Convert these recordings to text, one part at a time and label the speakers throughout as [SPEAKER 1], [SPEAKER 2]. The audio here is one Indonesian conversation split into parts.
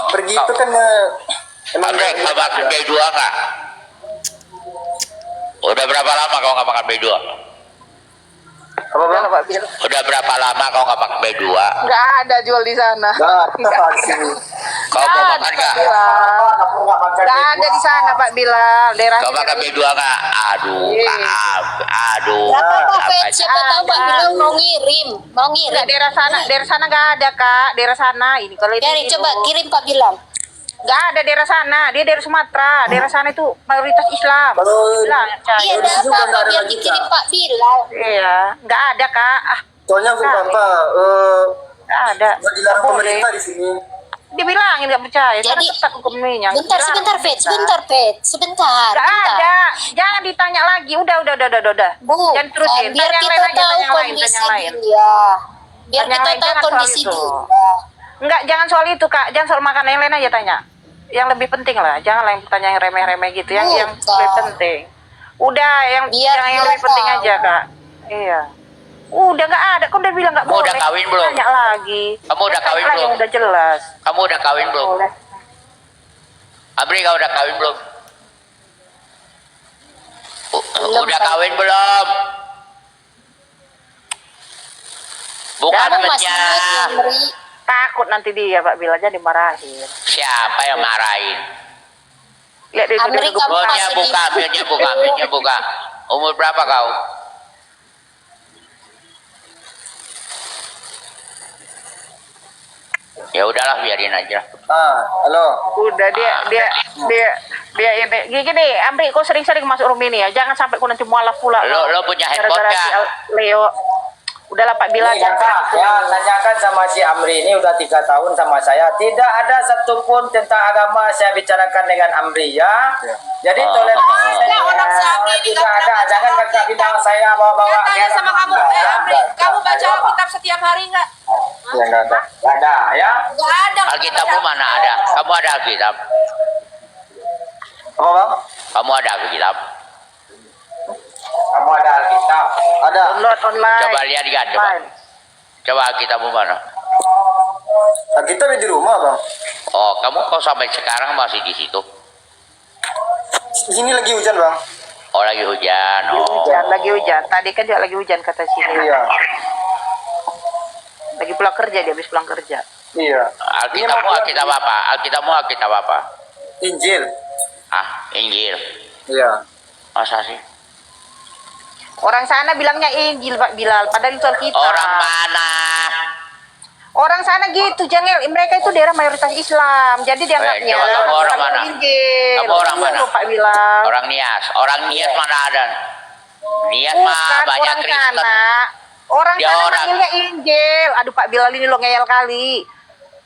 [SPEAKER 1] Pergi itu kan emang
[SPEAKER 2] Kau makan B2 nggak? Udah berapa lama kau nggak makan B2?
[SPEAKER 1] apa bang?
[SPEAKER 2] Udah berapa lama kau nggak makan B2?
[SPEAKER 3] Nggak ada jual di sana.
[SPEAKER 1] Nggak ada di sini.
[SPEAKER 2] Kau mau makan nggak?
[SPEAKER 3] Nggak ada di sana Pak Bilal. Daerah
[SPEAKER 2] Kau makan B2 nggak? Aduh, aduh.
[SPEAKER 4] Berapa Pak Fet? Siapa tahu Pak Bilal mau ngirim.
[SPEAKER 3] Nggak, daerah sana nggak ada Kak. Daerah sana ini kalau
[SPEAKER 4] Cari
[SPEAKER 3] ini
[SPEAKER 4] coba kirim Pak Bilal.
[SPEAKER 3] nggak ada daerah sana. Dia daerah Sumatera. Daerah sana itu mayoritas Islam. Islam.
[SPEAKER 4] Iya, ada apa biar dikirim Pak Bilal.
[SPEAKER 3] Iya, nggak ada Kak.
[SPEAKER 1] Soalnya apa?
[SPEAKER 3] Nggak ada.
[SPEAKER 1] Nggak dilarang pemerintah di sini.
[SPEAKER 3] Dibilangin nggak percaya. Karena
[SPEAKER 4] Jadi,
[SPEAKER 3] ketat hukumnya.
[SPEAKER 4] Bentar, sebentar Fet. Sebentar.
[SPEAKER 3] Nggak ada. Jangan ditanya lagi. Udah.
[SPEAKER 4] Bu,
[SPEAKER 3] Jangan terusin.
[SPEAKER 4] biar
[SPEAKER 3] Tanya yang
[SPEAKER 4] kita
[SPEAKER 3] lain aja,
[SPEAKER 4] tahu
[SPEAKER 3] tanya yang lain,
[SPEAKER 4] kondisi
[SPEAKER 3] tanya yang lain.
[SPEAKER 4] dia. Biar
[SPEAKER 3] Tanya yang
[SPEAKER 4] kita
[SPEAKER 3] lain,
[SPEAKER 4] tahu
[SPEAKER 3] jangan soal
[SPEAKER 4] kondisi
[SPEAKER 3] itu.
[SPEAKER 4] dia.
[SPEAKER 3] Enggak, jangan soal itu Kak. Jangan soal makanan, yang lain aja tanya. Yang lebih penting lah. Jangan yang tanya yang remeh-remeh gitu. Yang lebih penting. Udah, yang
[SPEAKER 4] Biar
[SPEAKER 3] yang
[SPEAKER 4] dia
[SPEAKER 3] lebih penting
[SPEAKER 4] tahu.
[SPEAKER 3] aja Kak. Iya. Udah nggak ada. Kau udah bilang nggak
[SPEAKER 2] Kamu
[SPEAKER 3] boleh.
[SPEAKER 2] udah kawin belum?
[SPEAKER 3] Tanya lagi.
[SPEAKER 2] Kamu udah
[SPEAKER 3] Tanya
[SPEAKER 2] kawin
[SPEAKER 3] lagi
[SPEAKER 2] belum?
[SPEAKER 3] yang udah jelas.
[SPEAKER 2] Kamu udah kawin belum?
[SPEAKER 3] Boleh.
[SPEAKER 2] Abri, kau udah kawin belum?
[SPEAKER 4] Belum,
[SPEAKER 2] Udah
[SPEAKER 4] Pak.
[SPEAKER 2] kawin belum? Bukan
[SPEAKER 4] Kamu masih
[SPEAKER 2] namanya.
[SPEAKER 4] Amri.
[SPEAKER 3] Takut nanti dia Pak Bila jadi dimarahin.
[SPEAKER 2] Siapa yang marahin?
[SPEAKER 3] Lihat dia
[SPEAKER 4] Amri,
[SPEAKER 3] duduk.
[SPEAKER 4] kamu
[SPEAKER 2] Filnya
[SPEAKER 4] masih
[SPEAKER 2] buka, filnya buka. Umur berapa kau? Ya udahlah, biarin aja.
[SPEAKER 1] Halo.
[SPEAKER 3] Udah dia ini gini, Amri kau sering-sering masuk room ini ya. Jangan sampai kau nanti mualaf pula.
[SPEAKER 2] Lo punya handphone
[SPEAKER 3] Gara-gara
[SPEAKER 2] nggak?
[SPEAKER 3] si Leo. Udahlah Pak Bila.
[SPEAKER 1] Ini kakak ya, tanyakan sama si Amri ini udah 3 tahun sama saya. Tidak ada satupun tentang agama saya bicarakan dengan Amri ya. Jadi toleransi
[SPEAKER 5] Ada orang Samri ini
[SPEAKER 1] tidak ada. Jangan kakak bilang saya bawa-bawa.
[SPEAKER 5] Tanya sama kamu, Amri, kamu baca Alkitab setiap hari nggak?
[SPEAKER 1] Ya nggak ada. Nggak ada ya.
[SPEAKER 5] Nggak ada.
[SPEAKER 2] Alkitabmu mana ada? Kamu ada Alkitab?
[SPEAKER 1] Apa bang?
[SPEAKER 2] Kamu ada Alkitab?
[SPEAKER 1] Kamu ada Alkitab? Ada.
[SPEAKER 3] Download online.
[SPEAKER 2] Coba lihat kan, coba. Coba Alkitabmu mana?
[SPEAKER 1] Alkitab di rumah bang.
[SPEAKER 2] Oh, kamu kok sampai sekarang masih di situ?
[SPEAKER 1] Di sini lagi hujan bang.
[SPEAKER 2] Oh, lagi hujan. Oh.
[SPEAKER 3] Lagi hujan. Tadi kan dia lagi hujan kata sini.
[SPEAKER 1] Iya.
[SPEAKER 3] Lagi pulang kerja, dia habis pulang kerja.
[SPEAKER 1] Iya.
[SPEAKER 2] Alkitabmu Alkitab apa? Alkitabmu Alkitab apa?
[SPEAKER 1] Injil.
[SPEAKER 2] Ah, Injil.
[SPEAKER 1] Iya.
[SPEAKER 2] Masa sih?
[SPEAKER 3] Orang sana bilangnya Injil Pak Bilal, padahal itu Alkitab.
[SPEAKER 2] Orang mana?
[SPEAKER 3] Orang sana gitu, Jangel. Mereka itu daerah mayoritas Islam. Jadi dianggapnya
[SPEAKER 2] coba kamu orang mana?
[SPEAKER 3] Injil.
[SPEAKER 2] Kamu orang mana?
[SPEAKER 3] Itu, Pak Bilal.
[SPEAKER 2] Orang Nias. Orang Nias mana ada? Nias mah
[SPEAKER 3] Bukan
[SPEAKER 2] banyak
[SPEAKER 3] orang
[SPEAKER 2] Kristen.
[SPEAKER 3] sana. Orang
[SPEAKER 2] Dia
[SPEAKER 3] sana
[SPEAKER 2] orang.
[SPEAKER 3] manggilnya Injil. Aduh Pak Bilal ini lo ngeyel kali.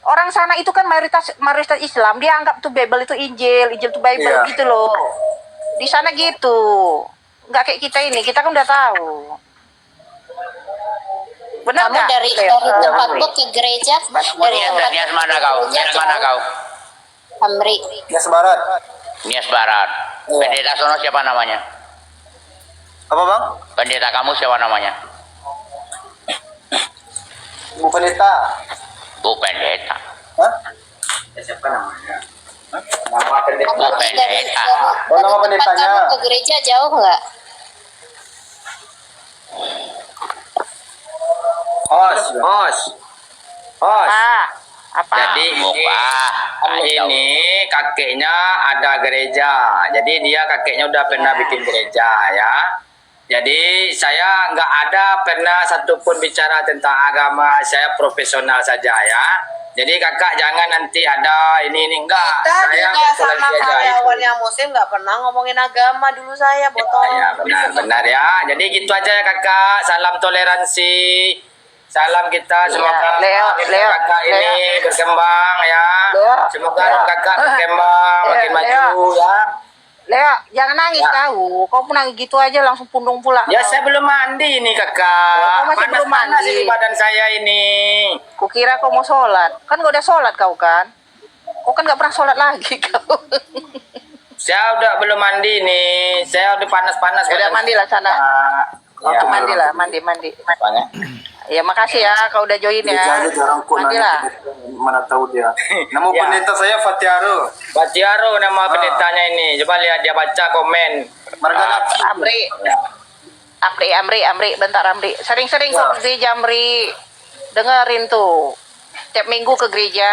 [SPEAKER 3] Orang sana itu kan mayoritas Islam. Dia anggap tuh Bible itu Injil itu Bible
[SPEAKER 1] Iya.
[SPEAKER 3] gitu loh. Di sana gitu. Nggak kayak kita ini. Kita kan udah tahu. Benar
[SPEAKER 4] Kamu
[SPEAKER 3] nggak?
[SPEAKER 4] dari tempatmu ke gereja, dari
[SPEAKER 2] Nias mana kau? Nias mana kau?
[SPEAKER 4] Amri.
[SPEAKER 1] Ya sebarat.
[SPEAKER 2] Nias Barat.
[SPEAKER 1] Iya.
[SPEAKER 2] Pendeta sono siapa namanya?
[SPEAKER 1] Apa bang?
[SPEAKER 2] Pendeta kamu siapa namanya?
[SPEAKER 1] Bu pendeta.
[SPEAKER 2] Bu Pendeta.
[SPEAKER 1] Hah? Siapa namanya? Nama pendeta.
[SPEAKER 2] Bu Pendeta.
[SPEAKER 1] Oh, nama
[SPEAKER 4] tempat
[SPEAKER 1] pendetanya.
[SPEAKER 4] kamu ke gereja jauh nggak?
[SPEAKER 1] Os.
[SPEAKER 3] Apa?
[SPEAKER 1] Jadi ini kakeknya ada gereja. Jadi dia kakeknya udah pernah bikin gereja ya. Jadi saya nggak ada pernah satupun bicara tentang agama. Saya profesional saja ya. Jadi kakak jangan nanti ada ini enggak.
[SPEAKER 5] Kita
[SPEAKER 1] Saya
[SPEAKER 5] juga sama
[SPEAKER 1] toleransi aja.
[SPEAKER 5] karyawan yang muslim nggak pernah ngomongin agama dulu saya, botol.
[SPEAKER 1] Ya, benar ya. Jadi gitu aja ya kakak. Salam toleransi. Salam kita semoga
[SPEAKER 3] Leo,
[SPEAKER 1] kakak ini berkembang ya.
[SPEAKER 3] Leo,
[SPEAKER 1] Semoga
[SPEAKER 3] Leo.
[SPEAKER 1] kakak berkembang makin
[SPEAKER 3] Leo.
[SPEAKER 1] maju ya.
[SPEAKER 3] Leo, jangan nangis kau. Kau pun nangis gitu aja langsung pundung pula.
[SPEAKER 1] Ya saya belum mandi nih kakak.
[SPEAKER 3] Kau masih belum
[SPEAKER 1] Panas-panas
[SPEAKER 3] mandi.
[SPEAKER 1] ini badan saya ini.
[SPEAKER 3] Kukira kau mau sholat. Kan kau udah sholat kau kan? Kau kan nggak pernah sholat lagi kau.
[SPEAKER 1] Saya udah belum mandi nih. Saya udah panas-panas.
[SPEAKER 3] Udah
[SPEAKER 1] badan
[SPEAKER 3] mandilah sana.
[SPEAKER 1] saya.
[SPEAKER 3] Waktu mandilah, mandi.
[SPEAKER 1] Apanya?
[SPEAKER 3] Ya makasih ya kau udah join ya.
[SPEAKER 6] Gereja jarang kok
[SPEAKER 3] Mandi
[SPEAKER 6] nanya
[SPEAKER 3] lah.
[SPEAKER 6] pendeta, mana tahu dia. Nama
[SPEAKER 1] Ya.
[SPEAKER 6] pendeta saya Fatiaro.
[SPEAKER 1] Batiaro nama pendetanya ini. Coba lihat dia baca komen.
[SPEAKER 6] Marga
[SPEAKER 3] Amri. Amri, bentar Amri. Sering-sering kok ke gereja Amri. Dengerin tuh. Tiap minggu ke gereja.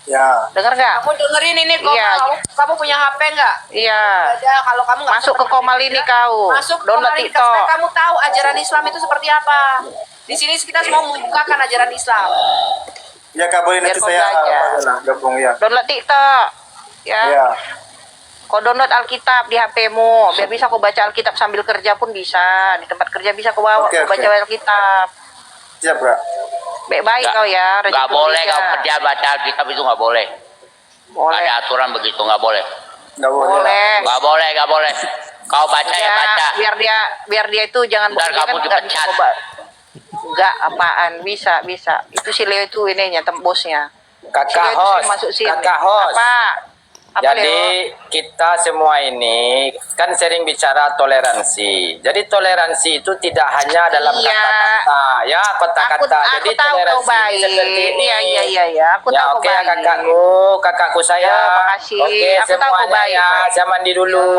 [SPEAKER 6] Ya.
[SPEAKER 3] Denger nggak?
[SPEAKER 5] Kamu dengerin ini kok.
[SPEAKER 3] Iya.
[SPEAKER 5] Kamu punya HP nggak?
[SPEAKER 3] Iya.
[SPEAKER 5] Ada kalau kamu nggak
[SPEAKER 3] Masuk ke
[SPEAKER 5] sempat
[SPEAKER 3] Komal
[SPEAKER 5] gereja,
[SPEAKER 3] ini kau.
[SPEAKER 5] Masuk ke
[SPEAKER 3] Download
[SPEAKER 5] Komal ini
[SPEAKER 3] TikTok.
[SPEAKER 5] supaya kamu tahu ajaran Islam itu seperti apa. Di sini kita semua membukakan ajaran Islam.
[SPEAKER 6] Ya Kak, boleh
[SPEAKER 3] Biar
[SPEAKER 6] nanti
[SPEAKER 3] kau
[SPEAKER 6] saya
[SPEAKER 3] belajar.
[SPEAKER 6] gabung ya.
[SPEAKER 3] Download TikTok. Ya.
[SPEAKER 6] Ya.
[SPEAKER 3] Kau download Alkitab di HP-mu. Biar bisa kau baca Alkitab sambil kerja pun bisa. Di tempat kerja bisa kau bawa.
[SPEAKER 6] Oke,
[SPEAKER 3] Kau baca
[SPEAKER 6] oke.
[SPEAKER 3] Alkitab.
[SPEAKER 6] Siap, Kak.
[SPEAKER 3] Baik-baik kau ya. rajin
[SPEAKER 2] Nggak
[SPEAKER 3] ke
[SPEAKER 2] boleh
[SPEAKER 3] gereja.
[SPEAKER 2] kau kerja baca Alkitab itu nggak boleh.
[SPEAKER 3] Boleh.
[SPEAKER 2] Ada aturan begitu nggak boleh.
[SPEAKER 6] Enggak boleh.
[SPEAKER 3] Boleh.
[SPEAKER 2] Nggak boleh. Kau baca ya baca.
[SPEAKER 3] Biar dia itu jangan
[SPEAKER 2] Ntar
[SPEAKER 3] dia
[SPEAKER 2] kamu
[SPEAKER 3] nggak
[SPEAKER 2] dipecat.
[SPEAKER 3] coba. Enggak apaan bisa. Itu si Leo itu ininya tembosnya.
[SPEAKER 1] Kakak
[SPEAKER 3] Si Leo itu
[SPEAKER 1] host,
[SPEAKER 3] sering masuk sini.
[SPEAKER 1] kakak host.
[SPEAKER 3] Apa
[SPEAKER 1] Jadi
[SPEAKER 3] Leo?
[SPEAKER 1] kita semua ini kan sering bicara toleransi. Jadi toleransi itu tidak hanya dalam
[SPEAKER 3] Iya.
[SPEAKER 1] kata-kata, ya kata-kata. Jadi
[SPEAKER 3] Aku tahu kau
[SPEAKER 1] toleransi
[SPEAKER 3] baik.
[SPEAKER 1] seperti ini.
[SPEAKER 3] Iya. Aku
[SPEAKER 1] Ya
[SPEAKER 3] tahu
[SPEAKER 1] oke
[SPEAKER 3] kau
[SPEAKER 1] ya
[SPEAKER 3] baik.
[SPEAKER 1] kakakku saya.
[SPEAKER 3] Ya, makasih.
[SPEAKER 1] Oke
[SPEAKER 3] Aku tahu kau
[SPEAKER 1] semuanya
[SPEAKER 3] baik,
[SPEAKER 1] ya,
[SPEAKER 3] Pak.
[SPEAKER 1] saya mandi dulu.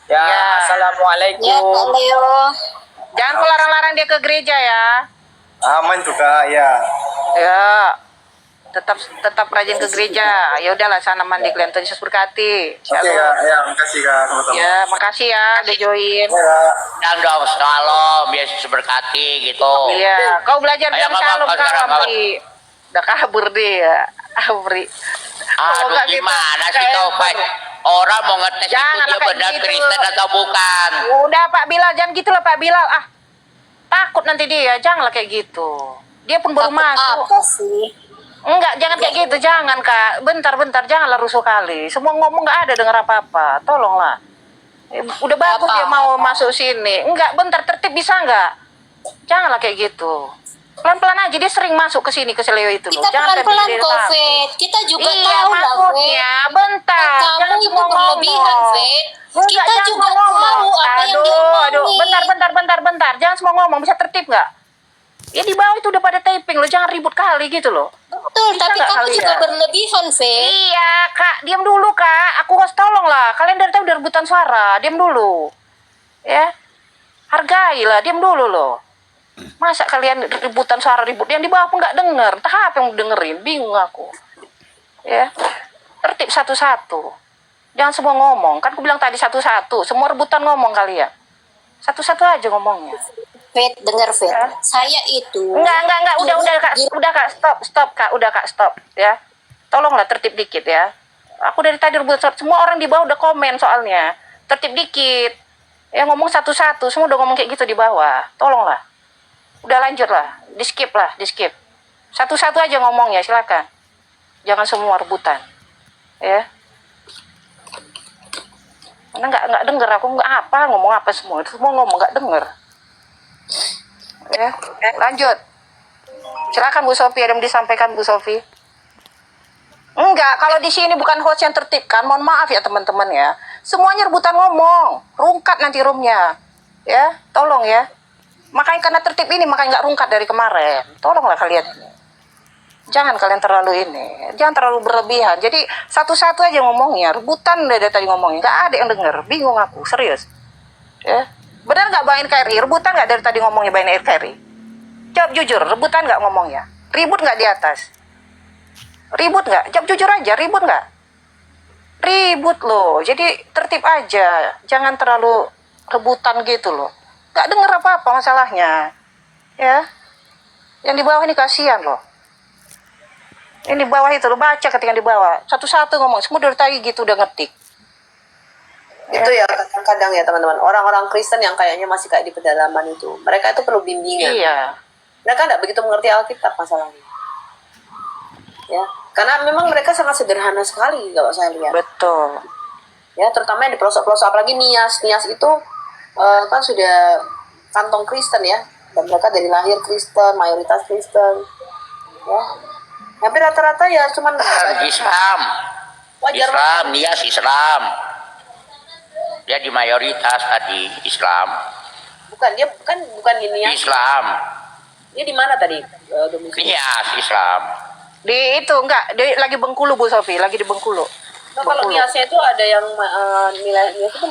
[SPEAKER 1] Ya,
[SPEAKER 3] Ya.
[SPEAKER 1] assalamualaikum.
[SPEAKER 4] Ya Kak Leo.
[SPEAKER 3] Jangan kau larang-larang dia ke gereja ya.
[SPEAKER 6] Aman tuh, Kak. Ya.
[SPEAKER 3] Ya. Tetap rajin ke gereja. Ya udahlah sana mandi kalian Tuhan Yesus berkati.
[SPEAKER 6] Oke,
[SPEAKER 3] Shalom.
[SPEAKER 6] Kak. Ya, makasih, Kak. Sama-sama.
[SPEAKER 3] Ya, makasih ya udah join.
[SPEAKER 6] Ya, Kak.
[SPEAKER 2] Dan dong shalom biar berkati gitu.
[SPEAKER 3] Iya, kau belajar
[SPEAKER 2] Ayo,
[SPEAKER 3] bilang
[SPEAKER 2] Mama,
[SPEAKER 3] shalom
[SPEAKER 2] kau
[SPEAKER 3] kau
[SPEAKER 2] sekarang,
[SPEAKER 3] Amri. Udah kabur dia, Amri.
[SPEAKER 2] Aduh
[SPEAKER 3] Semoga kita
[SPEAKER 2] gimana sih
[SPEAKER 3] kayak
[SPEAKER 2] kau Pak? Orang mau ngetes itu
[SPEAKER 3] Janganlah
[SPEAKER 2] dia
[SPEAKER 3] kayak
[SPEAKER 2] benar
[SPEAKER 3] gitu.
[SPEAKER 2] Kristen atau bukan.
[SPEAKER 3] Udah Pak Bilal, jangan gitulah Pak Bilal. Takut nanti dia, janganlah kayak gitu. Dia pun baru masuk.
[SPEAKER 4] Apa sih?
[SPEAKER 3] Enggak, jangan kayak gitu, jangan Kak. Bentar, janganlah rusuh kali. Semua ngomong nggak ada dengar apa-apa. Tolonglah. Udah bagus dia mau masuk sini. Enggak, bentar tertib bisa enggak? Janganlah kayak gitu. Pelan-pelan aja dia sering masuk ke sini ke Seleo itu loh.
[SPEAKER 4] Kita
[SPEAKER 3] Jangan
[SPEAKER 4] pelan-pelan
[SPEAKER 3] dia
[SPEAKER 4] kok,
[SPEAKER 3] takut.
[SPEAKER 4] Fet. Kita juga
[SPEAKER 3] Iya,
[SPEAKER 4] tahu lah, Fet.
[SPEAKER 3] maksudnya bentar.
[SPEAKER 4] Kamu
[SPEAKER 3] Jangan
[SPEAKER 4] itu
[SPEAKER 3] semua
[SPEAKER 4] berlebihan,
[SPEAKER 3] ngomong.
[SPEAKER 4] Fet.
[SPEAKER 3] Enggak,
[SPEAKER 4] Kita
[SPEAKER 3] jangan
[SPEAKER 4] juga
[SPEAKER 3] semua ngomong.
[SPEAKER 4] tahu apa yang dia
[SPEAKER 3] Aduh,
[SPEAKER 4] omongin.
[SPEAKER 3] bentar. Jangan semua ngomong, bisa tertib nggak? Ya di bawah itu udah pada taping lo, jangan ribut kali gitu loh.
[SPEAKER 4] Betul,
[SPEAKER 3] Bisa
[SPEAKER 4] tapi
[SPEAKER 3] nggak
[SPEAKER 4] kamu
[SPEAKER 3] kali
[SPEAKER 4] juga
[SPEAKER 3] ya?
[SPEAKER 4] berlebihan, Fet.
[SPEAKER 3] Iya, Kak, diam dulu, Kak. Aku harus tolong lah. Kalian dari tadi udah rebutan suara, diam dulu. Ya. Hargailah, diam dulu loh. Masa kalian rebutan suara ribut yang di bawah pun nggak denger. Entah apa yang dengerin, bingung aku. Ya. Tertib satu-satu. Jangan semua ngomong. Kan aku bilang tadi satu-satu. Semua rebutan ngomong kalian. Satu-satu aja ngomongnya.
[SPEAKER 4] Fet, dengar, Fet.
[SPEAKER 3] Ya.
[SPEAKER 4] Saya itu...
[SPEAKER 3] Enggak. Udah Kak, stop Kak. Udah Kak, stop ya. Tolonglah tertib dikit ya. Aku dari tadi rebut semua orang di bawah udah komen soalnya. Tertib dikit. Ya ngomong satu-satu, semua udah ngomong kayak gitu di bawah. Tolonglah. Udah lanjut lah. Di skip. Satu-satu aja ngomongnya, silakan. Jangan semua rebutan. Ya. Karena nggak denger aku ngomong apa semua ngomong nggak denger. Ya, lanjut. Silakan Bu Sofi, ada yang disampaikan Bu Sofi? Enggak, kalau di sini bukan host yang tertib kan, mohon maaf ya teman-teman ya. Semuanya rebutan ngomong, rungkat nanti roomnya. Ya, tolong ya. Makanya karena tertib ini, makanya nggak rungkat dari kemarin. Tolonglah kalian. Jangan kalian terlalu ini, jangan terlalu berlebihan. Jadi satu-satu aja ngomongnya, rebutan dari tadi ngomongnya, nggak ada yang denger, bingung aku, serius. Ya, benar nggak Bang NKRI? Rebutan nggak dari tadi ngomongnya Bang NKRI? Jawab jujur, rebutan nggak ngomongnya? Ribut nggak di atas? Ribut nggak? Jawab jujur aja, ribut nggak? Ribut loh, jadi tertib aja, jangan terlalu rebutan gitu loh. Nggak denger apa-apa masalahnya, ya. Yang di bawah ini kasihan loh. Ini bawah itu lo baca ketika di bawah satu-satu ngomong semua dari tadi gitu udah ngetik.
[SPEAKER 5] Itu ya kadang-kadang ya teman-teman, orang-orang Kristen yang kayaknya masih kayak di pedalaman itu, mereka itu perlu bimbingan.
[SPEAKER 3] Iya.
[SPEAKER 5] Mereka tidak begitu mengerti Alkitab masalahnya. Ya, karena memang mereka sangat sederhana sekali kalau saya lihat.
[SPEAKER 3] Betul.
[SPEAKER 5] Ya, terutama yang di pelosok-pelosok, apalagi Nias itu kan sudah kantong Kristen ya, dan mereka dari lahir Kristen, mayoritas Kristen. Ya, hampir rata-rata ya cuman
[SPEAKER 2] Islam.
[SPEAKER 5] wajar
[SPEAKER 2] Islam, Nias Islam. Dia di mayoritas tadi Islam.
[SPEAKER 5] bukan dia bukan ini ya.
[SPEAKER 2] Islam.
[SPEAKER 5] Ini di mana tadi domisili?
[SPEAKER 2] Nias Islam.
[SPEAKER 3] Di itu enggak, lagi Bengkulu Bu Sofi, lagi di Bengkulu.
[SPEAKER 5] Nah, kalau
[SPEAKER 3] Bengkulu.
[SPEAKER 5] Niasnya itu ada yang nilai Nias itu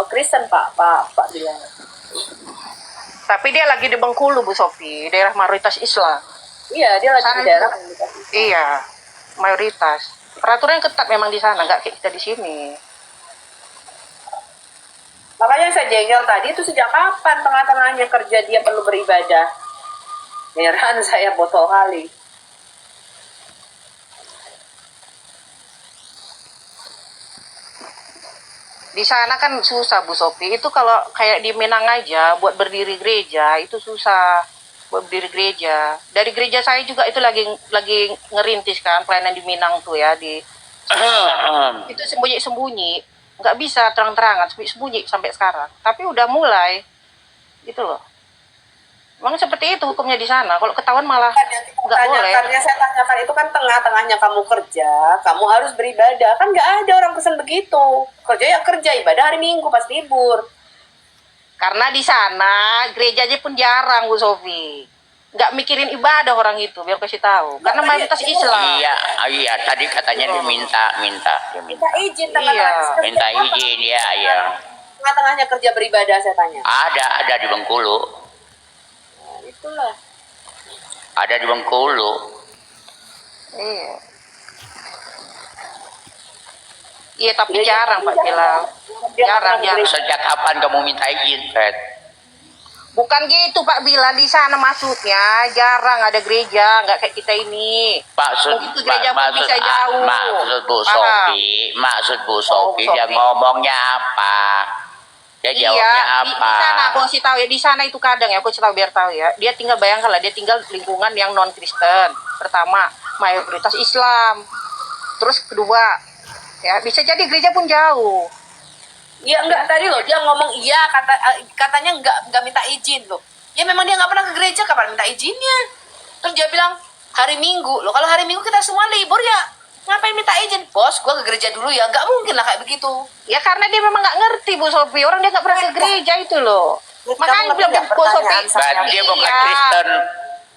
[SPEAKER 5] Kristen Pak bilang.
[SPEAKER 3] Tapi dia lagi di Bengkulu Bu Sofi, daerah mayoritas Islam.
[SPEAKER 5] Iya, dia lagi
[SPEAKER 3] Sana
[SPEAKER 5] di daerah
[SPEAKER 3] juga.
[SPEAKER 5] komunitas.
[SPEAKER 3] Iya, mayoritas. Peraturan ketat memang di sana, enggak kayak kita di sini.
[SPEAKER 5] Makanya saya jengkel tadi itu sejak kapan tengah-tengahnya kerja dia perlu beribadah. Heran saya botol kali.
[SPEAKER 3] Di sana kan susah Bu Sofi. Itu kalau kayak di Minang aja buat berdiri gereja itu susah. Buat berdiri gereja. Dari gereja saya juga itu lagi ngerintis kan pelayanan di Minang tuh ya di itu sembunyi-sembunyi. Nggak bisa terang-terangan, sembunyi sampai sekarang. Tapi udah mulai. Gitu loh. Memang seperti itu hukumnya di sana. Kalau ketahuan malah nggak boleh.
[SPEAKER 5] Yang saya tanyakan itu kan tengah-tengahnya kamu kerja, kamu harus beribadah. Kan nggak ada orang pesan begitu. Kerja ya kerja, ibadah hari Minggu pas libur.
[SPEAKER 3] Karena di sana gereja aja pun jarang Bu Sofi. Nggak mikirin ibadah orang itu, biar kasih tahu. Karena mayoritas Islam.
[SPEAKER 2] Iya, tadi katanya dia minta.
[SPEAKER 5] Minta izin
[SPEAKER 3] Iya.
[SPEAKER 2] Minta izin, iya.
[SPEAKER 5] Tengah-tengahnya kerja beribadah saya tanya.
[SPEAKER 2] Ada di Bengkulu.
[SPEAKER 5] Itulah.
[SPEAKER 2] Ada di Bengkulu.
[SPEAKER 3] Iya. Iya, tapi jarang Pak Bilal. Jarang.
[SPEAKER 2] Sejak kapan kamu minta izin, Fred?
[SPEAKER 3] Bukan gitu Pak Bilal, di sana maksudnya jarang ada gereja, nggak kayak kita ini. Begitu gereja pun bisa jauh.
[SPEAKER 2] Maksud Bu
[SPEAKER 3] Paham?
[SPEAKER 2] Sofi, dia
[SPEAKER 3] Sofi.
[SPEAKER 2] ngomongnya apa? Dia jawabnya
[SPEAKER 3] Iya, di
[SPEAKER 2] apa?
[SPEAKER 3] sana aku kasih tahu ya, di sana itu kadang ya, aku kasih tahu biar tahu ya. Dia tinggal bayangkan lah, dia tinggal lingkungan yang non Kristen. Pertama, mayoritas Islam. Terus kedua, ya bisa jadi gereja pun jauh.
[SPEAKER 5] Iya enggak tadi loh dia ngomong iya katanya enggak minta izin loh. Ya memang dia nggak pernah ke gereja kapan minta izinnya. Terus dia bilang hari Minggu loh, kalau hari Minggu kita semua libur ya ngapain minta izin? Bos, gua ke gereja dulu ya. Nggak mungkin lah kayak begitu.
[SPEAKER 3] Ya karena dia memang nggak ngerti Bu Sofi, orang dia nggak pernah ke gereja itu loh.
[SPEAKER 5] Kamu
[SPEAKER 3] Makanya
[SPEAKER 5] ngerti
[SPEAKER 3] bilang
[SPEAKER 5] nggak
[SPEAKER 3] Bu Sofi,
[SPEAKER 5] pertanyaan saya?
[SPEAKER 2] Berarti dia bukan
[SPEAKER 3] Iya.
[SPEAKER 2] Kristen.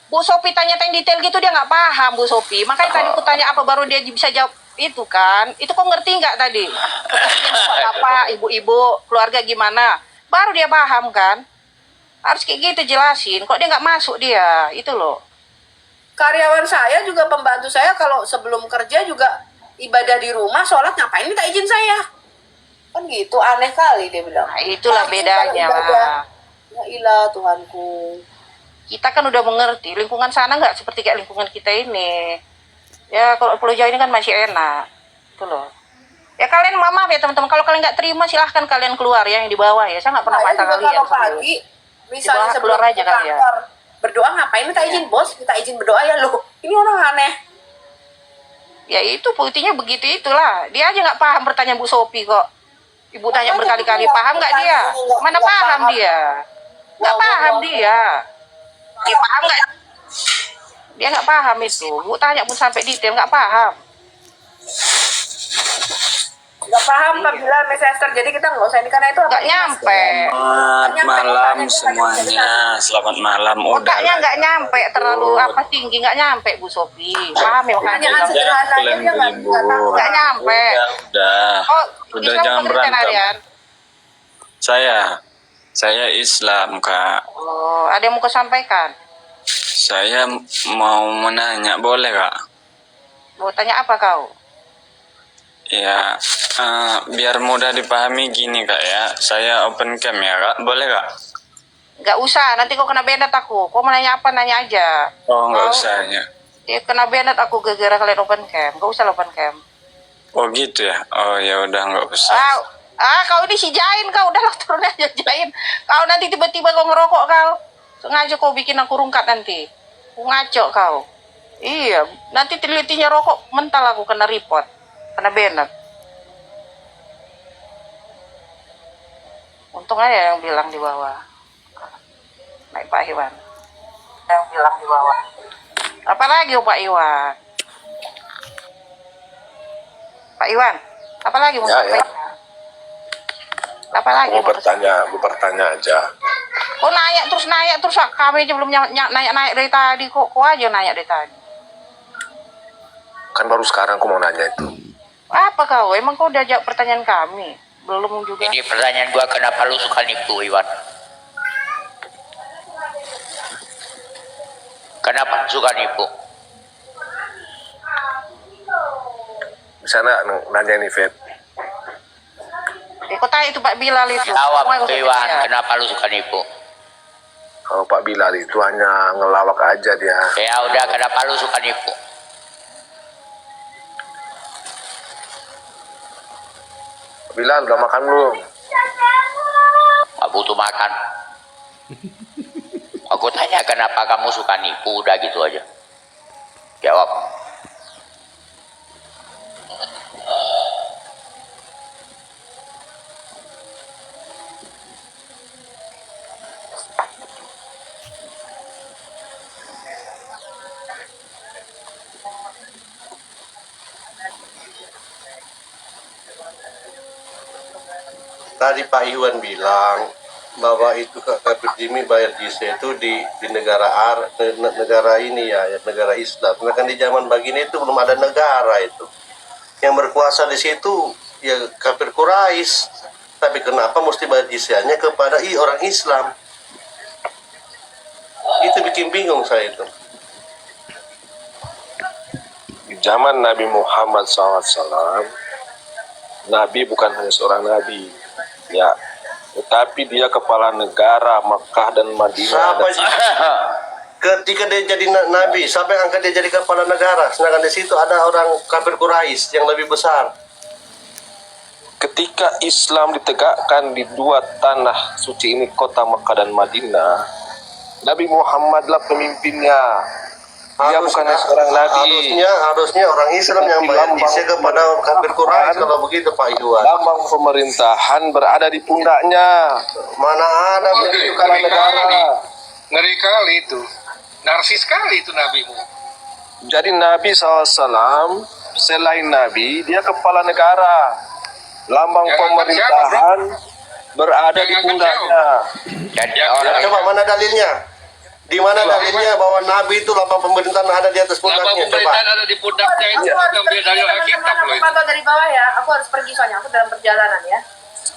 [SPEAKER 3] Bu Sofi tanya-tanya detail gitu dia nggak paham Bu Sofi. Makanya tadi aku tanya apa baru dia bisa jawab itu kan. Itu kok ngerti nggak tadi? Apa ibu-ibu keluarga gimana? Baru dia paham kan. Harus kayak gitu jelasin. Kok dia nggak masuk dia itu loh.
[SPEAKER 5] Karyawan saya juga pembantu saya kalau sebelum kerja juga ibadah di rumah sholat ngapain minta izin saya? Kan gitu aneh kali dia bilang.
[SPEAKER 3] Nah, itulah
[SPEAKER 5] Tapi
[SPEAKER 3] bedanya.
[SPEAKER 5] kalau ibadah, ya ilah Tuhanku.
[SPEAKER 3] Kita kan udah mengerti lingkungan sana nggak seperti kayak lingkungan kita ini. Ya kalau Pulau Jawa ini kan masih enak. Itu loh. Ya kalian maaf ya teman-teman, kalau kalian nggak terima silahkan kalian keluar ya yang di bawah ya. Saya nggak pernah
[SPEAKER 5] Saya
[SPEAKER 3] patah
[SPEAKER 5] juga
[SPEAKER 3] kalian.
[SPEAKER 5] kalau pagi misalnya
[SPEAKER 3] bawah
[SPEAKER 5] sebelum
[SPEAKER 3] keluar aja
[SPEAKER 5] ke
[SPEAKER 3] kali ya.
[SPEAKER 5] kantor berdoa ngapain minta izin bos? Minta izin berdoa ya loh. Ini orang aneh.
[SPEAKER 3] Ya itu buktinya begitu itulah. Dia aja nggak paham pertanyaan Bu Sopi kok. Ibu tanya
[SPEAKER 5] Makanya
[SPEAKER 3] berkali-kali,
[SPEAKER 5] itu
[SPEAKER 3] paham nggak dia? Mana
[SPEAKER 5] nggak
[SPEAKER 3] paham
[SPEAKER 5] paham.
[SPEAKER 3] dia? Nggak paham dia. Dia paham nggak? Dia nggak paham itu. Bu tanya pun sampai detail nggak paham.
[SPEAKER 5] Nggak paham apabila misalnya terjadi kita nggak usah ini karena itu
[SPEAKER 3] Nggak nyampe.
[SPEAKER 6] Selamat malam semuanya. Selamat malam.
[SPEAKER 3] Otaknya nggak nyampe terlalu apa tinggi nggak nyampe Bu Sofi. Paham ya makanya.
[SPEAKER 5] Pertanyaan sederhana aja dia nggak tahu.
[SPEAKER 3] Nggak nyampe.
[SPEAKER 6] Udah.
[SPEAKER 3] Oh,
[SPEAKER 6] Udah
[SPEAKER 3] Islam
[SPEAKER 6] jangan
[SPEAKER 3] apa Kristen,
[SPEAKER 6] berantem.
[SPEAKER 3] Aryan?
[SPEAKER 6] Saya Islam, Kak.
[SPEAKER 3] Oh, ada yang mau kau sampaikan?
[SPEAKER 6] Saya mau menanya, boleh, Kak?
[SPEAKER 3] Mau tanya apa kau?
[SPEAKER 6] Ya, biar mudah dipahami gini, Kak ya. Saya open cam ya, Kak. Boleh, Kak?
[SPEAKER 3] Nggak usah, nanti kau kena banned aku. Kau mau nanya apa, nanya aja.
[SPEAKER 6] Oh, nggak
[SPEAKER 3] Kau-
[SPEAKER 6] usah ya.
[SPEAKER 3] Ya, kena banned aku gara-gara kalian open cam. Nggak usah open cam.
[SPEAKER 6] Oh gitu ya. Oh ya udah nggak usah.
[SPEAKER 3] Kau ini si Jain kau. Udahlah turun aja Jain. Kau nanti tiba-tiba kau ngerokok kau. Sengaja kau bikin aku rungkat nanti. Aku ngaco kau. Iya, nanti telitinya rokok mental aku kena report. Kena banned. Untung aja yang bilang di bawah. Naik Pak Iwan. Yang bilang di bawah. Apa lagi Pak Iwan? Pak Iwan, apa lagi mau
[SPEAKER 6] Ya,
[SPEAKER 3] sampaikan? Apalagi
[SPEAKER 7] Mau bertanya aja.
[SPEAKER 3] kok naik terus kami aja belum naik dari tadi kok aja naik dari tadi.
[SPEAKER 7] Kan baru sekarang aku mau nanya itu.
[SPEAKER 3] Apa kau? Emang kau udah jawab pertanyaan kami? Belum juga.
[SPEAKER 2] Ini pertanyaan gua, kenapa lu suka nipu, Iwan? Kenapa suka nipu?
[SPEAKER 7] Bisa nanya nih, Fet?
[SPEAKER 3] Kau tanya itu Pak Bilal itu.
[SPEAKER 2] Jawab
[SPEAKER 3] Semua yang
[SPEAKER 2] tuh,
[SPEAKER 3] usah
[SPEAKER 2] Iwan,
[SPEAKER 3] ditanya.
[SPEAKER 2] kenapa lu suka nipu?
[SPEAKER 7] Kalau Pak Bilal itu hanya ngelawak aja dia.
[SPEAKER 2] Ya udah, kenapa lu suka nipu?
[SPEAKER 7] Pak Bilal udah makan belum?
[SPEAKER 2] Gak butuh makan. Aku tanya kenapa kamu suka nipu, udah gitu aja. Jawab.
[SPEAKER 8] Tadi Pak Iwan bilang bahwa itu kafir Jimmy bayar jizya itu di negara negara ini ya negara Islam. Nah kan di zaman begini itu belum ada negara itu yang berkuasa di situ ya kafir Quraisy. Tapi kenapa mesti bayar jizyanya kepada orang Islam? Itu bikin bingung saya itu.
[SPEAKER 7] Di zaman Nabi Muhammad SAW, Nabi bukan hanya seorang Nabi, ya, tetapi dia kepala negara Makkah dan Madinah.
[SPEAKER 8] Siapa sih? Ketika dia jadi nabi, siapa yang angkat dia jadi kepala negara? Sedangkan di situ ada orang kafir Quraisy yang lebih besar.
[SPEAKER 7] Ketika Islam ditegakkan di dua tanah suci ini, kota Makkah dan Madinah, Nabi Muhammadlah pemimpinnya. Dia bukan seorang nabi.
[SPEAKER 8] Harusnya orang Islam yang bayar jizya kepada kafir Quraisy kalau begitu Pak Iwan.
[SPEAKER 7] Lambang pemerintahan berada di pundaknya.
[SPEAKER 8] Mana ada begitu
[SPEAKER 7] Kepala
[SPEAKER 8] kali
[SPEAKER 7] negara.
[SPEAKER 9] Ngeri kali itu. Narsis sekali itu nabimu.
[SPEAKER 7] Jadi Nabi SAW selain Nabi, dia kepala negara. Lambang
[SPEAKER 9] Jangan
[SPEAKER 7] pemerintahan berada di
[SPEAKER 9] Jangan
[SPEAKER 7] pundaknya.
[SPEAKER 2] Dan
[SPEAKER 8] Ya,
[SPEAKER 2] orang
[SPEAKER 8] coba mana dalilnya? Di mana dalilnya bahwa Nabi itu lambang pemerintahan ada di atas
[SPEAKER 9] Lambang
[SPEAKER 8] pundaknya? Coba.
[SPEAKER 9] pemerintahan ada di pundaknya itu ambil dari Alkitab loh itu.
[SPEAKER 5] Pantau dari bawah ya. Aku harus pergi soalnya aku dalam perjalanan ya.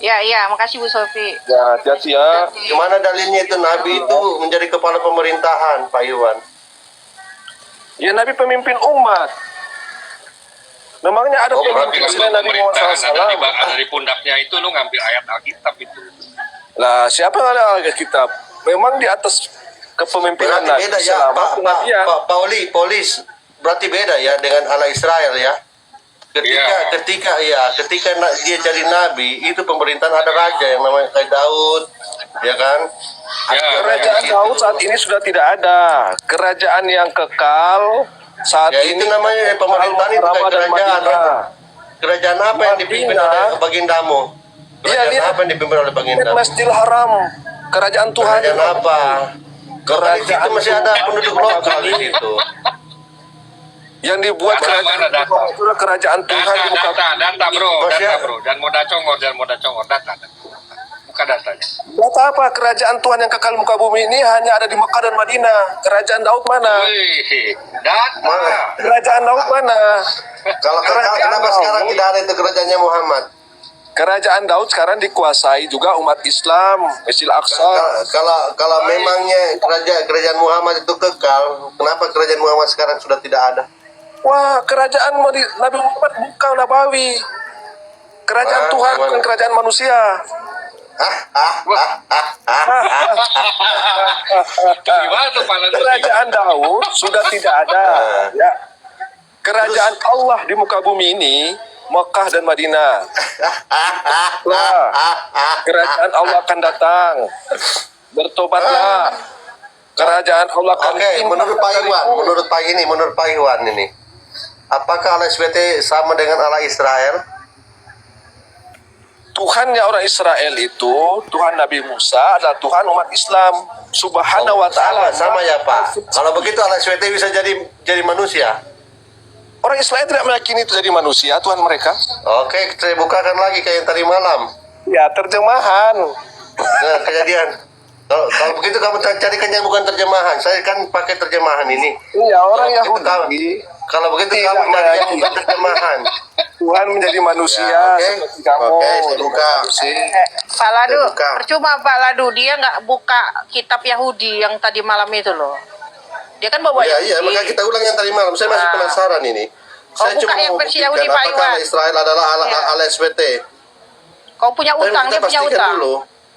[SPEAKER 3] Ya, makasih Bu Sofi.
[SPEAKER 7] Ya, hati-hati ya.
[SPEAKER 8] Di mana dalilnya itu Nabi itu menjadi kepala pemerintahan, Pak Iwan?
[SPEAKER 7] Ya, Nabi pemimpin umat. Memangnya ada
[SPEAKER 9] Berarti
[SPEAKER 7] pemimpin selain
[SPEAKER 9] lambang
[SPEAKER 7] Nabi Muhammad
[SPEAKER 9] pemerintahan
[SPEAKER 7] SAW?
[SPEAKER 9] ada di pundaknya itu lu ngambil ayat Alkitab itu.
[SPEAKER 7] Lah, siapa yang ada Alkitab? Memang di atas kepemimpinan
[SPEAKER 8] Berarti
[SPEAKER 7] Nabi
[SPEAKER 8] beda ya,
[SPEAKER 7] selama
[SPEAKER 8] Pak
[SPEAKER 7] pengabdian.
[SPEAKER 8] Polis. Berarti beda ya dengan ala Israel ya. Ketika dia jadi nabi, itu pemerintahan ada raja yang namanya kayak Daud, ya kan?
[SPEAKER 9] Ya,
[SPEAKER 7] Kerajaan Daud saat ini sudah tidak ada. Kerajaan yang kekal saat
[SPEAKER 8] Ya
[SPEAKER 7] ini
[SPEAKER 8] itu namanya pemerintahan itu kayak
[SPEAKER 7] Rama dan
[SPEAKER 8] kerajaan.
[SPEAKER 7] Madinah.
[SPEAKER 8] Kerajaan apa yang dipimpin
[SPEAKER 7] Madinah.
[SPEAKER 8] oleh bagindamu? Kerajaan
[SPEAKER 7] lihat.
[SPEAKER 8] apa yang dipimpin oleh bagindamu?
[SPEAKER 7] Masjidil Haram, kerajaan Tuhan.
[SPEAKER 8] Kerajaan apa? Kalau di situ masih ada penduduk lokal di situ.
[SPEAKER 7] Yang dibuat
[SPEAKER 9] Data, mana data?
[SPEAKER 7] itu adalah kerajaan Tuhan di muka
[SPEAKER 9] Data bro,
[SPEAKER 8] Masih
[SPEAKER 9] data
[SPEAKER 8] ada.
[SPEAKER 9] bro. Dan moda congor, data. Buka datanya.
[SPEAKER 7] Data apa? Kerajaan Tuhan yang kekal muka bumi ini hanya ada di Mekah dan Madinah. Kerajaan Daud mana?
[SPEAKER 9] Wih, data.
[SPEAKER 8] Mana?
[SPEAKER 7] Kerajaan Daud mana?
[SPEAKER 8] Kalau kenapa sekarang tidak ada itu kerajaannya Muhammad?
[SPEAKER 7] Kerajaan Daud sekarang dikuasai juga umat Islam, Masjidil Aqsa.
[SPEAKER 8] Kalau memangnya kerajaan Muhammad itu kekal, kenapa kerajaan Muhammad sekarang sudah tidak ada?
[SPEAKER 7] Wah, kerajaan Nabi Muhammad bukan Nabawi. Kerajaan Tuhan
[SPEAKER 8] gimana?
[SPEAKER 7] bukan kerajaan manusia.
[SPEAKER 9] Gimana tuh Pak Lantus?
[SPEAKER 7] Kerajaan Daud sudah tidak ada. Ya. Kerajaan Allah di muka bumi ini Mekah dan Madinah. Lah, kerajaan Allah akan datang. Bertobatlah. Kerajaan Allah akan
[SPEAKER 8] Oke, menurut Pak Iwan ini, apakah Allah SWT sama dengan Allah Israel?
[SPEAKER 7] Tuhannya orang Israel itu, Tuhan Nabi Musa adalah Tuhan umat Islam Subhanahu wa taala.
[SPEAKER 8] Sama ya Pak. Kalau begitu Allah SWT bisa jadi manusia.
[SPEAKER 7] Orang Israel tidak meyakini itu jadi manusia Tuhan mereka.
[SPEAKER 8] Oke, saya bukakan lagi kayak yang tadi malam.
[SPEAKER 7] Ya, terjemahan.
[SPEAKER 8] Nah, kejadian. Kalau begitu kamu carikan yang bukan terjemahan. Saya kan pakai terjemahan ini.
[SPEAKER 7] Iya, orang
[SPEAKER 8] Kalau begitu
[SPEAKER 7] Yahudi.
[SPEAKER 8] Kalau begitu
[SPEAKER 7] Tidak
[SPEAKER 8] kamu cari yang
[SPEAKER 7] lagi.
[SPEAKER 8] bukan terjemahan.
[SPEAKER 7] Tuhan menjadi manusia
[SPEAKER 8] Ya, oke.
[SPEAKER 7] seperti kamu.
[SPEAKER 8] Oke, saya buka.
[SPEAKER 3] Pak Ladu,
[SPEAKER 8] Buka.
[SPEAKER 3] percuma Pak Ladu, dia nggak buka kitab Yahudi yang tadi malam itu loh. Dia kan bawa
[SPEAKER 8] Iya,
[SPEAKER 3] Yahudi.
[SPEAKER 8] maka kita ulang yang tadi malam. Saya masih
[SPEAKER 3] Nah.
[SPEAKER 8] penasaran ini.
[SPEAKER 3] Kau
[SPEAKER 8] Saya
[SPEAKER 3] buka
[SPEAKER 8] cuma
[SPEAKER 3] yang
[SPEAKER 8] mau
[SPEAKER 3] versi
[SPEAKER 8] buktikan
[SPEAKER 3] Yahudi, Pak
[SPEAKER 8] apakah
[SPEAKER 3] Iwan.
[SPEAKER 8] Israel adalah
[SPEAKER 3] Iya.
[SPEAKER 8] ala SBT.
[SPEAKER 3] Kau punya
[SPEAKER 8] Tapi
[SPEAKER 3] utang,
[SPEAKER 8] kita
[SPEAKER 3] dia punya
[SPEAKER 8] pastikan
[SPEAKER 3] utang.
[SPEAKER 8] dulu.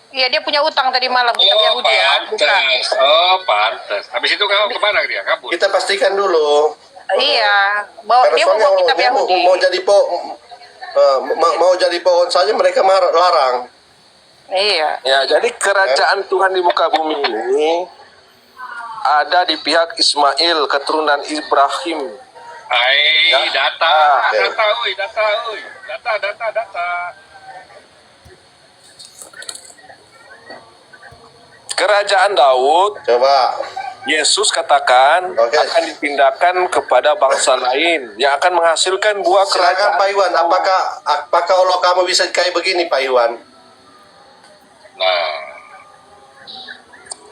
[SPEAKER 3] Iya, dia punya utang tadi malam kitab
[SPEAKER 9] Oh,
[SPEAKER 3] Yahudi ya. Buka.
[SPEAKER 9] pantes. Oh, pantes. Habis itu kamu kemana dia? Kabur.
[SPEAKER 8] Kita pastikan dulu.
[SPEAKER 3] Iya, bawa,
[SPEAKER 8] Karena
[SPEAKER 3] dia mau
[SPEAKER 8] soalnya
[SPEAKER 3] bawa kitab
[SPEAKER 8] dia
[SPEAKER 3] Yahudi.
[SPEAKER 8] mau jadi mau jadi pohon saja mereka larang.
[SPEAKER 3] Iya.
[SPEAKER 7] Ya, jadi kerajaan Tuhan di muka bumi ini ada di pihak Ismail, keturunan Ibrahim.
[SPEAKER 9] Hai,
[SPEAKER 7] Ya.
[SPEAKER 9] data,
[SPEAKER 7] Ah,
[SPEAKER 8] oke.
[SPEAKER 9] data, oi, data, oi. Data.
[SPEAKER 7] Kerajaan Daud,
[SPEAKER 8] Coba.
[SPEAKER 7] Yesus katakan
[SPEAKER 8] Oke.
[SPEAKER 7] akan dipindahkan kepada bangsa lain yang akan menghasilkan buah
[SPEAKER 8] Silakan
[SPEAKER 7] kerajaan.
[SPEAKER 8] Pak Iwan, apakah Allah kamu bisa kayak begini Pak Iwan?
[SPEAKER 9] Nah,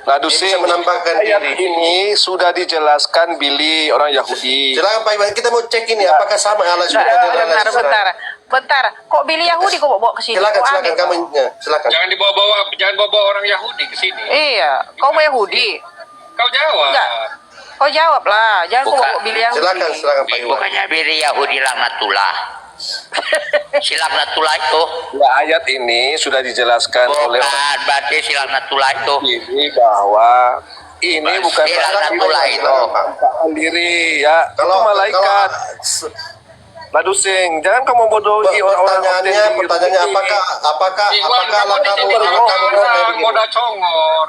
[SPEAKER 7] Lalu
[SPEAKER 8] Dia bisa menampakkan
[SPEAKER 7] ayat
[SPEAKER 8] diri.
[SPEAKER 7] ini sudah dijelaskan Billy orang Yahudi.
[SPEAKER 8] Silakan Pak Iwan, kita mau cek ini apakah sama Allah SWT dan Allah
[SPEAKER 3] Bentar. Kok pilih Yahudi kok bawa ke sini?
[SPEAKER 8] Silakan,
[SPEAKER 3] Kok
[SPEAKER 8] silakan
[SPEAKER 3] aneh,
[SPEAKER 8] kamu,
[SPEAKER 3] kok?
[SPEAKER 8] ya, silakan.
[SPEAKER 9] jangan bawa orang Yahudi ke sini.
[SPEAKER 3] Iya, kau mau Yahudi?
[SPEAKER 9] Kau jawab.
[SPEAKER 3] Enggak. Kau jawab lah, jangan kau
[SPEAKER 2] Bukan.
[SPEAKER 3] bawa pilih Yahudi.
[SPEAKER 8] Silakan Pak Iwan.
[SPEAKER 2] Bukannya biri Yahudi laknatullah. Si laknatullah itu.
[SPEAKER 7] Ya, ayat ini sudah dijelaskan oleh
[SPEAKER 2] Bukan, berarti si laknatullah itu.
[SPEAKER 7] ini bahwa ini bukan
[SPEAKER 2] Si laknatullah itu.
[SPEAKER 7] menampakkan diri ya, itu
[SPEAKER 8] Kalau
[SPEAKER 7] malaikat. Lalu sing, jangan kamu bodohi orang-orang
[SPEAKER 8] pertanyaannya apakah
[SPEAKER 9] Iwan,
[SPEAKER 8] Allah
[SPEAKER 9] kamu
[SPEAKER 8] kamu
[SPEAKER 9] di sini orang
[SPEAKER 8] begini?
[SPEAKER 9] moda congor.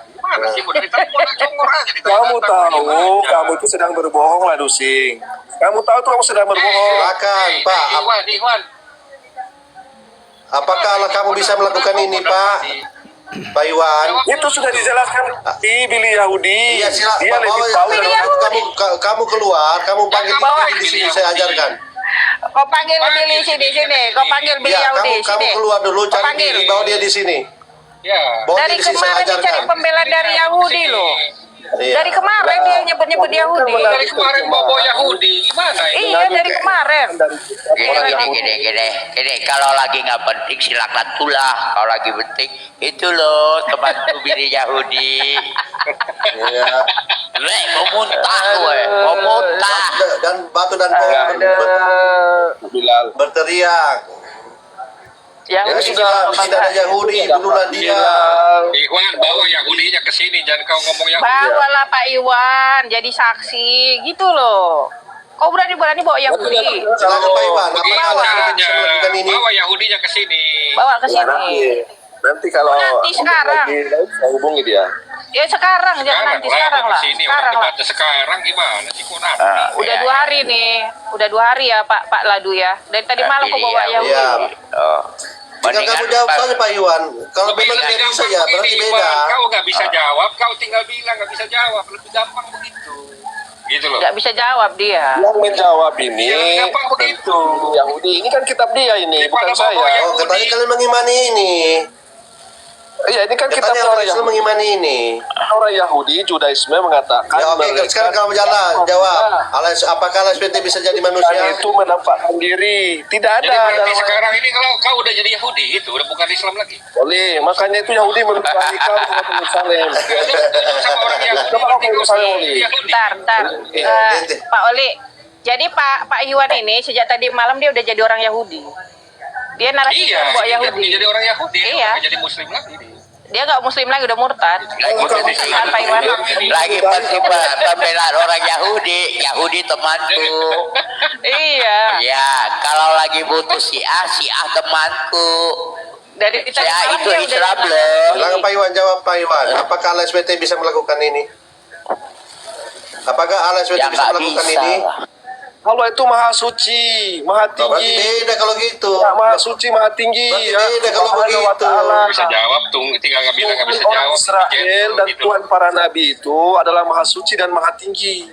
[SPEAKER 9] Gimana sih moda congor aja ditanya
[SPEAKER 7] Kamu tahu,
[SPEAKER 9] gimana?
[SPEAKER 7] kamu itu sedang berbohong, Lalu sing. Kamu tahu tuh kamu sedang berbohong.
[SPEAKER 8] Silakan Pak.
[SPEAKER 9] Iwan.
[SPEAKER 8] Apakah Allah kamu bisa melakukan ini Pak? Pak Iwan.
[SPEAKER 7] Itu sudah dijelaskan di Billy Yahudi.
[SPEAKER 8] Iya silakan.
[SPEAKER 7] Dia lebih tahu
[SPEAKER 3] Billy
[SPEAKER 7] dari
[SPEAKER 3] Yahudi.
[SPEAKER 8] Kamu keluar, kamu panggil
[SPEAKER 3] bawa
[SPEAKER 8] di sini saya ajarkan.
[SPEAKER 3] Kau panggil pilih sini. Kau panggil pilih
[SPEAKER 8] Ya,
[SPEAKER 3] Yahudi
[SPEAKER 8] kamu
[SPEAKER 3] sini.
[SPEAKER 8] keluar dulu,
[SPEAKER 3] Kau
[SPEAKER 8] cari
[SPEAKER 3] panggil.
[SPEAKER 8] diri, bawa dia di sini.
[SPEAKER 9] Ya.
[SPEAKER 8] Bawa
[SPEAKER 3] Dari
[SPEAKER 8] dia di sini saya
[SPEAKER 3] kemarin dia cari
[SPEAKER 8] ajarkan.
[SPEAKER 3] pembela dari Yahudi loh.
[SPEAKER 8] Iya.
[SPEAKER 3] Dari kemarin dia nyebut Yahudi.
[SPEAKER 9] Dari kemarin bawa Yahudi. Gimana ini?
[SPEAKER 3] Iya, dari kemarin.
[SPEAKER 2] Gini. Kalau lagi nggak penting si laknatullah. Kalau lagi penting itu loh temanku biri Yahudi.
[SPEAKER 8] Iya.
[SPEAKER 2] Le, mau muntah gue, mau muntah.
[SPEAKER 8] Dan batu dan pohon
[SPEAKER 7] Bilal.
[SPEAKER 8] berteriak. Ini
[SPEAKER 3] Yahudi
[SPEAKER 8] sudah tidak ada Yahudi, dululah dia.
[SPEAKER 9] Iwan, bawa Yahudinya ke sini. Jangan kau ngomong Yahudi.
[SPEAKER 3] Bawalah Pak Iwan jadi saksi gitu loh. Kau berani bawa Yahudi.
[SPEAKER 8] Silakan Pak Iwan,
[SPEAKER 9] Begitu
[SPEAKER 8] apakah Allah
[SPEAKER 9] caranya.
[SPEAKER 8] bisa melakukan ini?
[SPEAKER 9] Bawa Yahudinya ke sini.
[SPEAKER 3] Bawa ke
[SPEAKER 7] Ya,
[SPEAKER 3] sini.
[SPEAKER 7] nanti kalau
[SPEAKER 3] Nanti sekarang.
[SPEAKER 7] lagi saya hubungi dia.
[SPEAKER 3] Ya sekarang, jangan nanti sekarang lah.
[SPEAKER 9] Sini,
[SPEAKER 3] Sekarang
[SPEAKER 9] orang
[SPEAKER 3] lah.
[SPEAKER 9] debat sekarang gimana sih kok nabi?
[SPEAKER 3] Udah 2 hari nih. Udah 2 hari ya Pak Ladu ya. Dari tadi malam kau bawa Yahudi.
[SPEAKER 8] Iya.
[SPEAKER 2] Oh.
[SPEAKER 8] Tinggal kamu jawab saja Pak Iwan. Kalau
[SPEAKER 9] Lebih
[SPEAKER 8] memang dia bisa
[SPEAKER 9] gampang
[SPEAKER 8] ya,
[SPEAKER 9] begini,
[SPEAKER 8] berarti
[SPEAKER 9] Iwan.
[SPEAKER 8] beda.
[SPEAKER 9] Kau nggak bisa jawab, kau tinggal bilang nggak bisa jawab. Lebih gampang begitu. Gitu loh.
[SPEAKER 3] Nggak bisa jawab dia.
[SPEAKER 7] Yang menjawab ini
[SPEAKER 9] Ya, gampang begitu.
[SPEAKER 7] Yahudi. Ini kan kitab dia ini, bukan
[SPEAKER 9] Daripada bawa
[SPEAKER 7] saya.
[SPEAKER 8] Oh, katanya kalian mengimani ini.
[SPEAKER 7] Iya, ini kan kitab
[SPEAKER 8] Katanya
[SPEAKER 7] orang
[SPEAKER 8] orang Islam
[SPEAKER 7] Yahudi.
[SPEAKER 8] mengimani ini.
[SPEAKER 7] Orang Yahudi, Judaisme mengatakan
[SPEAKER 8] Ya oke,
[SPEAKER 7] mereka
[SPEAKER 8] sekarang kamu jawab. Apakah SBT bisa jadi
[SPEAKER 7] dan
[SPEAKER 8] manusia?
[SPEAKER 7] itu menampakkan diri. Tidak ada
[SPEAKER 9] Jadi berarti
[SPEAKER 7] dalam
[SPEAKER 9] sekarang ini kalau kau udah jadi Yahudi itu udah bukan Islam lagi.
[SPEAKER 7] boleh. Makanya itu Yahudi merupakan kau ke Yerusalem.
[SPEAKER 9] Sama orang Yahudi.
[SPEAKER 7] Coba kau ke Yerusalem, Oli.
[SPEAKER 9] Yahudi.
[SPEAKER 3] Bentar. Pak Oli. Jadi Pak Iwan ini sejak tadi malam dia udah jadi orang Yahudi. Dia narasi
[SPEAKER 9] Iya,
[SPEAKER 3] bawa
[SPEAKER 9] dia
[SPEAKER 3] Yahudi.
[SPEAKER 9] jadi orang Yahudi.
[SPEAKER 3] Iya.
[SPEAKER 9] Dia jadi Muslim lagi.
[SPEAKER 3] Dia nggak Muslim lagi, udah murtad. Kan Pak Iwan.
[SPEAKER 2] Lagi penting pembelaan orang Yahudi. Yahudi temanku.
[SPEAKER 3] Iya.
[SPEAKER 2] Ya, kalau lagi butuh si A temanku.
[SPEAKER 3] Dari tadi
[SPEAKER 2] Ya
[SPEAKER 3] malam
[SPEAKER 2] itu
[SPEAKER 3] dia
[SPEAKER 2] Islam
[SPEAKER 3] udah.
[SPEAKER 2] loh.
[SPEAKER 8] Silakan Pak Iwan jawab Pak Iwan. Apakah SBT bisa melakukan ini? Apakah SBT
[SPEAKER 2] Ya
[SPEAKER 8] bisa
[SPEAKER 2] nggak
[SPEAKER 8] melakukan
[SPEAKER 2] bisa.
[SPEAKER 8] ini?
[SPEAKER 7] Allah itu maha suci, maha
[SPEAKER 8] Oh, berarti
[SPEAKER 7] tinggi.
[SPEAKER 8] beda kalau gitu.
[SPEAKER 7] Ya, maha suci, maha tinggi.
[SPEAKER 8] Berarti
[SPEAKER 7] Ya,
[SPEAKER 8] beda kalau
[SPEAKER 7] Subhanahu wa
[SPEAKER 8] begitu.
[SPEAKER 7] ta'ala.
[SPEAKER 9] Bisa jawab tuh, tinggal nggak bilang nggak bisa
[SPEAKER 7] Tuhan orang
[SPEAKER 9] jawab.
[SPEAKER 7] Israel dan
[SPEAKER 9] Gitu.
[SPEAKER 7] Tuhan para nabi itu adalah maha suci dan maha tinggi.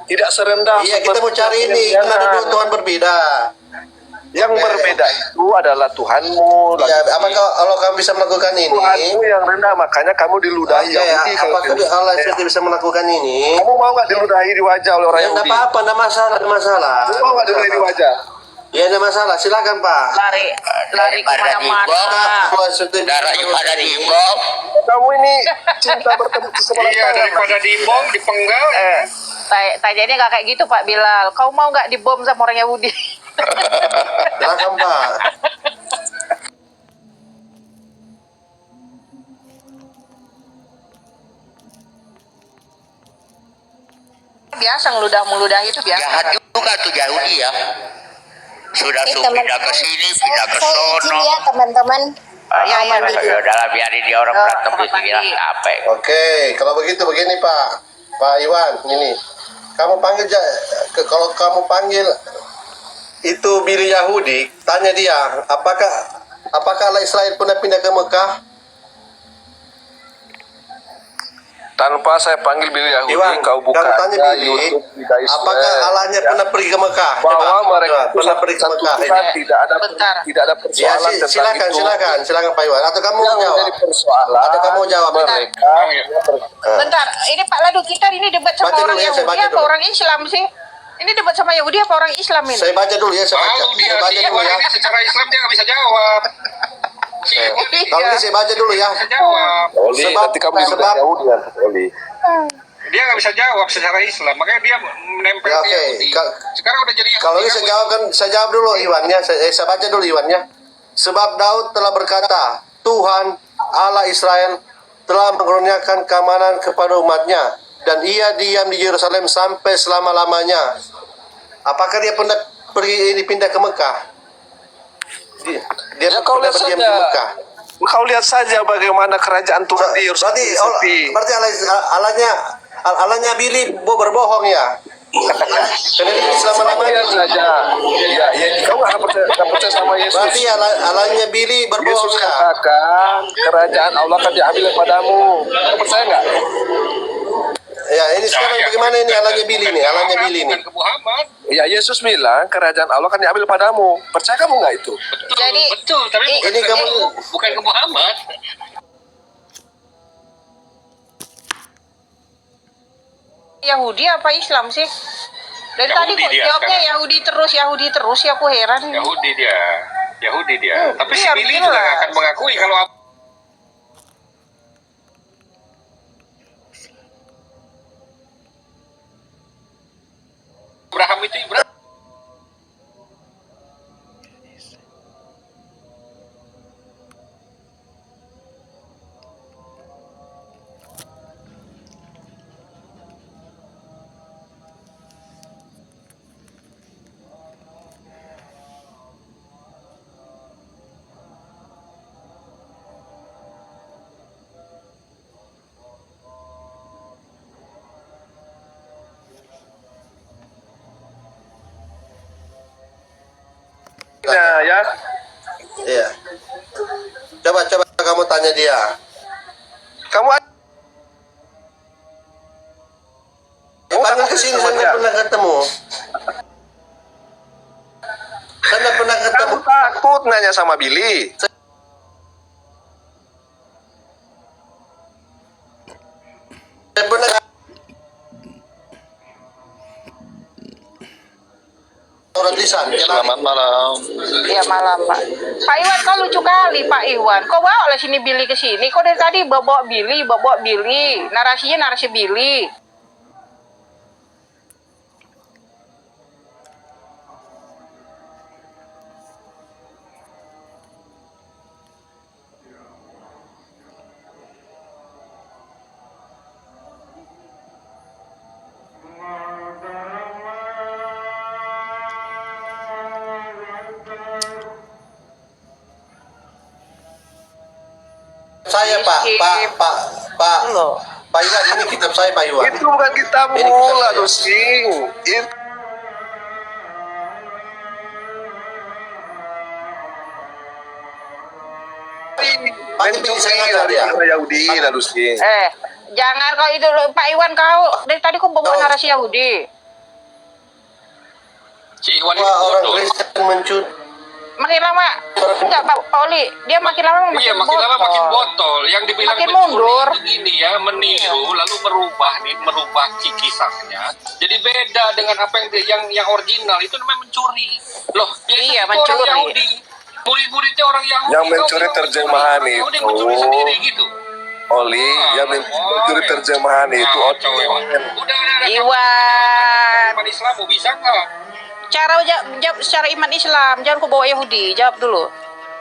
[SPEAKER 7] Tidak serendah.
[SPEAKER 8] Iya, kita mau cari ini. Kan ada 2 Tuhan berbeda.
[SPEAKER 7] Yang berbeda itu adalah Tuhanmu.
[SPEAKER 8] Ya, apakah kalau kamu bisa melakukan ini?
[SPEAKER 7] Tuhanmu yang rendah, makanya kamu diludahi. Yahudi,
[SPEAKER 8] apakah Allah itu bisa melakukan ini?
[SPEAKER 7] Kamu mau nggak diludahi di wajah oleh orang
[SPEAKER 8] Ya,
[SPEAKER 7] Yahudi?
[SPEAKER 8] enggak apa-apa, enggak masalah, enggak masalah.
[SPEAKER 7] Kamu mau nggak diludahi di wajah?
[SPEAKER 8] Ya, enggak masalah, silakan Pak.
[SPEAKER 3] Lari
[SPEAKER 2] Daripada
[SPEAKER 3] kemana-mana.
[SPEAKER 2] dibom, daripada dibom.
[SPEAKER 7] Kamu ini cinta bertemu sebelah
[SPEAKER 9] Iya,
[SPEAKER 7] tangan.
[SPEAKER 9] daripada dibom, dipenggal.
[SPEAKER 3] Tanyanya nggak kayak gitu Pak Bilal. Kau mau nggak dibom sama orang Yahudi?
[SPEAKER 8] Silakan Pak.
[SPEAKER 3] Biasa ngeludah itu biasa.
[SPEAKER 2] Jahat juga tuh Yahudi ya. Sudah tuh pindah ke sini, pindah ke
[SPEAKER 4] Saya izin
[SPEAKER 2] sono.
[SPEAKER 4] ya teman-teman.
[SPEAKER 3] Iya, iya,
[SPEAKER 2] Ya udahlah biarin dia orang berantem di sini lah capek.
[SPEAKER 8] Oke, kalau begitu begini Pak Iwan, ini kamu panggil kalau kamu panggil itu Billy Yahudi, tanya dia apakah Allah Israel pernah pindah ke Mekah?
[SPEAKER 7] Tanpa saya panggil Billy Yahudi,
[SPEAKER 8] Iwan,
[SPEAKER 7] kau buka
[SPEAKER 8] kamu tanya
[SPEAKER 7] aja
[SPEAKER 8] Billy,
[SPEAKER 7] YouTube Bida Israel.
[SPEAKER 8] apakah Allahnya pernah pergi ke Mekah?
[SPEAKER 7] Bahwa mereka
[SPEAKER 8] coba, pernah pergi ke Mekah?
[SPEAKER 7] tidak ada
[SPEAKER 3] Bentar.
[SPEAKER 7] tidak ada
[SPEAKER 8] Ya,
[SPEAKER 7] persoalan tentang
[SPEAKER 8] silakan Pak Iwan. Atau kamu
[SPEAKER 7] Yang
[SPEAKER 8] jawab?
[SPEAKER 7] menjadi persoalan
[SPEAKER 8] Atau kamu jawab?
[SPEAKER 7] mereka.
[SPEAKER 3] Bentar, ini Pak Ladu kita ini debat sama
[SPEAKER 8] Baca
[SPEAKER 3] orang
[SPEAKER 8] dulu ya, saya
[SPEAKER 3] Yahudi
[SPEAKER 8] baca
[SPEAKER 3] apa
[SPEAKER 8] dulu.
[SPEAKER 3] orang Islam sih? Ini debat sama Yahudi apa orang Islam ini?
[SPEAKER 8] Saya baca dulu ya, saya baca.
[SPEAKER 9] Kalau dia
[SPEAKER 8] Saya baca
[SPEAKER 9] si
[SPEAKER 8] dulu
[SPEAKER 9] Iwan
[SPEAKER 8] ya.
[SPEAKER 9] ini secara Islam dia nggak bisa jawab. Si Iwan ini
[SPEAKER 8] Kalau ini saya baca dulu ya.
[SPEAKER 9] bisa jawab.
[SPEAKER 7] Oli, nanti kamu
[SPEAKER 8] sebab
[SPEAKER 7] Yahudi kan, Oli.
[SPEAKER 9] Dia nggak bisa jawab secara Islam, makanya dia menempel
[SPEAKER 8] Ya,
[SPEAKER 9] ke
[SPEAKER 8] oke.
[SPEAKER 9] Yahudi. Sekarang udah jadi Yahudi.
[SPEAKER 8] Kalau ini
[SPEAKER 9] kan,
[SPEAKER 8] saya jawab dulu Iwannya. Saya baca dulu Iwannya. Sebab Daud telah berkata, Tuhan Allah Israel telah mengaruniakan keamanan kepada umatnya dan ia diam di Yerusalem sampai selama-lamanya. Apakah dia pernah pindah ke Mekah? Dia
[SPEAKER 7] Ya, kau
[SPEAKER 8] pernah
[SPEAKER 7] lihat
[SPEAKER 8] berdiam
[SPEAKER 7] saja.
[SPEAKER 8] di Mekah.
[SPEAKER 7] Kau lihat saja bagaimana kerajaan Tuhan di Yerusalem sepi.
[SPEAKER 8] Berarti Allahnya Billy berbohong ya. Karena dia selama-lamanya.
[SPEAKER 7] Lihat saja. Ya, kau nggak percaya sama Yesus.
[SPEAKER 8] Berarti Allahnya Billy berbohong
[SPEAKER 7] Yesus
[SPEAKER 8] ya.
[SPEAKER 7] katakan kerajaan Allah akan diambil kepadamu. Kau percaya nggak?
[SPEAKER 8] Ya, ini sekarang bagaimana ini Allahnya Billy nih? Allahnya Billy nih.
[SPEAKER 9] bukan ke Muhammad.
[SPEAKER 7] Ya, Yesus bilang kerajaan Allah akan diambil padamu. Percaya kamu nggak itu?
[SPEAKER 9] Betul,
[SPEAKER 3] Jadi,
[SPEAKER 9] betul. Tapi
[SPEAKER 8] ini
[SPEAKER 9] bukan ke Muhammad.
[SPEAKER 3] Yahudi apa Islam sih? Dari
[SPEAKER 9] Yahudi
[SPEAKER 3] tadi kok
[SPEAKER 9] dia
[SPEAKER 3] jawabnya
[SPEAKER 9] sekarang.
[SPEAKER 3] Yahudi terus ya aku heran.
[SPEAKER 9] Yahudi dia. Yahudi dia. Tapi si
[SPEAKER 3] biar
[SPEAKER 9] Billy
[SPEAKER 3] jelas.
[SPEAKER 9] juga nggak akan mengakui kalau Abraham itu Ibrahim.
[SPEAKER 7] Ya.
[SPEAKER 8] Iya. Coba kamu tanya dia.
[SPEAKER 7] Kamu
[SPEAKER 8] Panggil ke sini, saya nggak pernah ketemu. Saya nggak pernah ketemu.
[SPEAKER 7] kamu takut nanya sama Billy.
[SPEAKER 8] Saya pernah. Orang lisan,
[SPEAKER 7] Selamat malam.
[SPEAKER 3] Ya malam Pak. Pak Iwan kau lucu kali Pak Iwan. Kau bawa oleh sini Billy ke sini. Kau dari tadi bawa Billy. Narasinya narasi Billy.
[SPEAKER 8] saya Pak
[SPEAKER 3] Loh.
[SPEAKER 8] Pak Iwan, ini kitab saya Pak Iwan.
[SPEAKER 7] Itu bukan kitabmu
[SPEAKER 8] Ini kitab
[SPEAKER 7] lah,
[SPEAKER 8] saya.
[SPEAKER 7] Dusing. Itu
[SPEAKER 8] Panggil Billy, saya ngajar dia.
[SPEAKER 7] Yahudi lah, Dusing.
[SPEAKER 3] Jangan kau itu loh, Pak Iwan kau dari tadi kau bawa narasi Yahudi.
[SPEAKER 9] Si Iwan itu
[SPEAKER 8] Wah, orang
[SPEAKER 9] bodoh.
[SPEAKER 8] Kristen
[SPEAKER 3] makin lama enggak Pak Oli, dia makin lama
[SPEAKER 9] Iya, makin lama makin botol. Yang dibilang
[SPEAKER 3] Makin
[SPEAKER 9] mencuri
[SPEAKER 3] mundur.
[SPEAKER 9] itu gini ya, meniru lalu merubah kisahnya. Jadi beda dengan apa yang original, itu namanya mencuri. Loh,
[SPEAKER 3] Iya,
[SPEAKER 9] itu
[SPEAKER 3] mencuri.
[SPEAKER 9] orang Yahudi. Murid-muridnya orang Yahudi.
[SPEAKER 7] Yang
[SPEAKER 9] kau
[SPEAKER 7] mencuri
[SPEAKER 9] bilang
[SPEAKER 7] terjemahan
[SPEAKER 9] Orang Yahudi
[SPEAKER 7] itu.
[SPEAKER 9] mencuri sendiri gitu.
[SPEAKER 7] Oli, yang mencuri terjemahan itu
[SPEAKER 9] Kacau emang. Udah ada
[SPEAKER 3] Iwan.
[SPEAKER 9] Iman Islam mau bisa nggak?
[SPEAKER 3] Cara jawab secara iman Islam, jangan kau bawa Yahudi, jawab dulu.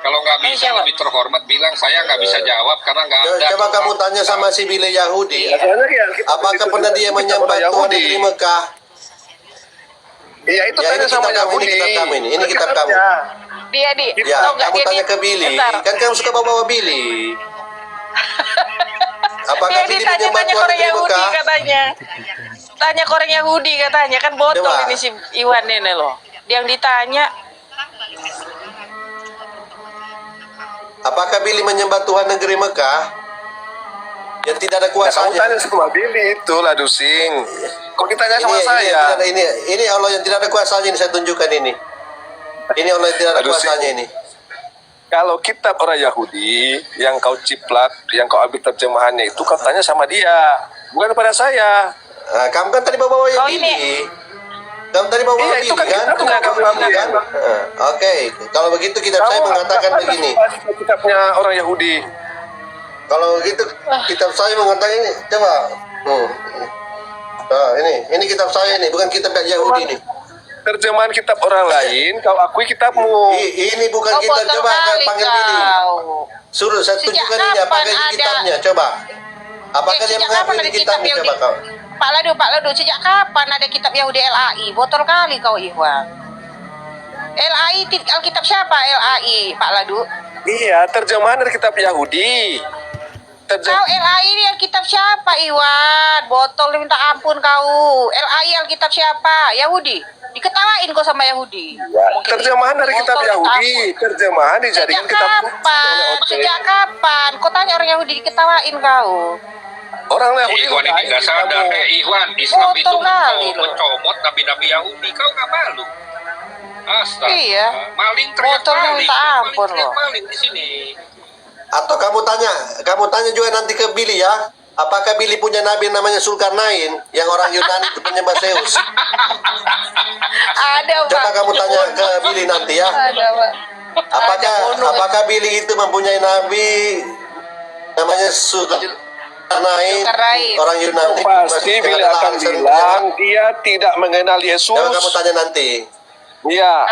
[SPEAKER 9] Kalau nggak bisa
[SPEAKER 3] jawab.
[SPEAKER 9] lebih terhormat bilang saya nggak bisa jawab karena nggak ada.
[SPEAKER 8] Coba kamu tanya sama si Bile Yahudi,
[SPEAKER 7] Biasanya ya, kita
[SPEAKER 8] apakah
[SPEAKER 7] itu
[SPEAKER 8] pernah dia menyembah
[SPEAKER 7] orang
[SPEAKER 8] Tuhan
[SPEAKER 7] Yahudi.
[SPEAKER 8] negeri Mekah?
[SPEAKER 7] Iya itu
[SPEAKER 8] Ya,
[SPEAKER 7] tanya
[SPEAKER 8] ini
[SPEAKER 7] sama
[SPEAKER 8] kitab kamu,
[SPEAKER 7] Yahudi.
[SPEAKER 8] ini kitab kamu, ini kitab kamu.
[SPEAKER 7] Kitabnya.
[SPEAKER 3] Dia di
[SPEAKER 8] Ya,
[SPEAKER 3] tahu nggak
[SPEAKER 8] kamu
[SPEAKER 3] dia
[SPEAKER 8] tanya ke Billy,
[SPEAKER 3] Bentar.
[SPEAKER 8] kan kamu suka bawa Billy. Apakah
[SPEAKER 3] Dia
[SPEAKER 8] Billy
[SPEAKER 3] ditanya
[SPEAKER 8] menyembah
[SPEAKER 3] tanya
[SPEAKER 8] Tuhan
[SPEAKER 3] orang
[SPEAKER 8] negeri
[SPEAKER 3] Yahudi
[SPEAKER 8] Mekah?
[SPEAKER 3] katanya. Tanya ke orang Yahudi katanya, kan botol
[SPEAKER 8] Coba.
[SPEAKER 3] ini si Iwan ini loh. Dia yang ditanya,
[SPEAKER 8] Apakah Billy menyembah Tuhan negeri Mekah? Yang tidak ada
[SPEAKER 7] Nah, kamu
[SPEAKER 8] kuasanya.
[SPEAKER 7] tanya sama Billy itu lah Dusing. Kok ditanya sama saya?
[SPEAKER 8] Ini Allah yang tidak ada kuasanya, ini saya tunjukkan ini. Ini Allah yang tidak ada
[SPEAKER 7] Aduh,
[SPEAKER 8] kuasanya
[SPEAKER 7] sih.
[SPEAKER 8] ini.
[SPEAKER 7] Kalau kitab orang Yahudi yang kau ciplak, yang kau ambil terjemahannya itu kau tanya sama dia, bukan kepada saya.
[SPEAKER 8] Nah, kamu kan tadi bawa
[SPEAKER 3] Kau
[SPEAKER 8] Billy.
[SPEAKER 3] ini-
[SPEAKER 8] Kamu tadi bawa
[SPEAKER 7] Iya,
[SPEAKER 8] Billy
[SPEAKER 7] itu kan
[SPEAKER 8] kan?
[SPEAKER 7] kitab yang kamu ambil kan?
[SPEAKER 8] Oke, kalau begitu kitab saya mengatakan
[SPEAKER 7] apa
[SPEAKER 8] begini.
[SPEAKER 7] Kitabnya orang Yahudi.
[SPEAKER 8] Kalau begitu kitab saya mengatakan ini. Coba. Nah, ini kitab saya ini, bukan kitab Yahudi ini.
[SPEAKER 7] Terjemahan kitab orang lain, kau akui kitabmu.
[SPEAKER 8] Ini bukan
[SPEAKER 3] kau
[SPEAKER 8] kitab.
[SPEAKER 3] botol
[SPEAKER 8] Coba
[SPEAKER 3] kali
[SPEAKER 8] panggil Billy.
[SPEAKER 3] kau.
[SPEAKER 8] Suruh saya
[SPEAKER 3] Sejak
[SPEAKER 8] tunjukkan ini.
[SPEAKER 3] kapan
[SPEAKER 8] Apakah ini
[SPEAKER 3] ada-
[SPEAKER 8] kitabnya? Coba. Apakah dia
[SPEAKER 3] Sejak
[SPEAKER 8] mengakui
[SPEAKER 3] kapan
[SPEAKER 8] ini
[SPEAKER 3] ada kitab
[SPEAKER 8] kitabnya?
[SPEAKER 3] Yahudi?
[SPEAKER 8] Coba kau.
[SPEAKER 3] Pak Ladu, sejak kapan ada kitab Yahudi LAI? Botol kali kau Iwan. LAI Alkitab siapa LAI, Pak Ladu?
[SPEAKER 7] Iya, terjemahan dari kitab Yahudi.
[SPEAKER 3] Kau LAI ini Alkitab siapa Iwan? Botol minta ampun kau. LAI Alkitab siapa? Yahudi. Diketawain kau sama Yahudi. Mungkin
[SPEAKER 7] Terjemahan dari kitab
[SPEAKER 3] botol minta
[SPEAKER 7] Yahudi.
[SPEAKER 3] ampun.
[SPEAKER 7] Terjemahan dijadikan
[SPEAKER 3] Sejak
[SPEAKER 7] kitab
[SPEAKER 3] kapan? Sejak kapan? Kau tanya orang Yahudi diketawain kau.
[SPEAKER 7] orang Yahudi.
[SPEAKER 9] Ikhwan ini nggak sadar. Ikhwan, Islam itu
[SPEAKER 3] Botol kali loh.
[SPEAKER 9] mencomot nabi-nabi Yahudi. Kau nggak malu? Astaga.
[SPEAKER 3] Iya.
[SPEAKER 9] Maling teriak
[SPEAKER 3] Botolnya
[SPEAKER 9] maling.
[SPEAKER 3] minta ampun
[SPEAKER 9] Maling teriak
[SPEAKER 3] loh.
[SPEAKER 9] maling di sini.
[SPEAKER 8] Atau kamu tanya juga nanti ke Billy ya. Apakah Billy punya nabi yang namanya Zulkarnain yang orang Yunani itu penyembah Zeus?
[SPEAKER 3] Ada Pak.
[SPEAKER 8] Coba kamu tanya ke Billy nanti ya.
[SPEAKER 3] Ada Pak.
[SPEAKER 8] Apakah Billy itu mempunyai nabi namanya Zulkarnain
[SPEAKER 3] Zulkarnain.
[SPEAKER 8] orang Yunani?
[SPEAKER 7] Pasti
[SPEAKER 8] Yang
[SPEAKER 7] Billy
[SPEAKER 8] ada
[SPEAKER 7] akan
[SPEAKER 8] langsung
[SPEAKER 7] bilang dia tidak mengenal Yesus.
[SPEAKER 8] Coba kamu tanya nanti.
[SPEAKER 7] Iya.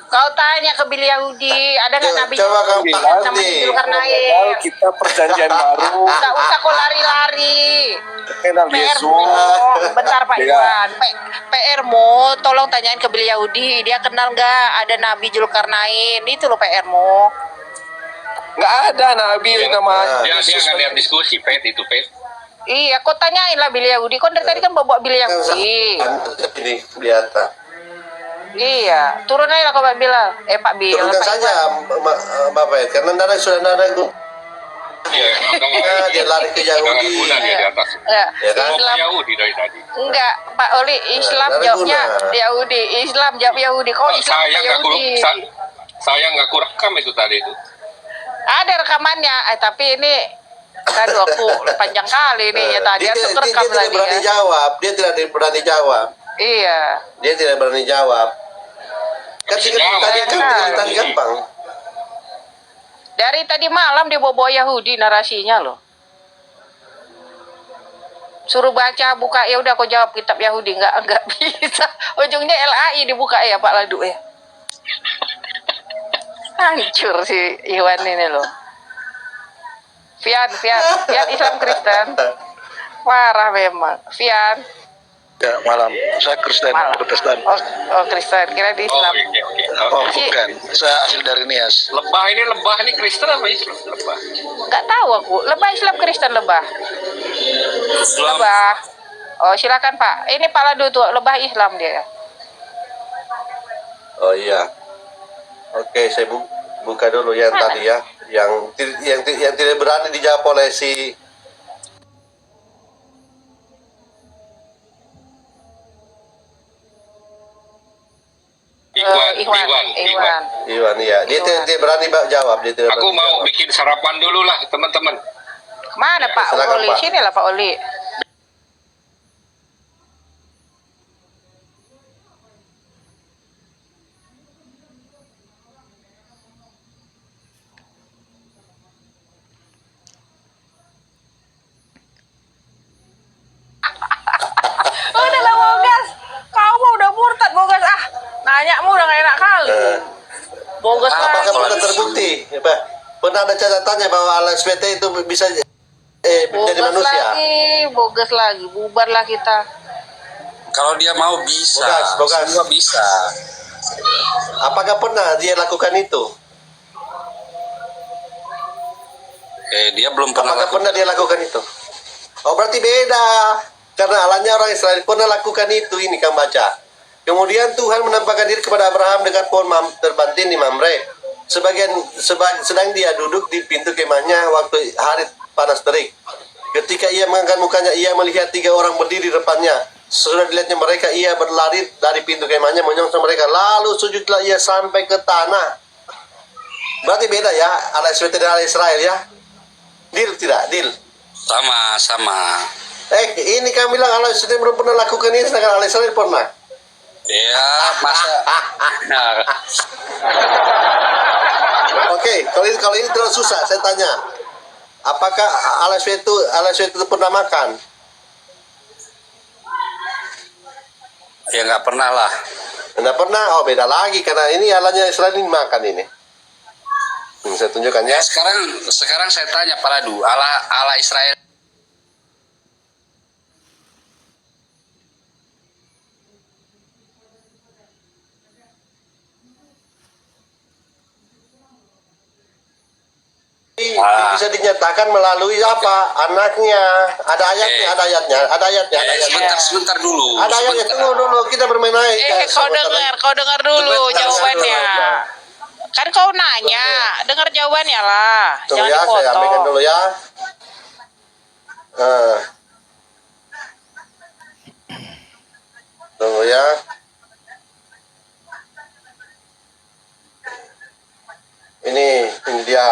[SPEAKER 3] Kau tanya ke Billy Yahudi, ada nggak Nabi
[SPEAKER 8] Coba kamu
[SPEAKER 3] Yahudi
[SPEAKER 8] tanya
[SPEAKER 3] namanya
[SPEAKER 8] nanti.
[SPEAKER 3] Zulkarnain?
[SPEAKER 7] Mengenal kita perjanjian baru.
[SPEAKER 3] Nggak usah kau lari-lari.
[SPEAKER 7] Mengenal
[SPEAKER 3] PR
[SPEAKER 7] Yesus.
[SPEAKER 3] mu, bentar Pak
[SPEAKER 7] Iya.
[SPEAKER 3] Iwan. PR mu, tolong tanyain ke Billy Yahudi, dia kenal nggak ada Nabi Zulkarnain? Itu loh PR mu.
[SPEAKER 7] Nggak ada nabi nama
[SPEAKER 9] Dia
[SPEAKER 7] Yesus.
[SPEAKER 9] nggak lihat diskusi, Pet itu Pet.
[SPEAKER 3] Iya, kau tanyain lah Billy Yahudi. Kau dari tadi kan bawa Billy Yahudi.
[SPEAKER 8] Ini kelihatan.
[SPEAKER 3] Iya, turun aja lah kau Pak Bilal. Pak Bilal.
[SPEAKER 8] Turunkan
[SPEAKER 3] Pak
[SPEAKER 8] saja
[SPEAKER 3] Iwan.
[SPEAKER 8] Bapak ya, karena nada sudah nada
[SPEAKER 9] Iya, udah
[SPEAKER 8] dia lari ke
[SPEAKER 9] nggak
[SPEAKER 8] Yahudi.
[SPEAKER 9] guna dia di atas.
[SPEAKER 3] Ya,
[SPEAKER 8] Ya kan?
[SPEAKER 9] Mau
[SPEAKER 3] Islam
[SPEAKER 9] Yahudi dari tadi.
[SPEAKER 3] enggak, Pak Oli, Islam
[SPEAKER 8] ada
[SPEAKER 3] jawabnya
[SPEAKER 8] guna.
[SPEAKER 3] Yahudi, Islam jawab Yahudi. Kau Islam
[SPEAKER 9] Saya
[SPEAKER 3] apa
[SPEAKER 9] nggak kurang,
[SPEAKER 3] Yahudi?
[SPEAKER 9] saya nggak kurekam itu tadi itu.
[SPEAKER 3] Ada rekamannya, tapi ini aduh aku panjang kali nih ya tadi
[SPEAKER 8] Dia
[SPEAKER 3] aku
[SPEAKER 8] tidak
[SPEAKER 3] terekam
[SPEAKER 8] berani
[SPEAKER 3] tadi ya.
[SPEAKER 8] jawab. Dia tidak berani jawab.
[SPEAKER 3] Iya.
[SPEAKER 8] Dia tidak berani jawab. Kan
[SPEAKER 9] Bisa
[SPEAKER 8] tadi
[SPEAKER 9] jawab.
[SPEAKER 8] kan tadi gampang.
[SPEAKER 3] Dari tadi malam dia bawa Yahudi narasinya loh. Suruh baca buka ya udah aku jawab kitab Yahudi enggak bisa. Ujungnya LAI dibuka ya Pak Ladu ya. Hancur si Iwan ini loh. Fian Islam Kristen. Parah memang. Fian.
[SPEAKER 10] Ya, malam. Saya Kristen,
[SPEAKER 3] Malam.
[SPEAKER 10] Protestan.
[SPEAKER 3] Oh Kristen, kira di
[SPEAKER 9] Oh,
[SPEAKER 3] Islam.
[SPEAKER 9] oke.
[SPEAKER 10] Oh, bukan. Saya asli dari Nias.
[SPEAKER 9] Lebah ini Kristen apa Islam? Lebah.
[SPEAKER 3] Enggak tahu aku. Lebah Islam Kristen lebah.
[SPEAKER 9] Islam.
[SPEAKER 3] Lebah. Oh, silakan Pak. Ini Pak Ladu tuh, lebah Islam dia.
[SPEAKER 8] Oh iya. Oke, saya buka dulu yang tadi ya, yang tidak berani dijawab oleh si
[SPEAKER 4] Iwan.
[SPEAKER 8] Iwan, iya. Dia tidak berani jawab. Dia tidak
[SPEAKER 9] Aku
[SPEAKER 8] berani
[SPEAKER 9] mau
[SPEAKER 8] jawab.
[SPEAKER 9] bikin sarapan dulu lah, teman-teman.
[SPEAKER 3] Mana Pak
[SPEAKER 8] silakan,
[SPEAKER 3] Oli?
[SPEAKER 8] Pak.
[SPEAKER 3] Sinilah Pak Oli. Udah lah Bogas. Kau mah udah murtad Bogas. Nanya mu udah gak enak kali. Bogas
[SPEAKER 8] Apakah
[SPEAKER 3] lagi.
[SPEAKER 8] pernah terbukti? Apa? Pernah ada catatannya bahwa LSPT itu bisa menjadi manusia?
[SPEAKER 3] Bogas lagi. Bubarlah kita.
[SPEAKER 6] Kalau dia mau bisa,
[SPEAKER 8] Bogas.
[SPEAKER 6] semua bisa.
[SPEAKER 8] Apakah pernah dia lakukan itu?
[SPEAKER 6] Dia belum pernah
[SPEAKER 8] Apakah
[SPEAKER 6] lakukan.
[SPEAKER 8] pernah dia lakukan itu? Oh berarti beda. Karena alanya orang Israel pernah lakukan itu, ini kamu baca. Kemudian Tuhan menampakkan diri kepada Abraham dekat pohon terbantin di Mamre. Sedang dia duduk di pintu kemahnya waktu hari panas terik. Ketika ia mengangkat mukanya, ia melihat 3 orang berdiri di depannya. Sesudah dilihatnya mereka, ia berlari dari pintu kemahnya menyongsong mereka. Lalu sujudlah ia sampai ke tanah. Berarti beda ya, ala SWT dan ala Israel ya. Deal tidak? Deal.
[SPEAKER 6] Sama.
[SPEAKER 8] Ini kami bilang ala SWT belum pernah lakukan ini, sedangkan ala Israel pernah.
[SPEAKER 6] Ya, masa. Nah,
[SPEAKER 8] Oke, kalau ini terlalu susah, saya tanya. Apakah ala SWT itu pernah makan?
[SPEAKER 6] ya nggak pernah lah.
[SPEAKER 8] Tidak pernah. Oh, beda lagi karena ini alanya Israel ini makan ini. Saya tunjukkan ya.
[SPEAKER 6] Sekarang saya tanya Paladu, ala Israel.
[SPEAKER 8] Bisa dinyatakan melalui apa? Anaknya. Ada ayatnya.
[SPEAKER 6] Sebentar dulu.
[SPEAKER 8] Ada ayatnya. Tunggu dulu, kita bermain aja.
[SPEAKER 3] Kau dengar dulu jawabannya. Kan kau nanya, dengar jawabannya lah.
[SPEAKER 8] Tunggu
[SPEAKER 3] Jangan
[SPEAKER 8] ya, saya ambilkan
[SPEAKER 3] dipotong.
[SPEAKER 8] dulu ya. Tunggu ya. Ini dia.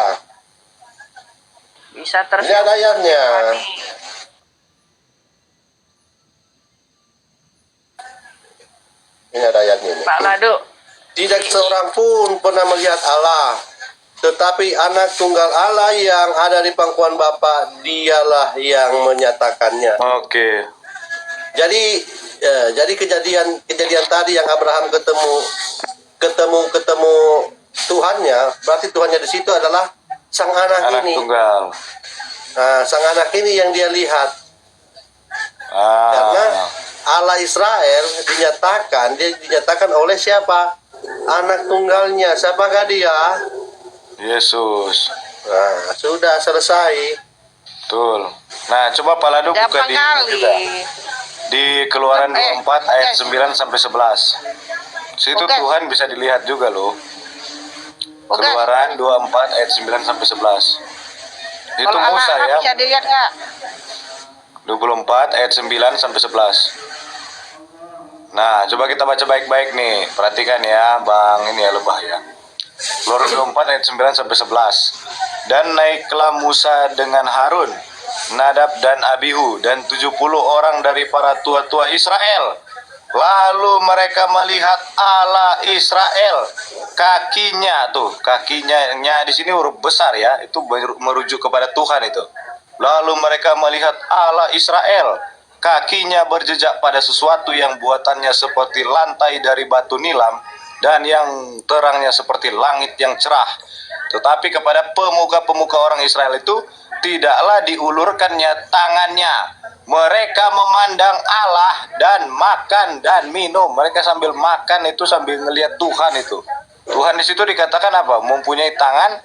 [SPEAKER 3] Bisa
[SPEAKER 8] Ini ada ayatnya. Ini ada ayatnya ini.
[SPEAKER 3] Pak Ladu.
[SPEAKER 8] Tidak seorang pun pernah melihat Allah, tetapi anak tunggal Allah yang ada di pangkuan Bapa, dialah yang menyatakannya.
[SPEAKER 7] Oke.
[SPEAKER 8] Jadi kejadian tadi yang Abraham ketemu Tuhannya, berarti Tuhannya di situ adalah sang anak
[SPEAKER 7] Anak
[SPEAKER 8] ini.
[SPEAKER 7] tunggal.
[SPEAKER 8] Nah, sang anak ini yang dia lihat. Karena Allah Israel dinyatakan oleh siapa? Anak tunggalnya. Siapakah dia?
[SPEAKER 7] Yesus.
[SPEAKER 8] Nah, sudah selesai.
[SPEAKER 7] Betul. Nah, coba Pak Ladu buka
[SPEAKER 3] Gampang
[SPEAKER 7] di
[SPEAKER 3] kali.
[SPEAKER 7] juga. Di Keluaran 24 ayat 9 sampai 11. Situ
[SPEAKER 3] Oke.
[SPEAKER 7] Tuhan bisa dilihat juga loh.
[SPEAKER 3] Oke.
[SPEAKER 7] Keluaran 24 ayat 9 sampai 11. Itu
[SPEAKER 3] Kalau
[SPEAKER 7] Musa
[SPEAKER 3] anak
[SPEAKER 7] ya.
[SPEAKER 3] bisa dilihat nggak?
[SPEAKER 7] 24 ayat 9 sampai 11. Nah, coba kita baca baik-baik nih. Perhatikan ya, Bang, ini ya lebah ya. Keluaran 24 ayat 9 sampai 11. Dan naiklah Musa dengan Harun, Nadab dan Abihu dan 70 orang dari para tua-tua Israel. Lalu mereka melihat Allah Israel. Kakinya di sini huruf besar ya, itu merujuk kepada Tuhan itu. Lalu mereka melihat Allah Israel. Kakinya berjejak pada sesuatu yang buatannya seperti lantai dari batu nilam dan yang terangnya seperti langit yang cerah. Tetapi kepada pemuka-pemuka orang Israel itu tidaklah diulurkannya tangannya. Mereka memandang Allah dan makan dan minum. Mereka sambil makan itu sambil ngelihat Tuhan itu. Tuhan di situ dikatakan apa? Mempunyai tangan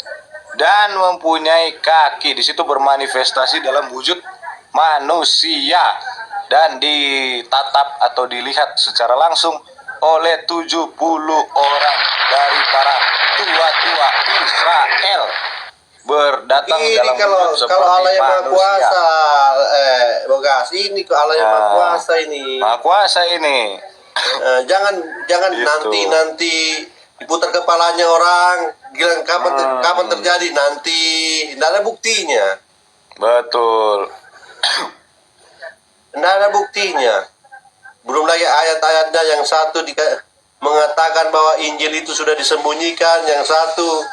[SPEAKER 7] dan mempunyai kaki. Di situ bermanifestasi dalam wujud manusia dan ditatap atau dilihat secara langsung oleh 70 orang dari para tua-tua Israel berdatang
[SPEAKER 8] Ini
[SPEAKER 7] dalam
[SPEAKER 8] kalau
[SPEAKER 7] wujud seperti
[SPEAKER 8] Allah yang Maha
[SPEAKER 7] manusia.
[SPEAKER 8] Kuasa, Bogas, ini Allah yang Maha Kuasa ini.
[SPEAKER 7] Maha Kuasa ini.
[SPEAKER 8] Jangan
[SPEAKER 6] Gitu.
[SPEAKER 8] nanti diputar kepalanya orang, bilang kapan terjadi nanti, tidak ada buktinya.
[SPEAKER 6] Betul.
[SPEAKER 8] Tidak ada buktinya. Belum lagi ayat-ayatnya yang satu mengatakan bahwa Injil itu sudah disembunyikan, yang satu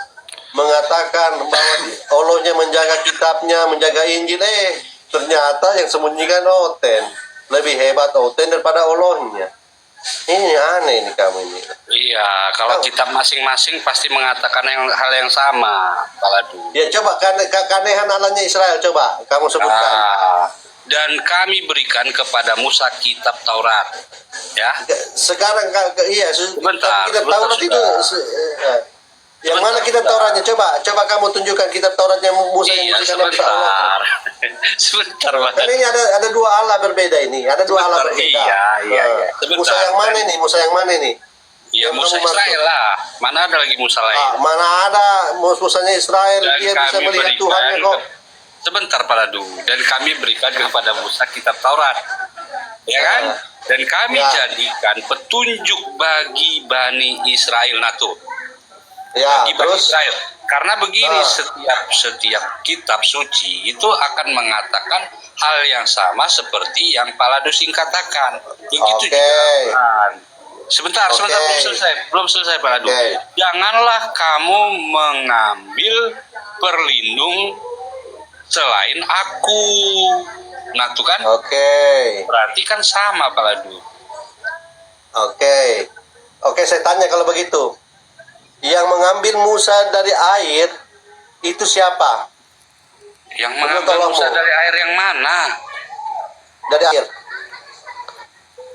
[SPEAKER 8] mengatakan bahwa Allahnya menjaga kitabnya, menjaga Injil. Ternyata yang sembunyikan Oten. Lebih hebat Oten daripada Allahnya. Ini aneh ini kamu ini.
[SPEAKER 9] Iya, kalau kitab masing-masing pasti mengatakan hal yang sama, Paladu.
[SPEAKER 8] Ya coba keanehan Allahnya Israel coba kamu sebutkan.
[SPEAKER 9] Dan kami berikan kepada Musa kitab Taurat. Ya.
[SPEAKER 8] Sekarang iya
[SPEAKER 9] Sebentar,
[SPEAKER 8] kitab Taurat itu yang mana kitab Tauratnya? Coba kamu tunjukkan kitab Tauratnya Musa yang
[SPEAKER 9] Iya,
[SPEAKER 8] diberikan kepada Allah.
[SPEAKER 9] Sebentar, Pak.
[SPEAKER 8] Kan ini ada dua Allah berbeda ini. Ada dua Allah berbeda.
[SPEAKER 9] Iya.
[SPEAKER 8] Musa yang mana nih? Musa yang mana nih?
[SPEAKER 9] Ya,
[SPEAKER 8] Yang
[SPEAKER 9] Musa
[SPEAKER 8] kamu maksud?
[SPEAKER 9] Israel lah. Mana ada lagi Musa lain?
[SPEAKER 8] Mana ada Musanya Israel?
[SPEAKER 9] Dan
[SPEAKER 8] Dia bisa
[SPEAKER 9] kami
[SPEAKER 8] melihat
[SPEAKER 9] berikan
[SPEAKER 8] Tuhannya kok.
[SPEAKER 9] Sebentar, Paladu. Dan kami berikan kepada Musa kitab Taurat. Ya kan? Dan kami jadikan petunjuk bagi Bani Israel. Nah tuh.
[SPEAKER 8] Ya,
[SPEAKER 9] Bagi Bani
[SPEAKER 8] terus
[SPEAKER 9] Israel. Karena begini, setiap kitab suci itu akan mengatakan hal yang sama seperti yang Paladu katakan. Begitu juga Al-Quran. Sebentar, belum selesai Paladu. Janganlah kamu mengambil perlindung selain aku. Nah tuh kan. Berarti kan sama Paladu.
[SPEAKER 8] Oke, saya tanya kalau begitu. Yang mengambil Musa dari air itu siapa?
[SPEAKER 9] Yang mengambil Musa dari air yang mana?
[SPEAKER 8] Dari air.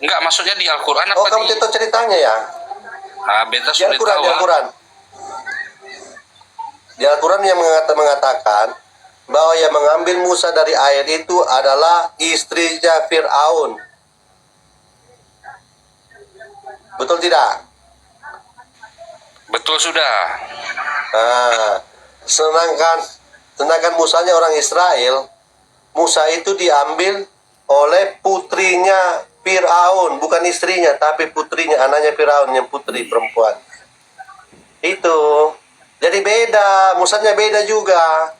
[SPEAKER 9] Enggak, maksudnya di Al-Quran apa
[SPEAKER 8] kamu tahu ceritanya ya?
[SPEAKER 9] Beta
[SPEAKER 8] Di
[SPEAKER 9] sudah
[SPEAKER 8] Al-Quran,
[SPEAKER 9] tahu.
[SPEAKER 8] di Al-Quran. Di Al-Quran yang mengatakan bahwa yang mengambil Musa dari air itu adalah istrinya Fir'aun. Betul tidak?
[SPEAKER 9] Betul sudah.
[SPEAKER 8] Sedangkan Musanya orang Israel, Musa itu diambil oleh putrinya Fir'aun, bukan istrinya, tapi putrinya, anaknya Fir'aun yang putri perempuan. Itu. Jadi beda, Musanya beda juga.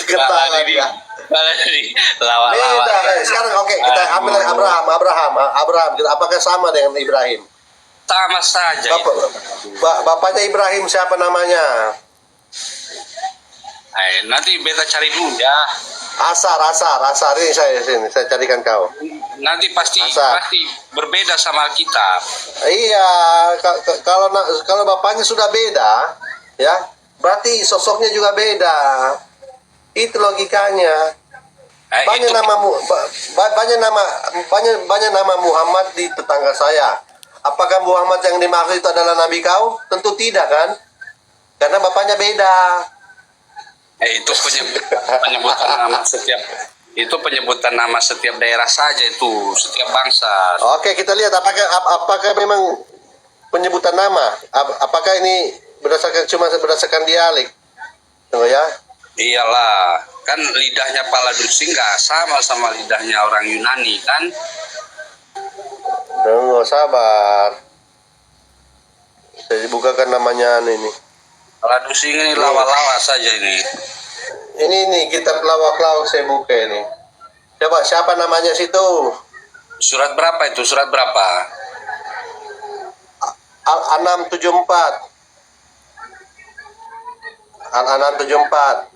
[SPEAKER 8] Ketawa dia. Beda. Sekarang kita ambil Abraham. Apakah sama dengan Ibrahim?
[SPEAKER 9] Sama saja.
[SPEAKER 8] Bapaknya Ibrahim siapa namanya?
[SPEAKER 9] Nanti beta cari dulu ya.
[SPEAKER 8] Asar ini saya carikan kau.
[SPEAKER 9] Nanti pasti berbeda sama kitab.
[SPEAKER 8] Iya, kalau bapaknya sudah beda, ya, berarti sosoknya juga beda. Itu logikanya. Banyak nama Muhammad di tetangga saya. Apakah Muhammad yang dimaksud itu adalah nabi kau? Tentu tidak kan? Karena bapaknya beda.
[SPEAKER 9] Itu penyebutan nama setiap daerah saja, itu setiap bangsa.
[SPEAKER 8] Oke, kita lihat apakah memang penyebutan nama, apakah ini berdasarkan dialek, tunggu ya.
[SPEAKER 9] Iyalah, kan lidahnya Paladusi nggak sama lidahnya orang Yunani kan?
[SPEAKER 8] Tunggu, sabar. Saya bukakan namanya ini.
[SPEAKER 9] Paladusi ini lawa-lawa saja ini.
[SPEAKER 8] Ini kitab lawak-lawak saya buka ini. Coba siapa namanya situ?
[SPEAKER 9] Surat berapa itu? Surat berapa?
[SPEAKER 8] Al-An'am 74. Al-An'am 74.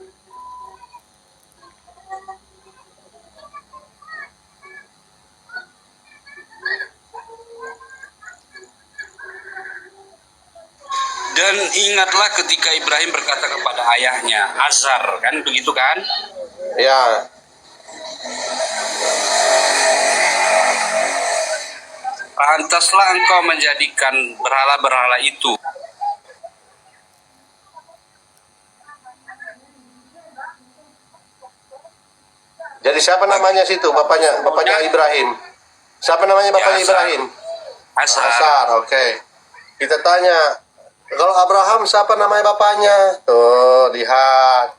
[SPEAKER 9] Dan ingatlah ketika Ibrahim berkata kepada ayahnya, Azar, kan begitu kan?
[SPEAKER 8] Ya.
[SPEAKER 9] Pantaslah engkau menjadikan berhala-berhala itu.
[SPEAKER 8] Jadi siapa namanya situ? Bapaknya Ibrahim. Siapa namanya bapaknya Ibrahim? Azar, oke. Kita tanya, kalau Abraham siapa namanya bapaknya? Tuh, lihat.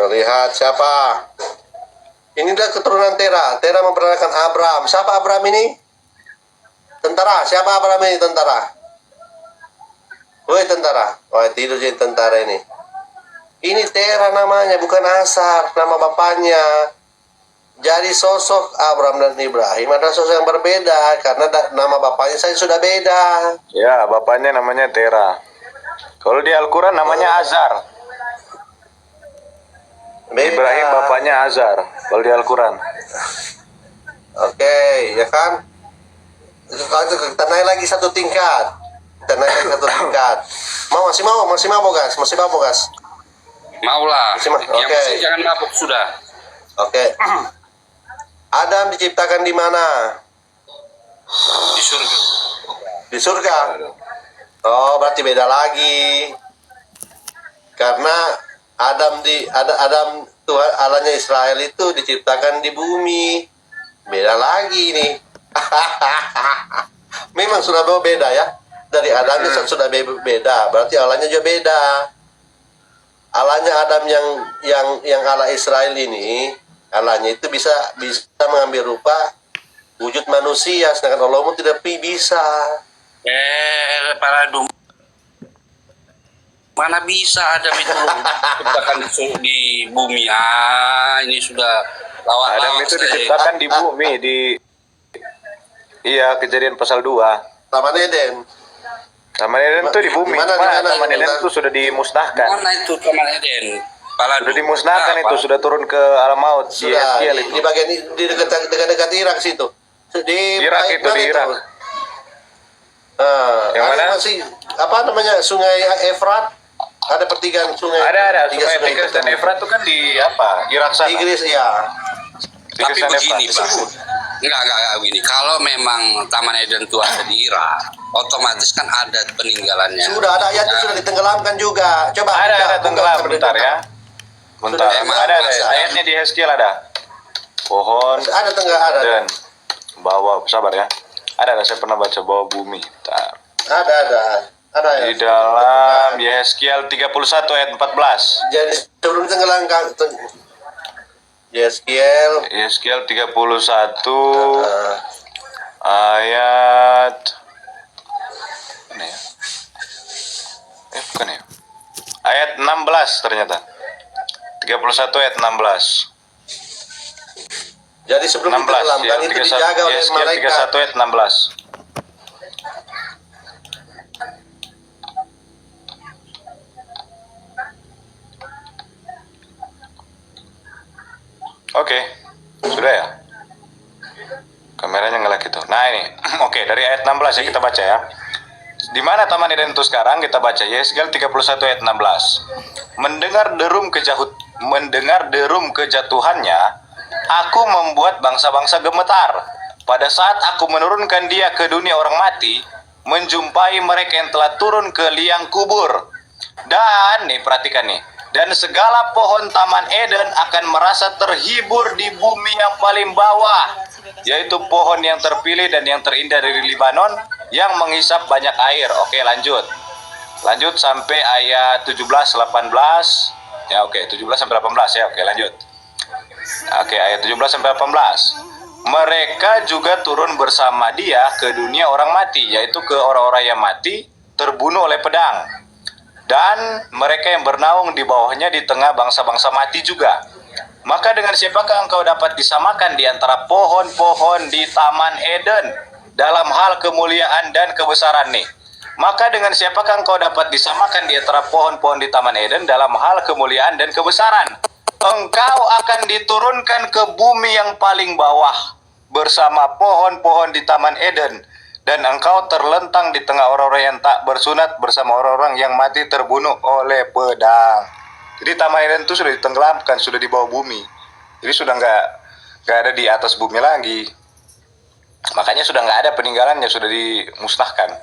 [SPEAKER 8] Lihat siapa? Ini adalah keturunan Tera. Tera memperanakan Abram. Siapa Abram ini? Tentara. Siapa Abram ini? Tentara. Woi tentara. Wah tidur jadi tentara ini. Ini Tera namanya, bukan Asar. Nama bapaknya. Jadi sosok Abram dan Ibrahim adalah sosok yang berbeda. Karena nama bapaknya saya sudah beda.
[SPEAKER 11] Ya, bapaknya namanya Tera. Kalau di Al-Quran namanya Azar.
[SPEAKER 8] Beda.
[SPEAKER 11] Ibrahim bapaknya Azar. Kalau di Al-Quran.
[SPEAKER 8] Oke, ya kan? Kita naik lagi satu tingkat. Kita naik lagi satu tingkat. Masih mau gas.
[SPEAKER 9] Maulah.
[SPEAKER 8] Masih
[SPEAKER 9] Yang
[SPEAKER 8] oke.
[SPEAKER 9] penting jangan mabuk sudah.
[SPEAKER 8] Oke. Adam diciptakan di mana?
[SPEAKER 9] Di surga.
[SPEAKER 8] Di surga. Oh, berarti beda lagi. Karena Adam Tuhan Allahnya Israel itu diciptakan di bumi. Beda lagi nih. Memang sudah beda ya. Dari Adam sudah beda. Berarti Allahnya juga beda. Allahnya Adam yang Allah Israel ini, Allahnya itu bisa mengambil rupa wujud manusia, sedangkan Allahmu tidak bisa.
[SPEAKER 9] Para mana bisa ada itu diciptakan di bumi. Ini sudah lawan.
[SPEAKER 11] Adam itu diciptakan di bumi Iya, Kejadian pasal 2.
[SPEAKER 8] Taman Eden.
[SPEAKER 11] Taman Eden itu di bumi.
[SPEAKER 8] Di mana?
[SPEAKER 11] Taman Eden itu sudah dimusnahkan.
[SPEAKER 9] Mana itu Taman Eden?
[SPEAKER 11] Sudah dimusnahkan itu, sudah turun ke alam maut.
[SPEAKER 8] Sudah
[SPEAKER 11] Yeskiel
[SPEAKER 8] di bagian di dekat Irak situ. Di
[SPEAKER 11] Irak itu,
[SPEAKER 8] mana
[SPEAKER 11] di Irak. Yang
[SPEAKER 8] ada
[SPEAKER 11] mana?
[SPEAKER 8] masih apa namanya Sungai Efrat? Ada pertigaan sungai.
[SPEAKER 11] Ada
[SPEAKER 8] tiga
[SPEAKER 11] Sungai Tigris dan Efrat itu kan di apa? Irak sana.
[SPEAKER 8] Tigris ya.
[SPEAKER 9] Tapi
[SPEAKER 11] Tigris dan
[SPEAKER 9] begini
[SPEAKER 11] Efrat.
[SPEAKER 9] Pak, enggak begini. Kalau memang Taman Eden itu ada di Irak, otomatis kan ada peninggalannya.
[SPEAKER 8] Sudah ada ayatnya sudah ditenggelamkan juga. Coba
[SPEAKER 11] Ada tenggelam bentar ya. Bentar.
[SPEAKER 8] Sudah,
[SPEAKER 11] Ada ayatnya di Yeskiel ada. Pohon
[SPEAKER 8] Ada ada.
[SPEAKER 11] dan bawah, sabar ya. Ada saya pernah baca bawah bumi. Bentar.
[SPEAKER 8] Ada ya.
[SPEAKER 11] Di dalam Yeskiel 31 ayat 14.
[SPEAKER 8] Jadi sebelum tenggelamkan
[SPEAKER 11] Yeskiel 31 ayat mana ya? Bukan ya? Ayat 16 ternyata. 31 ayat 16.
[SPEAKER 8] Jadi sebelum
[SPEAKER 11] 16
[SPEAKER 8] ditenggelamkan
[SPEAKER 11] ya,
[SPEAKER 8] itu dijaga oleh
[SPEAKER 11] Yeskiel
[SPEAKER 8] malaikat.
[SPEAKER 11] 31 ayat 16. Oke, sudah ya. Kameranya ngelak itu. Nah ini, oke, dari ayat 16 ya kita baca ya. Di mana Taman Eden itu sekarang kita baca Yeskiel 31 ayat 16. Mendengar derum kejatuhannya, aku membuat bangsa-bangsa gemetar. Pada saat aku menurunkan dia ke dunia orang mati, menjumpai mereka yang telah turun ke liang kubur. Dan nih perhatikan nih. Dan segala pohon Taman Eden akan merasa terhibur di bumi yang paling bawah, yaitu pohon yang terpilih dan yang terindah dari Libanon yang menghisap banyak air. Oke, lanjut sampai ayat 17 18 ya. Oke, 17 sampai 18 ya. Oke, lanjut. Oke, ayat 17 sampai 18. Mereka juga turun bersama dia ke dunia orang mati, yaitu ke orang-orang yang mati terbunuh oleh pedang. Dan mereka yang bernaung di bawahnya di tengah bangsa-bangsa mati juga. Maka dengan siapakah engkau dapat disamakan di antara pohon-pohon di Taman Eden dalam hal kemuliaan dan kebesaran nih? Maka dengan siapakah engkau dapat disamakan di antara pohon-pohon di Taman Eden dalam hal kemuliaan dan kebesaran? Engkau akan diturunkan ke bumi yang paling bawah bersama pohon-pohon di Taman Eden. Dan engkau terlentang di tengah orang-orang yang tak bersunat bersama orang-orang yang mati terbunuh oleh pedang. Jadi Taman Eden itu sudah ditenggelamkan, sudah di bawah bumi. Jadi sudah nggak ada di atas bumi lagi. Makanya sudah nggak ada peninggalannya, sudah dimusnahkan.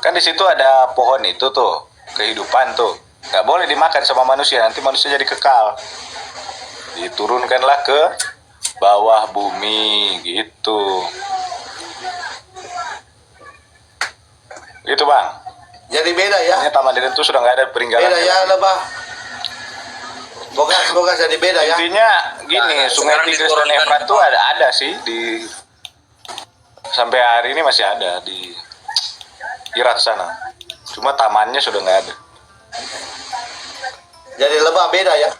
[SPEAKER 11] Kan di situ ada pohon itu tuh, kehidupan tuh. Nggak boleh dimakan sama manusia, nanti manusia jadi kekal. Diturunkanlah ke bawah bumi gitu. Gitu bang.
[SPEAKER 8] Jadi beda ya.
[SPEAKER 11] Ini Taman Eden itu sudah nggak ada peninggalan.
[SPEAKER 8] Beda ya, Lebah. Bogas jadi beda ya.
[SPEAKER 11] Intinya gini,
[SPEAKER 9] Nah,
[SPEAKER 11] Sungai
[SPEAKER 9] sekarang
[SPEAKER 11] Tigris dan
[SPEAKER 9] diturunkan
[SPEAKER 11] Efrat
[SPEAKER 9] ke
[SPEAKER 11] tuh
[SPEAKER 9] bawah.
[SPEAKER 11] ada sih di sampai hari ini masih ada di Irak sana. Cuma tamannya sudah nggak ada.
[SPEAKER 8] Jadi Lebah beda ya.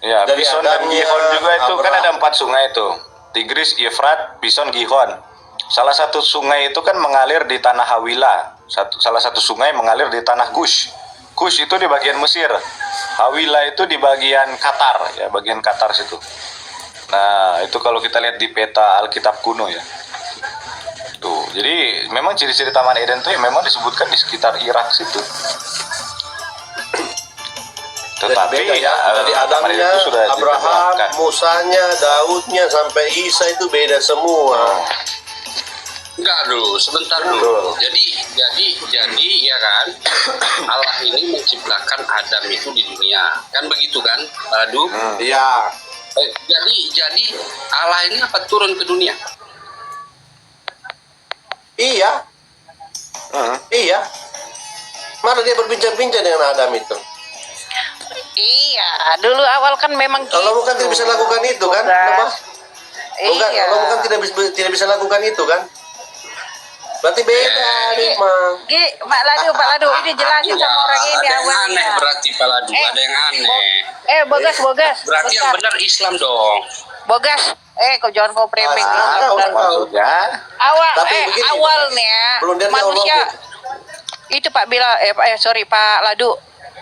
[SPEAKER 11] Ya,
[SPEAKER 8] Dari
[SPEAKER 11] Pison dan
[SPEAKER 8] Adamnya,
[SPEAKER 11] Gihon juga itu kan
[SPEAKER 8] Abraham.
[SPEAKER 11] ada 4 sungai itu. Tigris, Efrat, Pison, Gihon. Salah satu sungai itu kan mengalir di tanah Hawila. Salah satu sungai mengalir di tanah Kush. Kush itu di bagian Mesir. Hawila itu di bagian Qatar, ya, bagian Qatar situ. Nah, itu kalau kita lihat di peta Alkitab kuno ya. Tuh, jadi memang ciri-ciri Taman Eden itu ya memang disebutkan di sekitar Irak situ. Tetapi
[SPEAKER 8] beda ya. Dari
[SPEAKER 11] Taman Eden
[SPEAKER 8] Adamnya,
[SPEAKER 11] itu sudah
[SPEAKER 8] Abraham,
[SPEAKER 11] ditebakkan.
[SPEAKER 8] Musanya, Daudnya sampai Isa itu beda semua.
[SPEAKER 9] Enggak dulu, sebentar dulu. Jadi ya kan, Allah ini menciptakan Adam itu di dunia, kan begitu kan, Aduh.
[SPEAKER 8] Iya.
[SPEAKER 9] Jadi Allah ini apa turun ke dunia?
[SPEAKER 8] Iya. Iya. Mana dia berbincang-bincang dengan Adam itu?
[SPEAKER 3] Iya, dulu awal kan memang gitu.
[SPEAKER 8] Kalau bukan tidak bisa lakukan itu kan? Lebah? Bukan,
[SPEAKER 3] Iya.
[SPEAKER 8] kalau bukan tidak bisa lakukan itu kan? Berarti beda nih, Mang.
[SPEAKER 3] Pak Ladu, ini jelasin sama orang ini
[SPEAKER 9] Ada yang
[SPEAKER 3] awalnya.
[SPEAKER 9] aneh berarti Pak Ladu, ada yang aneh.
[SPEAKER 3] Bogas.
[SPEAKER 9] Berarti yang benar Islam dong.
[SPEAKER 3] Bogas. Kau jangan kau framing.
[SPEAKER 11] Maksudnya
[SPEAKER 8] Tapi begini,
[SPEAKER 3] Awalnya
[SPEAKER 8] belum dia
[SPEAKER 3] manusia
[SPEAKER 8] tahu
[SPEAKER 3] itu Pak Pak Ladu.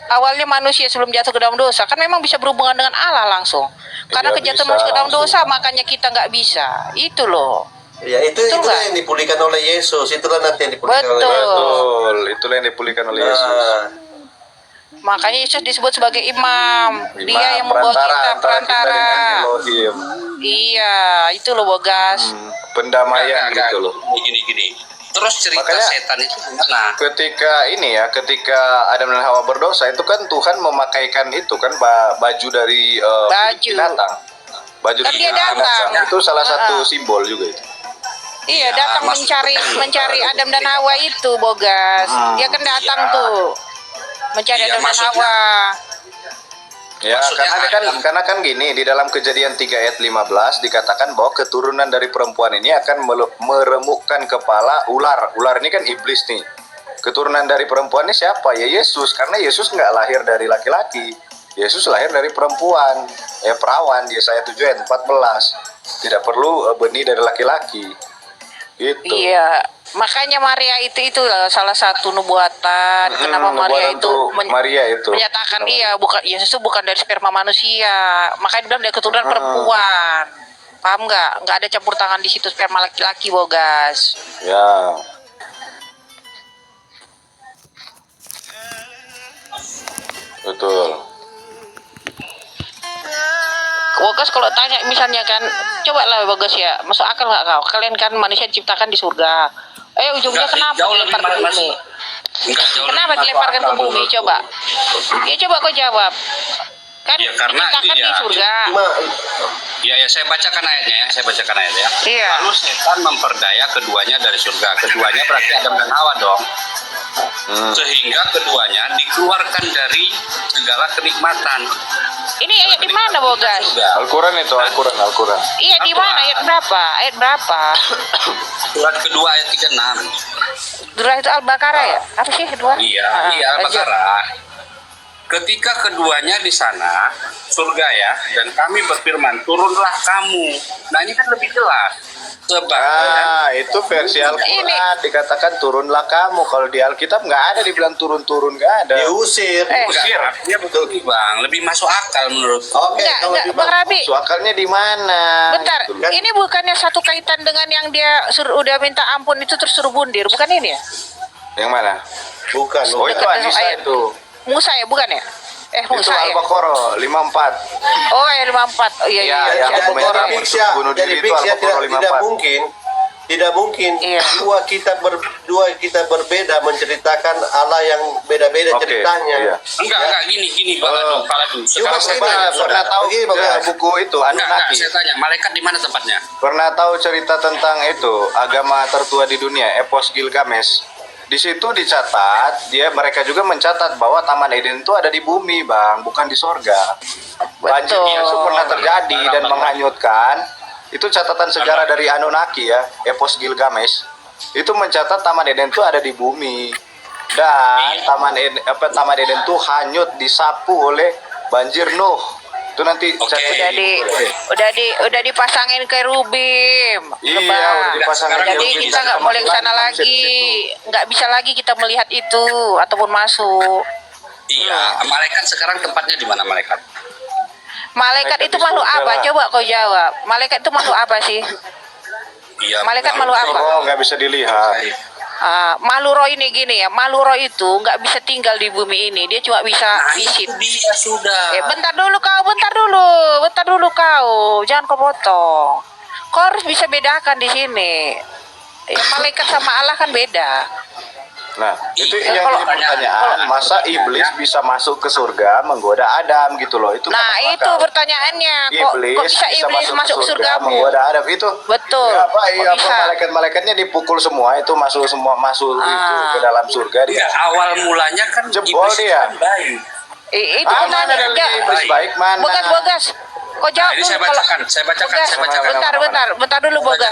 [SPEAKER 3] Awalnya manusia sebelum jatuh ke dalam dosa kan memang bisa berhubungan dengan Allah langsung. Karena
[SPEAKER 11] Iya,
[SPEAKER 3] kejatuhan
[SPEAKER 11] bisa
[SPEAKER 3] manusia ke dalam
[SPEAKER 11] langsung.
[SPEAKER 3] dosa makanya kita nggak bisa. Itu loh.
[SPEAKER 8] Ya itu
[SPEAKER 3] Betul
[SPEAKER 8] itulah
[SPEAKER 3] nggak?
[SPEAKER 8] yang dipulihkan oleh Yesus. Itulah nanti yang dipulihkan oleh
[SPEAKER 3] Betul.
[SPEAKER 8] Yesus.
[SPEAKER 11] betul, itulah yang dipulihkan oleh Yesus.
[SPEAKER 3] Makanya Yesus disebut sebagai imam. Dia
[SPEAKER 11] Imam,
[SPEAKER 3] yang membawa kita
[SPEAKER 11] antara kita
[SPEAKER 3] perantara.
[SPEAKER 11] dengan Elohim.
[SPEAKER 3] Iya, itu loh Bogas.
[SPEAKER 11] Pendamaian
[SPEAKER 9] Enggak,
[SPEAKER 11] gitu loh.
[SPEAKER 9] Gini. Terus cerita
[SPEAKER 11] Makanya-
[SPEAKER 9] setan itu gimana?
[SPEAKER 11] Ketika Adam dan Hawa berdosa itu kan Tuhan memakaikan itu kan baju dari
[SPEAKER 3] Baju.
[SPEAKER 11] binatang. Baju
[SPEAKER 3] Kan
[SPEAKER 11] dari
[SPEAKER 3] dia
[SPEAKER 11] binatang.
[SPEAKER 3] datang.
[SPEAKER 11] Itu salah satu simbol juga itu.
[SPEAKER 3] Iya,
[SPEAKER 9] Ya,
[SPEAKER 3] datang
[SPEAKER 9] maksud-
[SPEAKER 3] mencari Adam dan Hawa itu, Bogas. Dia kan datang
[SPEAKER 9] Iya.
[SPEAKER 3] tuh mencari
[SPEAKER 9] Iya,
[SPEAKER 3] Adam dan
[SPEAKER 9] maksudnya-
[SPEAKER 3] Hawa.
[SPEAKER 11] Ya,
[SPEAKER 9] Maksudnya
[SPEAKER 11] karena kan gini di dalam Kejadian 3 ayat 15 dikatakan bahwa keturunan dari perempuan ini akan meremukkan kepala ular. Ular ini kan iblis nih. Keturunan dari perempuan ini siapa? Ya Yesus, karena Yesus nggak lahir dari laki-laki. Yesus lahir dari perempuan, perawan. Yesaya 7 ayat 14. Tidak perlu benih dari laki-laki. Gitu.
[SPEAKER 3] Iya, makanya Maria itu salah satu nubuatan. Kenapa Maria
[SPEAKER 11] nubuatan
[SPEAKER 3] itu
[SPEAKER 11] tuh, Maria itu.
[SPEAKER 3] menyatakan bukan Yesus itu bukan dari sperma manusia. Makanya dibilang dari keturunan perempuan. Paham nggak? Nggak ada campur tangan di situ sperma laki-laki, Bogas.
[SPEAKER 11] Ya. Betul.
[SPEAKER 3] Bogas kalau tanya misalnya kan, coba lah Bogas ya, masuk akal nggak kau? Kalian kan manusia diciptakan di surga. Ujungnya
[SPEAKER 9] Enggak,
[SPEAKER 3] kenapa
[SPEAKER 9] jauh lebih
[SPEAKER 3] dilempar ke
[SPEAKER 9] masuk.
[SPEAKER 3] bumi?
[SPEAKER 9] Enggak, jauh
[SPEAKER 3] Kenapa
[SPEAKER 9] lebih
[SPEAKER 3] dilemparkan ke
[SPEAKER 9] masuk akal
[SPEAKER 3] bumi?
[SPEAKER 9] menurutku.
[SPEAKER 3] Coba. Ya coba kau jawab. Kan
[SPEAKER 9] Ya, karena
[SPEAKER 3] diciptakan
[SPEAKER 9] iya.
[SPEAKER 3] di surga.
[SPEAKER 8] Cuma
[SPEAKER 9] Ya, saya bacakan ayatnya ya. Saya bacakan ayatnya ya.
[SPEAKER 3] Iya.
[SPEAKER 9] Lalu setan memperdaya keduanya dari surga. Keduanya berarti Adam dan Hawa dong. Sehingga keduanya dikeluarkan dari segala kenikmatan.
[SPEAKER 3] Ini ayat di mana, Bogas?
[SPEAKER 9] Surga.
[SPEAKER 11] Al-Quran itu, Al-Quran.
[SPEAKER 3] Iya di mana? Ayat berapa? Ayat berapa?
[SPEAKER 9] Surat kedua ayat 36.
[SPEAKER 3] Surah itu Al-Baqarah ya? Apa sih kedua?
[SPEAKER 9] Iya,
[SPEAKER 3] lanjut.
[SPEAKER 9] Al-Baqarah. Ketika keduanya di sana, surga ya, dan kami berfirman, turunlah kamu. Nah ini kan lebih jelas. Sebab
[SPEAKER 11] Itu versi Al-Quran dikatakan turunlah kamu. Kalau di Alkitab nggak ada dibilang turun-turun, nggak ada.
[SPEAKER 8] diusir.
[SPEAKER 9] Usir, artinya betul nih bang, lebih masuk akal menurut.
[SPEAKER 8] Oke, kalau
[SPEAKER 3] Enggak,
[SPEAKER 8] di
[SPEAKER 3] Bang Rabi.
[SPEAKER 11] Suakalnya di mana?
[SPEAKER 3] Bentar,
[SPEAKER 11] Gitu loh.
[SPEAKER 3] ini bukannya satu kaitan dengan yang dia udah minta ampun itu terus suruh bundir, bukan ini ya?
[SPEAKER 11] Yang mana?
[SPEAKER 8] bukan.
[SPEAKER 11] Oh itu
[SPEAKER 3] Dekat dengan
[SPEAKER 11] Anissa
[SPEAKER 3] ayat.
[SPEAKER 11] itu.
[SPEAKER 3] Musa ya, bukan ya?
[SPEAKER 11] Itu
[SPEAKER 3] Musa ya?
[SPEAKER 11] Al-Baqarah 54.
[SPEAKER 3] Oh, ayat 54. Oh iya,
[SPEAKER 11] Iya,
[SPEAKER 3] iya.
[SPEAKER 11] yang
[SPEAKER 3] Ayat
[SPEAKER 11] komentar
[SPEAKER 3] Al-Baqarah.
[SPEAKER 11] untuk bunuh diri itu Al-Baqarah 54.
[SPEAKER 8] Tidak mungkin
[SPEAKER 3] Iya.
[SPEAKER 8] dua kita berbeda menceritakan Allah yang beda-beda
[SPEAKER 11] Oke,
[SPEAKER 8] ceritanya.
[SPEAKER 11] iya.
[SPEAKER 9] Enggak, gini, Pak Ladu.
[SPEAKER 8] Cuma
[SPEAKER 9] Sekarang
[SPEAKER 8] saya
[SPEAKER 11] Pernah tahu
[SPEAKER 8] begini, Bagas.
[SPEAKER 11] buku itu
[SPEAKER 9] enggak,
[SPEAKER 11] Anunnaki?
[SPEAKER 9] saya tanya, malaikat di mana tempatnya?
[SPEAKER 11] Pernah tahu cerita tentang itu agama tertua di dunia, Epos Gilgamesh? di situ dicatat, mereka juga mencatat bahwa Taman Eden itu ada di bumi, Bang, bukan di sorga. Banjir itu pernah terjadi dan menghanyutkan. Itu catatan sejarah dari Anunnaki ya, Epos Gilgamesh. Itu mencatat Taman Eden itu ada di bumi. Dan Taman Eden itu hanyut disapu oleh banjir Nuh. Itu nanti
[SPEAKER 3] udah dipasangin kerubim.
[SPEAKER 11] Iya, udah dipasangin.
[SPEAKER 3] Jadi kita nggak boleh ke sana lagi, nggak bisa lagi kita melihat itu ataupun masuk.
[SPEAKER 9] Iya, malaikat sekarang tempatnya di mana malaikat?
[SPEAKER 3] Malaikat itu makhluk apa? Coba kau jawab. Malaikat itu makhluk apa sih?
[SPEAKER 9] Iya.
[SPEAKER 3] Malaikat makhluk apa?
[SPEAKER 11] Oh, nggak bisa dilihat.
[SPEAKER 3] Maluro ini gini ya, Maluro itu nggak bisa tinggal di bumi ini, dia cuma bisa visit.
[SPEAKER 9] Dia sudah.
[SPEAKER 3] Bentar dulu kau, jangan kau potong. Kau harus bisa bedakan di sini. Ya, malaikat sama Allah kan beda.
[SPEAKER 11] Nah, itu yang jadi pertanyaan, masa iblis bisa masuk ke surga menggoda Adam gitu loh? Itu
[SPEAKER 3] nah, itu pertanyaannya. Kok bisa iblis masuk ke surga
[SPEAKER 11] menggoda Adam itu?
[SPEAKER 3] Betul.
[SPEAKER 11] Malaikat-malaikatnya dipukul semua, itu masuk itu ke dalam surga dia.
[SPEAKER 9] Awal mulanya kan
[SPEAKER 11] jebol dia.
[SPEAKER 9] Baik.
[SPEAKER 3] Itu
[SPEAKER 11] mana ada iblis baik mana?
[SPEAKER 3] Bogas. Kok jawab
[SPEAKER 9] ini saya bacakan.
[SPEAKER 3] Bentar dulu Bogas.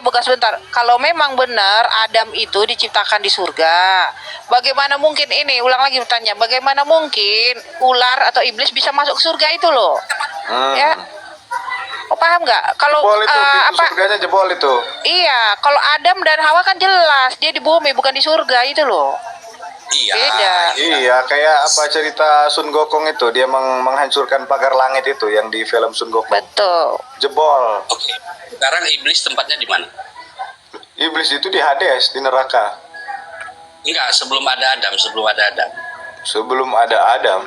[SPEAKER 3] Bogas bentar. Kalau memang benar Adam itu diciptakan di surga, bagaimana mungkin ini? Ulang lagi bertanya. Bagaimana mungkin ular atau iblis bisa masuk ke surga itu loh? Ya. Kok paham nggak? Kalau
[SPEAKER 11] surganya jebol itu.
[SPEAKER 3] Iya, kalau Adam dan Hawa kan jelas dia di bumi bukan di surga itu loh.
[SPEAKER 9] Iya.
[SPEAKER 3] Beda.
[SPEAKER 11] Iya, kayak apa cerita Sun Gokong itu, dia menghancurkan pagar langit itu yang di film Sun Gokong.
[SPEAKER 3] Betul.
[SPEAKER 11] Jebol.
[SPEAKER 9] Oke. Sekarang iblis tempatnya di mana?
[SPEAKER 11] Iblis itu di Hades, di neraka.
[SPEAKER 9] Enggak, sebelum ada Adam.
[SPEAKER 11] Sebelum ada Adam.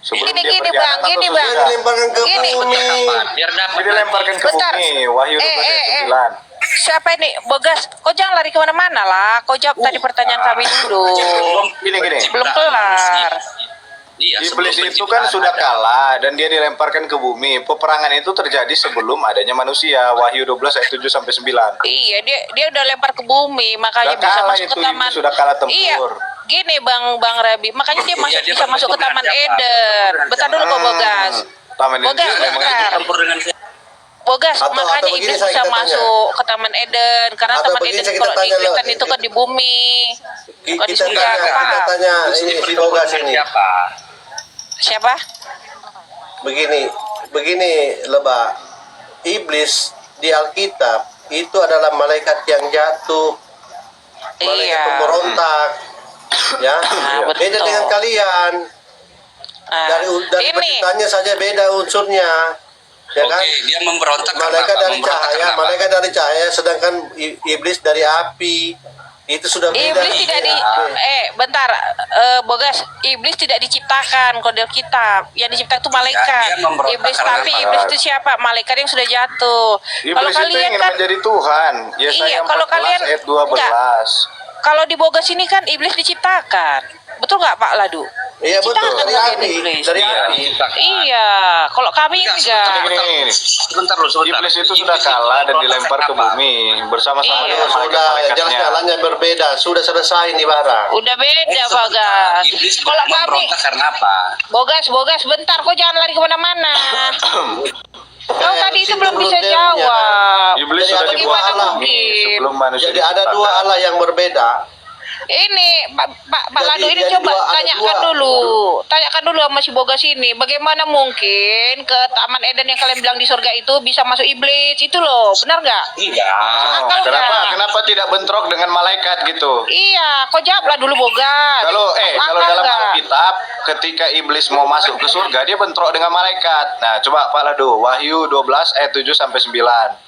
[SPEAKER 11] Sebelum
[SPEAKER 3] Gini,
[SPEAKER 11] dia
[SPEAKER 3] Bang.
[SPEAKER 8] Dilemparkan ke bumi.
[SPEAKER 9] Biar dapat.
[SPEAKER 11] Dilemparkan ke bumi. Wahyu 12:9.
[SPEAKER 3] Siapa ini? Bogas, kau jangan lari kemana-mana lah. Kau jawab tadi pertanyaan kami dulu.
[SPEAKER 11] Gini.
[SPEAKER 3] Belum kelar.
[SPEAKER 9] Iya,
[SPEAKER 11] Iblis itu kan sudah kalah dan dia dilemparkan ke bumi. Peperangan itu terjadi sebelum adanya manusia. Wahyu 12 ayat 7 sampai 9.
[SPEAKER 3] Iya, dia udah lempar ke bumi, makanya bisa masuk ke taman.
[SPEAKER 11] Sudah kalah tempur.
[SPEAKER 3] Iya. Gini Bang Rabi, makanya dia bisa masuk ke Taman Eden. Bentar dulu kok Bogas. Bogas, bentar. Bogas, makanya iblis bisa masuk ke Taman Eden karena Taman Eden kalau di Kristen itu kan di bumi, bukan di surga.
[SPEAKER 8] Kita tanya ini si Bogas ini.
[SPEAKER 3] Siapa?
[SPEAKER 8] Begini Lebah. Iblis di Alkitab itu adalah malaikat yang jatuh, malaikat pemberontak, ya. Beda dengan kalian. Dari penciptanya saja beda unsurnya. Ya kan?
[SPEAKER 9] Dia memberontak
[SPEAKER 8] malaikat dari cahaya, sedangkan iblis dari api. Itu sudah beda.
[SPEAKER 3] Iblis tidak bentar, Bogas, iblis tidak diciptakan kode kitab. Yang diciptakan itu malaikat. Iblis, tapi iblis itu siapa? Malaikat yang sudah jatuh. Kalau kalian
[SPEAKER 11] ingin
[SPEAKER 3] kan
[SPEAKER 11] menjadi Tuhan.
[SPEAKER 3] Iya, kalau kalian
[SPEAKER 11] ayat 12.
[SPEAKER 3] Kalau di Bogas ini kan iblis diciptakan. Betul nggak Pak Ladu?
[SPEAKER 8] Iya betul, dari api.
[SPEAKER 3] Iya, kalau kami enggak.
[SPEAKER 9] Sebentar.
[SPEAKER 11] Iblis itu sudah kalah dan dilempar ke bumi bersama-sama dengan
[SPEAKER 8] malaikat-malaikatnya. Jelas jalannya berbeda, sudah selesai nih barang.
[SPEAKER 3] Udah beda, Bogas. Kalau kami
[SPEAKER 9] karena apa?
[SPEAKER 3] Bogas, bentar, kok jangan lari kemana-mana. Kau tadi itu belum bisa jawab.
[SPEAKER 11] Iblis sudah dibuat bumi sebelum manusia.
[SPEAKER 8] Jadi ada dua Allah yang berbeda.
[SPEAKER 3] Ini Pak Ladu ini coba tanyakan dulu sama si Bogas ini, bagaimana mungkin ke Taman Eden yang kalian bilang di surga itu bisa masuk iblis itu loh, benar nggak?
[SPEAKER 9] Iya.
[SPEAKER 11] Kenapa tidak bentrok dengan malaikat gitu?
[SPEAKER 3] Iya, kau jawablah dulu Bogas.
[SPEAKER 11] Kalau dalam Alkitab ketika iblis mau masuk ke surga dia bentrok dengan malaikat. Nah, coba Pak Ladu, Wahyu 12 ayat 7 sampai 9.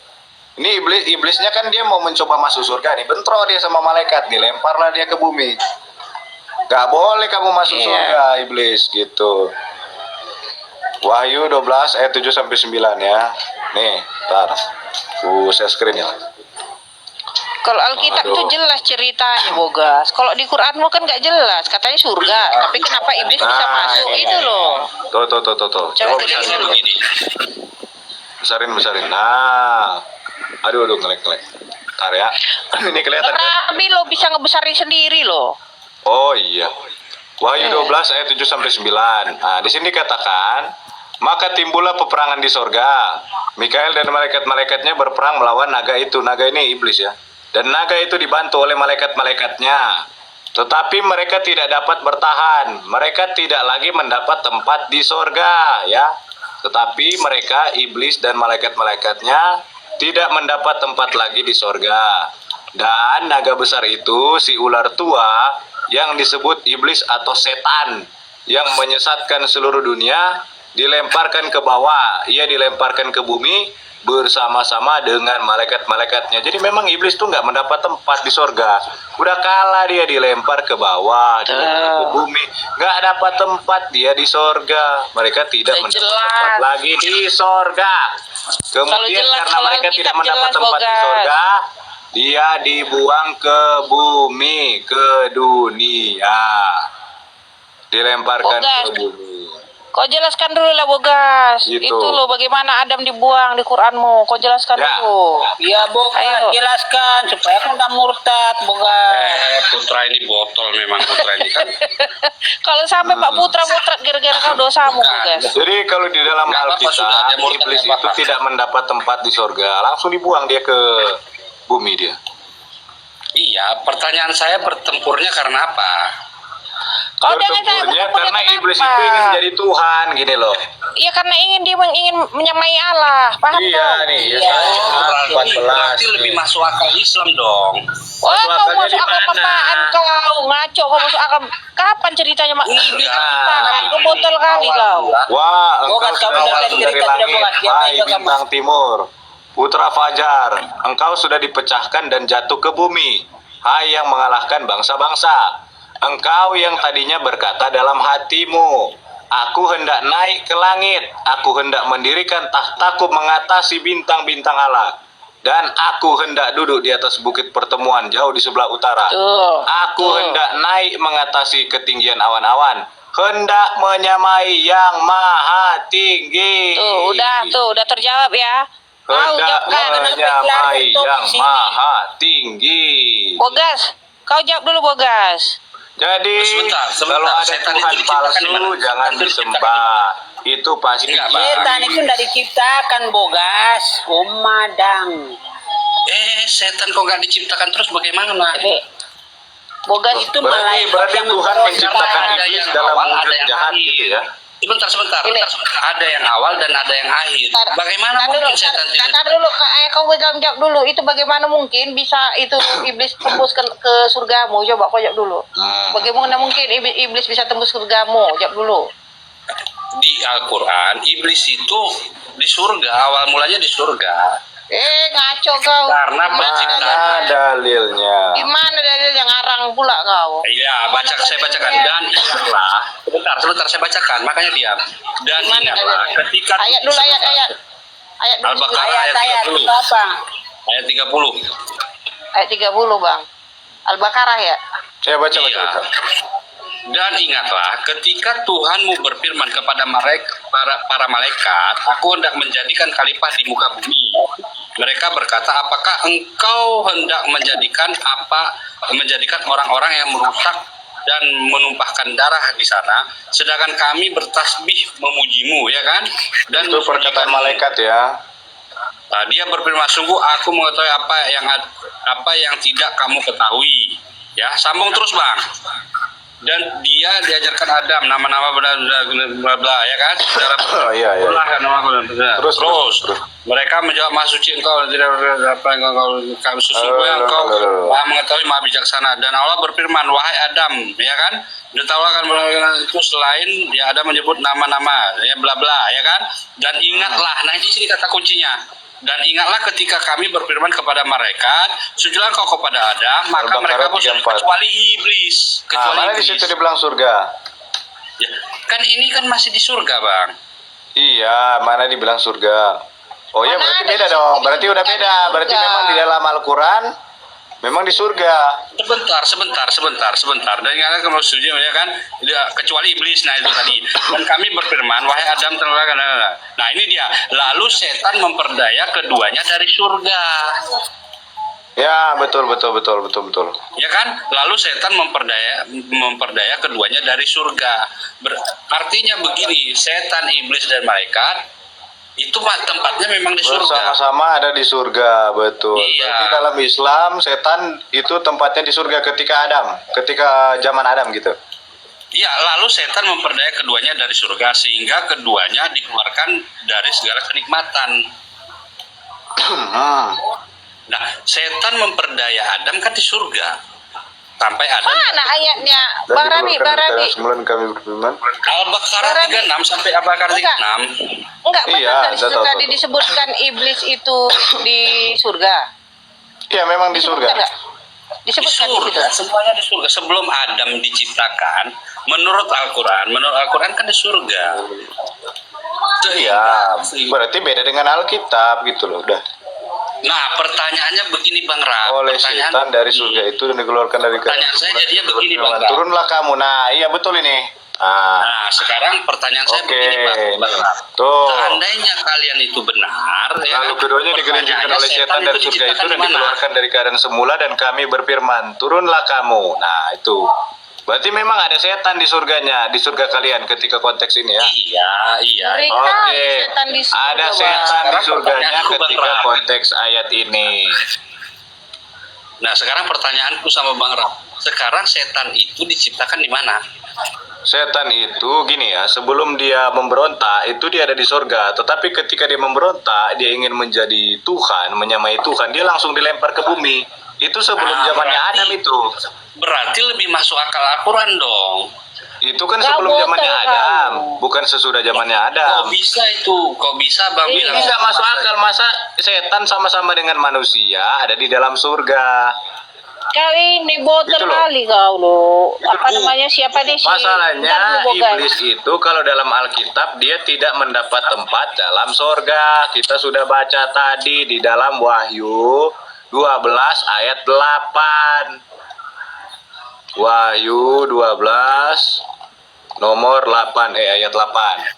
[SPEAKER 11] Ini iblisnya kan dia mau mencoba masuk surga nih, bentrok dia sama malaikat, dilemparlah dia ke bumi. Gak boleh kamu masuk surga, iblis gitu. Wahyu 12 ayat 7 sampai 9 ya. Nih, ntar. Saya screen ya.
[SPEAKER 3] Kalau Alkitab itu jelas ceritanya Bogas. Kalau di Quranmu kan gak jelas, katanya surga. Tapi kenapa iblis bisa masuk itu loh.
[SPEAKER 11] Tuh.
[SPEAKER 3] Coba
[SPEAKER 11] besarin. Nah. Aduh, ngelek. Bentar ya. Ini kelihatan kan?
[SPEAKER 3] Rabi lo bisa ngebesarin sendiri lo.
[SPEAKER 11] Oh iya. Wahyu 12 ayat 7 sampai 9. Nah, di sini dikatakan, maka timbullah peperangan di sorga. Mikael dan malaikat-malaikatnya berperang melawan naga itu. Naga ini iblis ya. Dan naga itu dibantu oleh malaikat-malaikatnya. Tetapi mereka tidak dapat bertahan. Mereka tidak lagi mendapat tempat di sorga ya. Tetapi mereka, iblis dan malaikat-malaikatnya tidak mendapat tempat lagi di sorga. Dan naga besar itu, si ular tua yang disebut iblis atau setan yang menyesatkan seluruh dunia, dilemparkan ke bawah. Ia dilemparkan ke bumi bersama-sama dengan malaikat-malaikatnya. Jadi memang iblis tuh nggak mendapat tempat di sorga. Udah kalah dia, dilempar ke bawah, dilempar ke bumi, nggak dapat tempat dia di sorga. Mereka tidak mendapat tempat lagi di sorga. Kemudian karena mereka tidak mendapat tempat di sorga, dia dibuang ke bumi, ke dunia, dilemparkan ke bumi.
[SPEAKER 3] Kau jelaskan dulu lah Bogas.
[SPEAKER 11] Gitu.
[SPEAKER 3] Itu loh bagaimana Adam dibuang di Quranmu. Kau jelaskan dulu.
[SPEAKER 1] Ya Bogas, jelaskan supaya aku tidak murtad Bogas.
[SPEAKER 9] Putra ini botol memang putra ini kan.
[SPEAKER 3] Kalau sampai Pak Putra murtad gara-gara kau dosamu Bogas.
[SPEAKER 11] Jadi kalau di dalam
[SPEAKER 9] Nggak apa-apa, sudah
[SPEAKER 11] Alkitab,
[SPEAKER 9] ada murtad,
[SPEAKER 11] iblis
[SPEAKER 9] nggak
[SPEAKER 11] itu
[SPEAKER 9] apa-apa.
[SPEAKER 11] tidak mendapat tempat di sorga, langsung dibuang dia ke bumi dia.
[SPEAKER 9] Iya, pertanyaan saya bertempurnya karena apa?
[SPEAKER 3] Kau jangan saya
[SPEAKER 11] Bertempurnya
[SPEAKER 3] bertempurnya
[SPEAKER 11] karena iblis
[SPEAKER 3] kenapa?
[SPEAKER 11] itu ingin menjadi Tuhan, gini loh.
[SPEAKER 3] Iya karena ingin menyamai Allah. Paham
[SPEAKER 11] Iya
[SPEAKER 3] dong?
[SPEAKER 11] nih, ya.
[SPEAKER 9] Berarti lebih masuk akal Islam dong.
[SPEAKER 3] Wah,
[SPEAKER 11] Masuk
[SPEAKER 3] kau
[SPEAKER 11] akalnya
[SPEAKER 3] masuk
[SPEAKER 11] di
[SPEAKER 3] akal
[SPEAKER 11] mana?
[SPEAKER 3] apaan kau? Ngaco kau masuk akal. Kapan ceritanya Mak? Iblis diciptakan. Kau botol kali kau.
[SPEAKER 11] Wah, engkau
[SPEAKER 1] Bogas, kamu
[SPEAKER 11] sudah
[SPEAKER 1] dengar
[SPEAKER 11] jatuh dari
[SPEAKER 1] cerita tidak,
[SPEAKER 11] langit,
[SPEAKER 1] Bogas? Dia
[SPEAKER 11] hai
[SPEAKER 1] main juga,
[SPEAKER 11] bintang timur, putra Fajar, engkau sudah dipecahkan dan jatuh ke bumi, hai yang mengalahkan bangsa-bangsa. Engkau yang tadinya berkata dalam hatimu, aku hendak naik ke langit, aku hendak mendirikan tahtaku mengatasi bintang-bintang Allah, dan aku hendak duduk di atas bukit pertemuan jauh di sebelah utara. Aku hendak naik mengatasi ketinggian awan-awan, hendak menyamai yang maha tinggi.
[SPEAKER 3] Tuh, udah terjawab ya. Kau
[SPEAKER 11] Hendak
[SPEAKER 3] jawabkan.
[SPEAKER 11] menyamai yang maha tinggi.
[SPEAKER 3] Bogas, kau jawab dulu Bogas.
[SPEAKER 11] Jadi
[SPEAKER 9] Sebentar,
[SPEAKER 11] kalau ada
[SPEAKER 9] setan
[SPEAKER 11] Tuhan
[SPEAKER 9] itu diciptakan di mana?
[SPEAKER 11] palsu jangan
[SPEAKER 9] Setan itu
[SPEAKER 11] disembah. Itu pasti
[SPEAKER 9] Enggak, Bang.
[SPEAKER 1] Setan itu tidak diciptakan Bogas, Madang.
[SPEAKER 9] Setan kok nggak diciptakan terus bagaimana?
[SPEAKER 3] Bogas
[SPEAKER 1] Itu
[SPEAKER 11] berarti
[SPEAKER 1] malaikat yang
[SPEAKER 11] Tuhan
[SPEAKER 1] membawa
[SPEAKER 11] menciptakan
[SPEAKER 1] setan.
[SPEAKER 11] iblis dalam
[SPEAKER 9] awal, ada
[SPEAKER 11] wujud
[SPEAKER 9] yang
[SPEAKER 11] jahat
[SPEAKER 9] akhir.
[SPEAKER 11] gitu ya.
[SPEAKER 9] Sebentar. Ada yang awal dan ada yang akhir. Bagaimana mungkin setan tidak?
[SPEAKER 3] Ntar dulu, kau pegang jawab dulu. Itu bagaimana mungkin bisa itu iblis tembus ke surgamu? Coba kau jawab dulu. Bagaimana mungkin iblis bisa tembus surgamu? Jawab dulu.
[SPEAKER 9] Di Al-Quran, iblis itu di surga, awal mulanya di surga.
[SPEAKER 3] Ngaco kau.
[SPEAKER 9] Karena
[SPEAKER 11] Mana
[SPEAKER 9] penciptaan.
[SPEAKER 11] dalilnya?
[SPEAKER 3] Gimana dalilnya ngarang pula kau?
[SPEAKER 9] Iya, saya bacakan. Dan ingatlah, sebentar saya bacakan, makanya diam. Dan
[SPEAKER 3] Gimana
[SPEAKER 9] ingatlah,
[SPEAKER 3] dalilnya?
[SPEAKER 9] ketika
[SPEAKER 3] Ayat dulu, ayat. Ayat dulu.
[SPEAKER 9] Al-Baqarah ayat
[SPEAKER 1] Ayat
[SPEAKER 9] 30.
[SPEAKER 1] itu apa?
[SPEAKER 9] Ayat 30.
[SPEAKER 3] Ayat 30 Bang. Al-Baqarah ya?
[SPEAKER 11] Saya baca.
[SPEAKER 9] Iya. Dan ingatlah, ketika Tuhanmu berfirman kepada para malaikat, aku hendak menjadikan khalifah di muka bumi. Mereka berkata, apakah engkau hendak menjadikan orang-orang yang merusak dan menumpahkan darah di sana, sedangkan kami bertasbih memujimu, ya kan? Dan
[SPEAKER 11] Itu perkataan malaikat ya.
[SPEAKER 9] Nah, dia berfirman, sungguh aku mengetahui apa yang tidak kamu ketahui. Ya, sambung terus Bang. Dan dia diajarkan Adam nama-nama bla ya kan? Saudara.
[SPEAKER 11] Iya.
[SPEAKER 9] Terus mereka menjawab, Maha suci engkau, tidak apa yang kau sesungguhnya engkau mengetahui maha bijaksana. Dan Allah berfirman, wahai Adam, ya kan? Dan Allah akan itu selain ya Adam menyebut nama-nama ya bla bla ya kan? Dan ingatlah, nah di sini kata kuncinya. Dan ingatlah ketika kami berfirman kepada malaikat, sujudlah kau kepada Adam, maka mereka pun kecuali iblis.
[SPEAKER 11] Mana di situ dibilang surga?
[SPEAKER 9] Ya, kan ini kan masih di surga, Bang.
[SPEAKER 11] Iya, mana dibilang surga? Oh ya, berarti beda dong. Berarti udah beda. Berarti memang di dalam Al-Quran memang di surga.
[SPEAKER 9] Sebentar. Dan ingatlah kamu sujud ya kan? Kecuali iblis, nah itu tadi. Dan kami berfirman, wahai Adam, nah ini dia. Lalu setan memperdaya keduanya dari surga.
[SPEAKER 11] Ya, betul.
[SPEAKER 9] Ya kan? Lalu setan memperdaya keduanya dari surga. Artinya begini, setan, iblis dan malaikat itu tempatnya memang di surga.
[SPEAKER 11] Bersama-sama ada di surga, betul.
[SPEAKER 9] Iya.
[SPEAKER 11] Berarti dalam Islam setan itu tempatnya di surga ketika zaman Adam gitu.
[SPEAKER 9] Iya, lalu setan memperdaya keduanya dari surga sehingga keduanya dikeluarkan dari segala kenikmatan. Nah, setan memperdaya Adam kan di surga. Sampai Adam.
[SPEAKER 3] Mana ayatnya?
[SPEAKER 11] Dan
[SPEAKER 3] Bang Rabi,
[SPEAKER 11] dikeluarkan
[SPEAKER 3] Bang
[SPEAKER 11] dari
[SPEAKER 3] Rabi.
[SPEAKER 11] kandang semula dan kami berfirman.
[SPEAKER 9] Al-Baqarah 36 sampai Al-Baqarah 36.
[SPEAKER 3] Enggak,
[SPEAKER 11] Iya,
[SPEAKER 3] benar tadi,
[SPEAKER 11] tahu.
[SPEAKER 3] tadi disebutkan iblis itu di surga.
[SPEAKER 11] Iya, memang di surga.
[SPEAKER 3] Disebutkan nggak?
[SPEAKER 9] Di
[SPEAKER 3] Disebutkan di situ.
[SPEAKER 9] surga, semuanya di surga. Sebelum Adam diciptakan, menurut Al-Quran kan di surga.
[SPEAKER 11] Iya, berarti beda dengan Alkitab gitu loh, udah.
[SPEAKER 9] Nah, pertanyaannya begini Bang Rab.
[SPEAKER 11] Oleh setan dari surga itu dan dikeluarkan dari
[SPEAKER 9] Pertanyaan saya jadinya begini Bang Rab.
[SPEAKER 11] Turunlah kamu. Nah, iya betul ini.
[SPEAKER 9] Nah, sekarang pertanyaan saya begini Bang Rab.
[SPEAKER 11] Tuh.
[SPEAKER 9] Seandainya kalian itu benar, ya
[SPEAKER 11] Lalu
[SPEAKER 9] kan?
[SPEAKER 11] keduanya digelincirkan oleh setan dari surga itu dan dikeluarkan dari keadaan semula dan kami berfirman, turunlah kamu. Nah, itu. Berarti memang ada setan di surganya, di surga kalian ketika konteks ini ya.
[SPEAKER 9] Iya.
[SPEAKER 11] Oke.
[SPEAKER 3] Setan di surga,
[SPEAKER 11] Ada
[SPEAKER 3] Bang.
[SPEAKER 11] setan di surganya
[SPEAKER 9] Pertanyaanku, Bang
[SPEAKER 11] ketika
[SPEAKER 9] Rab.
[SPEAKER 11] konteks ayat ini.
[SPEAKER 9] Nah, sekarang pertanyaanku sama Bang Rab. Sekarang setan itu diciptakan di mana?
[SPEAKER 11] Setan itu gini ya, sebelum dia memberontak itu dia ada di surga, tetapi ketika dia memberontak, dia ingin menjadi Tuhan, menyamai Tuhan, dia langsung dilempar ke bumi. Itu sebelum zamannya
[SPEAKER 9] berarti-
[SPEAKER 11] Adam itu.
[SPEAKER 9] Berarti lebih masuk akal Al-Quran dong.
[SPEAKER 11] Itu kan
[SPEAKER 3] Nggak
[SPEAKER 11] sebelum
[SPEAKER 3] bodoh
[SPEAKER 11] zamannya
[SPEAKER 3] kamu.
[SPEAKER 11] Adam, bukan sesudah zamannya Adam.
[SPEAKER 9] Kok bisa itu? Kok bisa Bang
[SPEAKER 3] Iya.
[SPEAKER 9] bilang?
[SPEAKER 11] Ini nggak masuk akal, masa setan sama-sama dengan manusia ada di dalam surga.
[SPEAKER 3] Kau ini bodoh
[SPEAKER 11] Gitu loh.
[SPEAKER 3] kali kau lo. Apa namanya, siapa deh sih?
[SPEAKER 11] Masalahnya
[SPEAKER 3] Ntar lu bogas.
[SPEAKER 11] iblis itu kalau dalam Alkitab dia tidak mendapat tempat dalam surga. Kita sudah baca tadi di dalam Wahyu 12 ayat 8. Wahyu 12 nomor 8 ayat 8.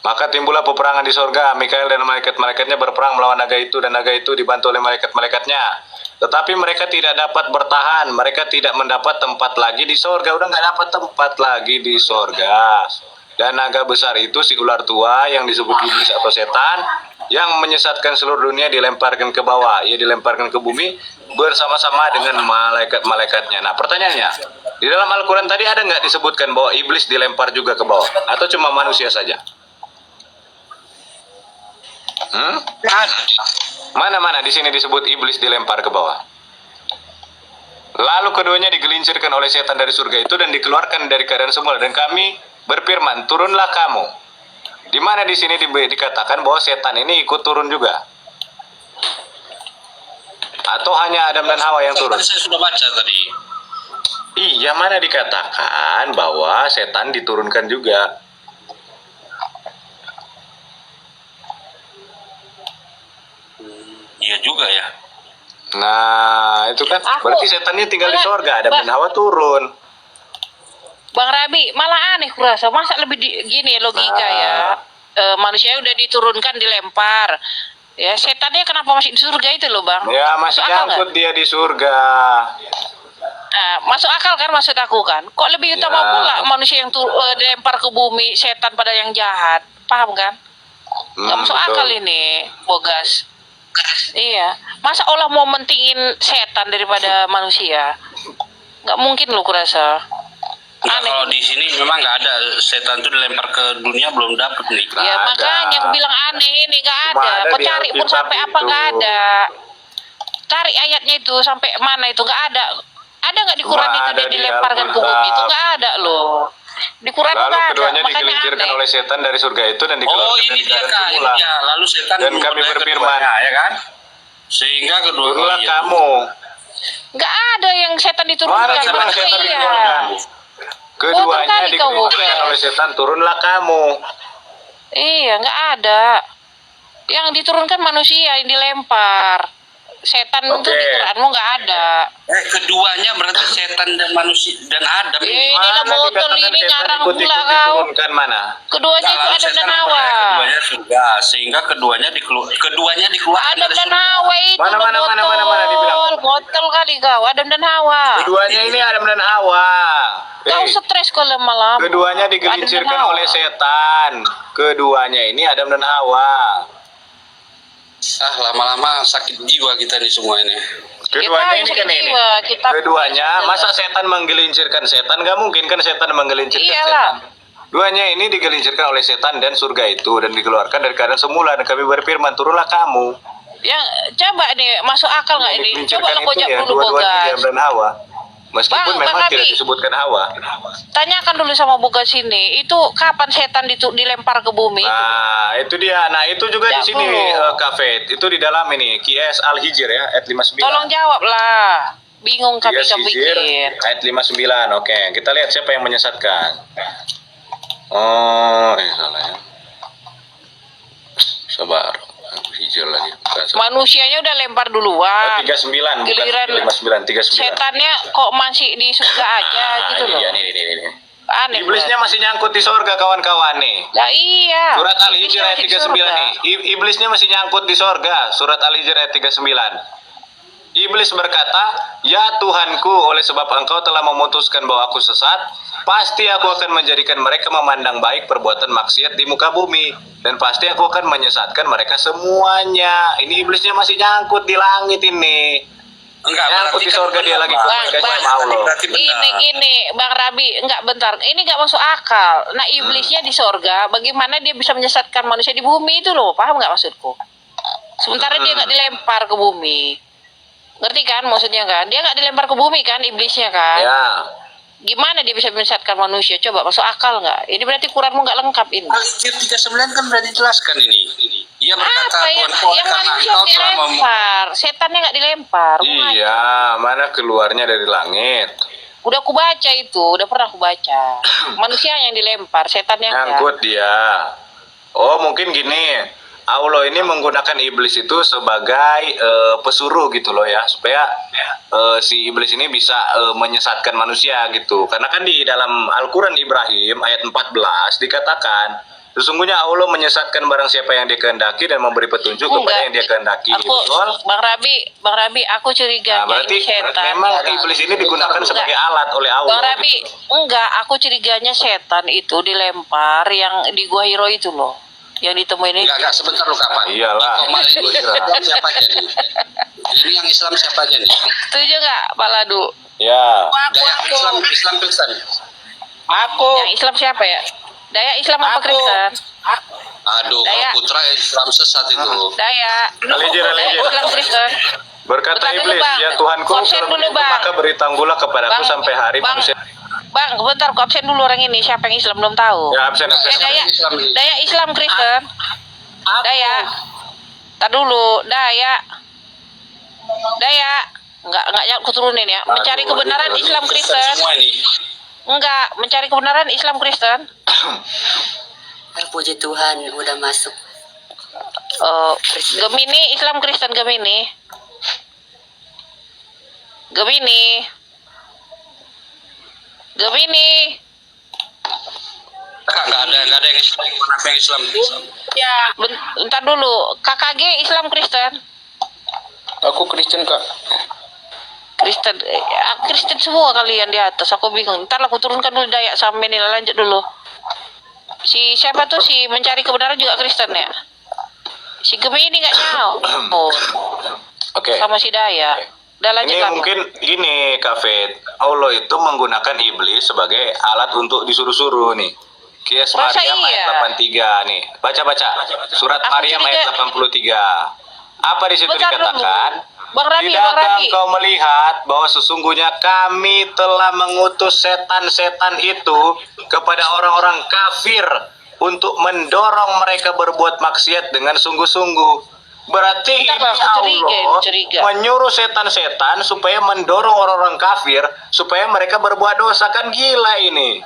[SPEAKER 11] Maka timbullah peperangan di surga. Mikael dan malaikat-malaikatnya berperang melawan naga itu dan naga itu dibantu oleh malaikat-malaikatnya. Tetapi mereka tidak dapat bertahan. Mereka tidak mendapat tempat lagi di surga. Udah nggak dapat tempat lagi di surga. Dan naga besar itu si ular tua yang disebut iblis atau setan yang menyesatkan seluruh dunia dilemparkan ke bawah. Ia dilemparkan ke bumi bersama-sama dengan malaikat-malaikatnya. Nah, pertanyaannya, di dalam Al-Quran tadi ada nggak disebutkan bahwa iblis dilempar juga ke bawah? Atau cuma manusia saja? Mana-mana di sini disebut iblis dilempar ke bawah. Lalu keduanya digelincirkan oleh setan dari surga itu dan dikeluarkan dari keadaan semula dan kami berfirman, turunlah kamu. Di mana di sini dikatakan bahwa setan ini ikut turun juga? Atau hanya Adam dan Hawa yang turun?
[SPEAKER 9] Tadi saya sudah baca tadi.
[SPEAKER 11] Iya, mana dikatakan bahwa setan diturunkan juga?
[SPEAKER 9] Iya juga ya.
[SPEAKER 11] Nah, itu kan berarti setannya tinggal di surga, Adam dan Hawa turun.
[SPEAKER 3] Bang Rabi, malah aneh kurasa. Masa lebih gini logika ya. Manusia udah diturunkan, dilempar. Ya, setannya kenapa masih di surga itu loh, Bang?
[SPEAKER 11] Ya, masih
[SPEAKER 3] Masuk akal
[SPEAKER 11] nyangkut
[SPEAKER 3] nggak?
[SPEAKER 11] dia di surga.
[SPEAKER 3] Masuk akal kan maksud aku kan? Kok lebih utama
[SPEAKER 11] Ya.
[SPEAKER 3] pula manusia yang dilempar ke bumi, setan pada yang jahat. Paham kan? Nggak masuk
[SPEAKER 11] betul.
[SPEAKER 3] akal ini, bogas. Iya. Masa Allah mau mentingin setan daripada manusia? Nggak mungkin loh kurasa.
[SPEAKER 9] Nggak, kalau di sini memang nggak ada setan itu dilempar ke dunia belum dapet nih.
[SPEAKER 3] Ya
[SPEAKER 11] Nggak
[SPEAKER 3] makanya
[SPEAKER 11] ada.
[SPEAKER 3] aku bilang aneh ini nggak
[SPEAKER 11] Cuma
[SPEAKER 3] ada.
[SPEAKER 11] ada
[SPEAKER 3] Kau
[SPEAKER 11] di
[SPEAKER 3] cari pun
[SPEAKER 11] Alkitab
[SPEAKER 3] sampai apa
[SPEAKER 11] itu.
[SPEAKER 3] nggak ada. Cari ayatnya itu sampai mana itu nggak ada. Ada nggak di
[SPEAKER 11] Cuma
[SPEAKER 3] Quran itu
[SPEAKER 11] ada
[SPEAKER 3] dia
[SPEAKER 11] di
[SPEAKER 3] dilemparkan ke
[SPEAKER 11] Alkitab.
[SPEAKER 3] bumi itu nggak ada loh. Di Quran
[SPEAKER 11] Lalu
[SPEAKER 3] nggak ada.
[SPEAKER 11] keduanya
[SPEAKER 3] Makanya
[SPEAKER 11] digelincirkan
[SPEAKER 3] aneh.
[SPEAKER 11] oleh setan dari surga itu dan
[SPEAKER 9] Oh
[SPEAKER 11] dikeluarkan
[SPEAKER 9] ini
[SPEAKER 11] dari
[SPEAKER 9] dia
[SPEAKER 11] keadaan
[SPEAKER 9] kak, ini
[SPEAKER 11] semula.
[SPEAKER 9] dia. Lalu setan
[SPEAKER 11] Dan kami
[SPEAKER 9] memperdaya
[SPEAKER 11] berfirman,
[SPEAKER 9] keduanya, ya kan? Sehingga kedua
[SPEAKER 11] turunlah
[SPEAKER 9] iya.
[SPEAKER 11] kamu.
[SPEAKER 3] Nggak ada yang setan
[SPEAKER 11] Mana
[SPEAKER 3] diturunkan.
[SPEAKER 11] dibilang
[SPEAKER 3] Masa
[SPEAKER 11] setan
[SPEAKER 3] iya?
[SPEAKER 11] diturunkan? Keduanya
[SPEAKER 3] kali kau
[SPEAKER 11] digelincirkan
[SPEAKER 3] bohong.
[SPEAKER 11] oleh setan, turunlah kamu.
[SPEAKER 3] Iya, nggak ada. Yang diturunkan manusia yang dilempar. setan itu
[SPEAKER 11] Oke.
[SPEAKER 3] di Quranmu nggak ada.
[SPEAKER 9] Keduanya berarti setan dan manusia dan Adam.
[SPEAKER 3] Ini
[SPEAKER 11] Mana
[SPEAKER 3] lah botol
[SPEAKER 11] dikatakan
[SPEAKER 3] ini
[SPEAKER 11] setan
[SPEAKER 3] ngarang
[SPEAKER 11] ikut-ikut
[SPEAKER 3] pula kau.
[SPEAKER 11] diturunkan mana?
[SPEAKER 3] Keduanya itu
[SPEAKER 9] Kalau
[SPEAKER 3] Adam dan
[SPEAKER 9] setan
[SPEAKER 3] Hawa.
[SPEAKER 9] percaya keduanya surga, sehingga keduanya dikeluarkan
[SPEAKER 3] Adam
[SPEAKER 9] dari
[SPEAKER 3] dan
[SPEAKER 9] surga.
[SPEAKER 3] Hawa itu
[SPEAKER 11] Mana,
[SPEAKER 3] loh,
[SPEAKER 11] mana,
[SPEAKER 3] botol.
[SPEAKER 11] mana, mana dibilang?
[SPEAKER 3] Botol kali kau, Adam dan Hawa.
[SPEAKER 11] Keduanya ini Adam dan Hawa.
[SPEAKER 3] Kau
[SPEAKER 11] Eh,
[SPEAKER 3] stres kau lama-lama.
[SPEAKER 11] keduanya
[SPEAKER 3] Adam dan
[SPEAKER 11] digelincirkan
[SPEAKER 3] Hawa.
[SPEAKER 11] oleh setan. Keduanya ini Adam dan Hawa.
[SPEAKER 9] Lama-lama sakit jiwa kita nih semua ini.
[SPEAKER 11] Keduanya
[SPEAKER 3] yang
[SPEAKER 11] ini kan
[SPEAKER 3] sakit
[SPEAKER 11] ini.
[SPEAKER 3] jiwa, kita
[SPEAKER 11] Keduanya masa setan menggelincirkan setan? Gak mungkin kan setan menggelincirkan
[SPEAKER 3] Iyalah.
[SPEAKER 11] setan. Duanya ini digelincirkan oleh setan dan surga itu dan dikeluarkan dari keadaan semula dan kami berfirman turunlah kamu.
[SPEAKER 3] Yang coba nih masuk akal nggak ini? Coba
[SPEAKER 11] Digelincirkan
[SPEAKER 3] lo
[SPEAKER 11] itu
[SPEAKER 3] kojak
[SPEAKER 11] ya
[SPEAKER 3] dulu
[SPEAKER 11] dua-duanya
[SPEAKER 3] Bogas.
[SPEAKER 11] Adam dan Hawa. Meskipun
[SPEAKER 3] Bang
[SPEAKER 11] memang tidak
[SPEAKER 3] Rabi.
[SPEAKER 11] disebutkan Hawa.
[SPEAKER 3] Tanyakan dulu sama Bogas ini. Itu kapan setan dilempar ke bumi?
[SPEAKER 11] Nah, itu dia. Nah, itu juga di
[SPEAKER 3] Ya,
[SPEAKER 11] sini
[SPEAKER 3] dulu.
[SPEAKER 11] Kafe. Itu di dalam ini QS Al-Hijr ya, ayat 59.
[SPEAKER 3] Tolong jawab lah. Bingung kami
[SPEAKER 11] QS Hijr
[SPEAKER 3] pikir.
[SPEAKER 11] ayat 59. Oke, kita lihat siapa yang menyesatkan. Oh, salah ya. Sabar. Hijr lagi. Bukan, sabar.
[SPEAKER 3] Manusianya udah lempar duluan.
[SPEAKER 11] 39 bukan
[SPEAKER 3] Giliran
[SPEAKER 11] 59, 39.
[SPEAKER 3] setannya kok masih di surga aja gitu
[SPEAKER 11] ini
[SPEAKER 3] loh.
[SPEAKER 11] dia, ini.
[SPEAKER 3] Aneh.
[SPEAKER 11] Iblisnya masih nyangkut di sorga kawan-kawan nih.
[SPEAKER 3] Lah iya.
[SPEAKER 11] Surat Al-Hijr ayat
[SPEAKER 3] Iblisnya
[SPEAKER 11] 39
[SPEAKER 3] masih di surga.
[SPEAKER 11] nih. Iblisnya masih nyangkut di sorga. Surat Al-Hijr ayat 39. Iblis berkata, "Ya Tuhanku, oleh sebab engkau telah memutuskan bahwa aku sesat, pasti aku akan menjadikan mereka memandang baik perbuatan maksiat di muka bumi. Dan pasti aku akan menyesatkan mereka semuanya." Ini iblisnya masih nyangkut di langit ini.
[SPEAKER 9] Enggak,
[SPEAKER 11] Nyangkut di sorga dia lagi.
[SPEAKER 3] Bang,
[SPEAKER 9] Berarti benar.
[SPEAKER 3] Gini, Bang Rabi, enggak bentar. Ini enggak masuk akal. Nah, iblisnya di sorga, bagaimana dia bisa menyesatkan manusia di bumi itu loh? Paham nggak maksudku? Sementara dia nggak dilempar ke bumi. Ngerti kan maksudnya kan? Dia nggak dilempar ke bumi kan iblisnya kan?
[SPEAKER 11] Ya.
[SPEAKER 3] Gimana dia bisa menyesatkan manusia? Coba masuk akal nggak? Ini berarti Quranmu nggak lengkap ini.
[SPEAKER 9] Al-Hijr 39 kan sudah dijelaskan ini. Ia berkata,
[SPEAKER 3] Apa yang
[SPEAKER 9] karena
[SPEAKER 3] manusia
[SPEAKER 9] engkau telah
[SPEAKER 3] dilempar? Setannya nggak dilempar.
[SPEAKER 11] Iya, mana keluarnya dari langit.
[SPEAKER 3] Udah aku baca itu, udah pernah aku baca. Manusia yang dilempar, setannya enggak.
[SPEAKER 11] Nyangkut dia. Oh, mungkin gini. Allah ini menggunakan iblis itu sebagai pesuruh gitu loh ya, supaya si iblis ini bisa menyesatkan manusia gitu. Karena kan di dalam Al-Quran Ibrahim ayat 14 dikatakan, sesungguhnya Allah menyesatkan barang siapa yang dia kehendaki dan memberi petunjuk kepada yang dia kehendaki. Betul?
[SPEAKER 3] Bang Rabi, aku curiga
[SPEAKER 11] Nah, berarti
[SPEAKER 3] ini setan.
[SPEAKER 11] memang iblis ini digunakan sebagai alat oleh Allah.
[SPEAKER 3] Bang Rabi, enggak, aku curiganya setan itu dilempar yang di Gua Hiro itu loh. Yang ditemuin itu.
[SPEAKER 9] Enggak, sebentar lu kapan?
[SPEAKER 11] Iyalah.
[SPEAKER 9] Komal ini Islam siapa aja nih? Ini yang Islam siapa aja nih?
[SPEAKER 3] Setuju nggak, Pak Ladu?
[SPEAKER 11] Ya.
[SPEAKER 9] Dayak Islam Kristen.
[SPEAKER 3] Yang Islam siapa ya? Dayak Islam apa Kristen?
[SPEAKER 9] Aduh,
[SPEAKER 3] Dayak.
[SPEAKER 9] kalau putra Islam sesat itu.
[SPEAKER 3] Dayak.
[SPEAKER 11] Al-Hijr.
[SPEAKER 3] Islam Kristen.
[SPEAKER 11] Berkata
[SPEAKER 3] Bentar dulu,
[SPEAKER 11] iblis,
[SPEAKER 3] Bang.
[SPEAKER 11] ya Tuhanku,
[SPEAKER 3] Absen
[SPEAKER 11] kalau
[SPEAKER 3] dulu,
[SPEAKER 11] begitu
[SPEAKER 3] Bang.
[SPEAKER 11] maka beri tangguhlah kepadaku
[SPEAKER 3] Bang,
[SPEAKER 11] sampai hari
[SPEAKER 3] Bang.
[SPEAKER 11] manusia.
[SPEAKER 3] Bang, bentar, aku absen dulu orang ini. Siapa yang Islam belum tahu?
[SPEAKER 11] Ya, absen.
[SPEAKER 3] Dayak Islam Kristen. Dayak. Tar dulu, Dayak. Enggak aku turunin ya. Mencari kebenaran Islam Kristen.
[SPEAKER 9] Semua ini.
[SPEAKER 3] Enggak, mencari kebenaran Islam Kristen.
[SPEAKER 4] Puji Tuhan udah masuk.
[SPEAKER 3] Gemini Islam Kristen Gemini.
[SPEAKER 9] Enggak ada yang Islam. Mana yang Islam?
[SPEAKER 3] Ya, bentar dulu. KKG Islam Kristen.
[SPEAKER 6] Aku Kristen, Kak.
[SPEAKER 3] Kristen, Kristen semua kalian di atas. Aku bingung. Ntar aku turunkan dulu Dayak sama ini, lanjut dulu. Si siapa tuh si mencari kebenaran juga Kristen ya? Si Gemini nggak nyaut.
[SPEAKER 11] Oke.
[SPEAKER 3] Sama si Dayak. Udah lanjut
[SPEAKER 11] Ini
[SPEAKER 3] lah.
[SPEAKER 11] mungkin gini, Kak Fit. Allah itu menggunakan iblis sebagai alat untuk disuruh-suruh nih. Kias
[SPEAKER 3] Masa
[SPEAKER 11] Maryam
[SPEAKER 3] iya?
[SPEAKER 11] ayat 83 nih. Baca. Surat
[SPEAKER 3] Aku
[SPEAKER 11] Maryam
[SPEAKER 3] curiga-
[SPEAKER 11] ayat 83. Apa di situ
[SPEAKER 3] Bentar dulu.
[SPEAKER 11] dikatakan?
[SPEAKER 3] Bang Rabi.
[SPEAKER 11] Tidakkah engkau melihat bahwa sesungguhnya kami telah mengutus setan-setan itu kepada orang-orang kafir untuk mendorong mereka berbuat maksiat dengan sungguh-sungguh. Berarti
[SPEAKER 3] Bentar,
[SPEAKER 11] ini
[SPEAKER 3] Bang, aku curiga.
[SPEAKER 11] menyuruh setan-setan supaya mendorong orang-orang kafir supaya mereka berbuat dosa. Kan gila ini.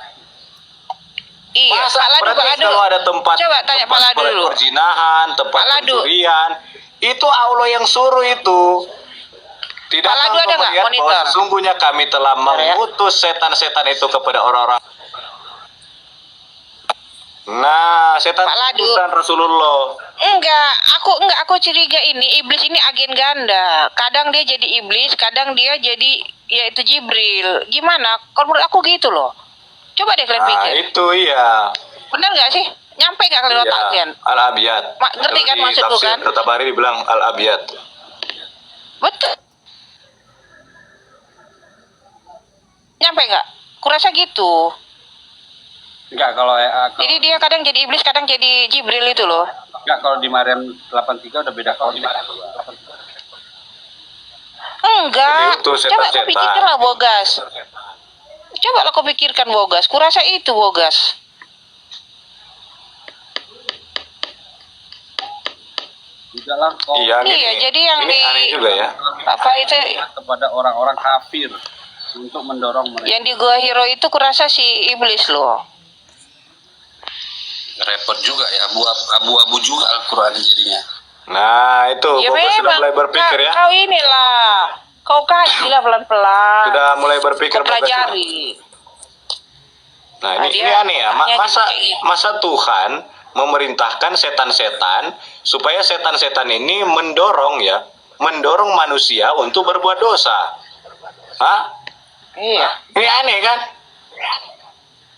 [SPEAKER 3] Iya,
[SPEAKER 11] Masa
[SPEAKER 3] Pak Ladu,
[SPEAKER 11] berarti
[SPEAKER 3] Pak Ladu.
[SPEAKER 11] kalau ada tempat
[SPEAKER 3] Coba tanya Pak Ladu dulu.
[SPEAKER 11] perzinahan, tempat
[SPEAKER 3] Pak Ladu.
[SPEAKER 11] pencurian, itu Allah yang suruh itu. Tidak
[SPEAKER 3] Pala
[SPEAKER 11] tahu
[SPEAKER 3] dua ada
[SPEAKER 11] kau
[SPEAKER 3] nggak
[SPEAKER 11] melihat bahwa
[SPEAKER 3] monitor?
[SPEAKER 11] sesungguhnya kami telah mengutus setan-setan itu kepada orang-orang. Nah, setan
[SPEAKER 3] Pak Ladu.
[SPEAKER 11] utusan Rasulullah.
[SPEAKER 3] Enggak, aku curiga ini iblis ini agen ganda. Kadang dia jadi iblis, kadang dia jadi yaitu Jibril. Gimana? Kalau menurut aku gitu loh. Coba deh kalian
[SPEAKER 11] Nah,
[SPEAKER 3] pikir.
[SPEAKER 11] itu iya.
[SPEAKER 3] Benar nggak sih? Nyampe nggak kalian otak kalian?
[SPEAKER 11] Al-Abiyat.
[SPEAKER 3] Ngerti kan
[SPEAKER 11] Di
[SPEAKER 3] maksudku
[SPEAKER 11] tafsir
[SPEAKER 3] kan?
[SPEAKER 11] Tabari dibilang Al-Abiyat.
[SPEAKER 3] Betul. Nyampe nggak? Kurasa gitu.
[SPEAKER 9] Enggak, kalau
[SPEAKER 3] Jadi dia kadang jadi iblis, kadang jadi Jibril itu loh.
[SPEAKER 9] enggak, kalau di Maryam 83 udah beda kalau di
[SPEAKER 3] Enggak.
[SPEAKER 11] Jadi itu
[SPEAKER 3] Coba
[SPEAKER 11] setan-setan.
[SPEAKER 3] kau pikirkan Bogas. Coba kau pikirkan Bogas. Kurasa itu Bogas.
[SPEAKER 9] tidaklah kau
[SPEAKER 11] Iya,
[SPEAKER 3] Iya,
[SPEAKER 11] gini.
[SPEAKER 3] jadi yang
[SPEAKER 11] ini
[SPEAKER 3] di
[SPEAKER 11] aneh juga ya.
[SPEAKER 3] apa itu
[SPEAKER 9] kepada orang-orang kafir untuk mendorong mereka.
[SPEAKER 3] yang di Gua Hiro itu kurasa si iblis loh.
[SPEAKER 9] Repot juga ya, abu-abu juga Al-Quran jadinya.
[SPEAKER 11] Nah, itu
[SPEAKER 3] Ya
[SPEAKER 11] Bogas sudah
[SPEAKER 3] memang.
[SPEAKER 11] mulai berpikir ya.
[SPEAKER 3] Kau inilah. Kau kaji lah pelan-pelan.
[SPEAKER 11] Sudah mulai berpikir
[SPEAKER 3] Kau
[SPEAKER 11] Bogas ini.
[SPEAKER 3] pelajari.
[SPEAKER 11] Nah,
[SPEAKER 3] Nah,
[SPEAKER 11] ini
[SPEAKER 3] dia
[SPEAKER 11] aneh ya.
[SPEAKER 3] hanya
[SPEAKER 11] Masa Tuhan memerintahkan setan-setan supaya setan-setan ini mendorong manusia untuk berbuat dosa. Hah?
[SPEAKER 3] Iya.
[SPEAKER 11] Ini aneh kan?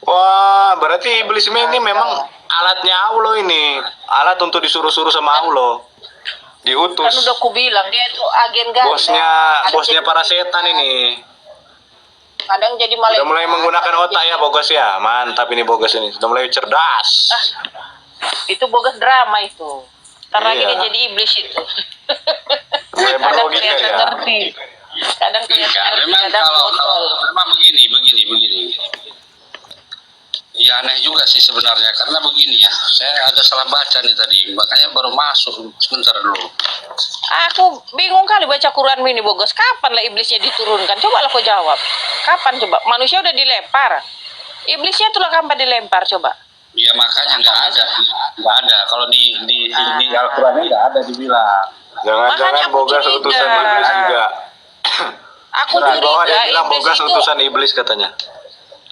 [SPEAKER 11] Wah, berarti iblis ini memang alatnya Allah ini. Alat untuk disuruh-suruh sama Allah. Diutus.
[SPEAKER 3] Kan udah aku bilang dia itu agen ganda.
[SPEAKER 11] Bosnya para setan ini.
[SPEAKER 3] Kadang jadi malaikat.
[SPEAKER 11] Sudah mulai menggunakan otak ya Bogas ya. Mantap ini Bogas ini. Sudah mulai cerdas.
[SPEAKER 3] Itu Bogas drama itu. Karena
[SPEAKER 11] Iya.
[SPEAKER 3] dia jadi iblis itu.
[SPEAKER 11] Mulai
[SPEAKER 3] Kadang
[SPEAKER 11] berlogika
[SPEAKER 3] kelihatan
[SPEAKER 11] ya.
[SPEAKER 3] ngerti. Kadang kelihatan
[SPEAKER 9] Iya,
[SPEAKER 3] ngerti,
[SPEAKER 9] memang
[SPEAKER 3] kadang
[SPEAKER 9] kalau
[SPEAKER 3] kontol.
[SPEAKER 9] memang begini. Ya aneh juga sih sebenarnya, karena begini ya, saya ada salah baca nih tadi, makanya baru masuk sebentar dulu.
[SPEAKER 3] Aku bingung kali baca Quran ini Bogas. Kapan lah iblisnya diturunkan? Coba lah kau jawab. Kapan coba? Manusia udah dilempar. Iblisnya tuh lah kapan dilempar coba?
[SPEAKER 9] Ya makanya nggak ada. Kalau di Al-Quran ini nggak ada dibilang.
[SPEAKER 11] Jangan-jangan
[SPEAKER 3] Makanya aku
[SPEAKER 11] Bogas
[SPEAKER 3] curiga.
[SPEAKER 11] utusan iblis juga.
[SPEAKER 3] Aku
[SPEAKER 11] Nah, bahwa dia
[SPEAKER 3] curiga
[SPEAKER 11] bilang
[SPEAKER 3] iblis
[SPEAKER 11] Bogas
[SPEAKER 3] itu.
[SPEAKER 11] utusan iblis katanya.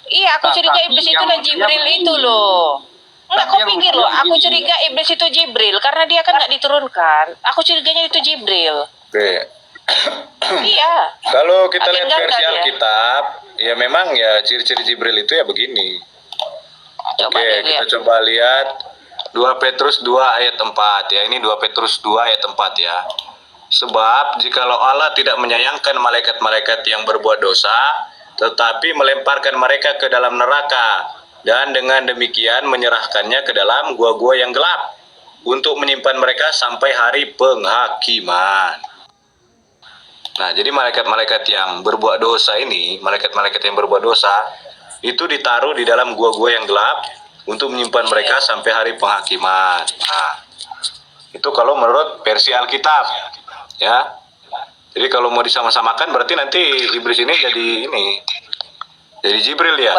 [SPEAKER 3] Iya, aku curiga
[SPEAKER 9] Tapi
[SPEAKER 3] iblis itu
[SPEAKER 9] yang-
[SPEAKER 3] lah Jibril
[SPEAKER 9] yang-
[SPEAKER 3] itu loh. Enggak, kau
[SPEAKER 9] yang-
[SPEAKER 3] pikir loh.
[SPEAKER 9] yang
[SPEAKER 3] Aku
[SPEAKER 9] gini.
[SPEAKER 3] curiga iblis itu Jibril karena dia kan nggak diturunkan. Aku curiganya itu Jibril.
[SPEAKER 11] Oke.
[SPEAKER 3] Iya.
[SPEAKER 11] Kalau kita
[SPEAKER 3] Agen
[SPEAKER 11] lihat
[SPEAKER 3] ganda
[SPEAKER 11] versi
[SPEAKER 3] dia.
[SPEAKER 11] Alkitab, ya memang ya ciri-ciri Jibril itu ya begini.
[SPEAKER 3] Coba
[SPEAKER 11] Oke,
[SPEAKER 3] deh
[SPEAKER 11] kita
[SPEAKER 3] lihat.
[SPEAKER 11] coba lihat 2 Petrus 2 ayat 4 ya. Ini 2 Petrus 2 ayat 4 ya. Sebab jikalau Allah tidak menyayangkan malaikat-malaikat yang berbuat dosa, tetapi melemparkan mereka ke dalam neraka, dan dengan demikian menyerahkannya ke dalam gua-gua yang gelap untuk menyimpan mereka sampai hari penghakiman. Nah, jadi malaikat-malaikat yang berbuat dosa ini, malaikat-malaikat yang berbuat dosa itu ditaruh di dalam gua-gua yang gelap untuk menyimpan mereka sampai hari penghakiman. Nah, itu kalau menurut versi Alkitab, ya. Jadi kalau mau disama-samakan berarti nanti iblis ini jadi Jibril ya.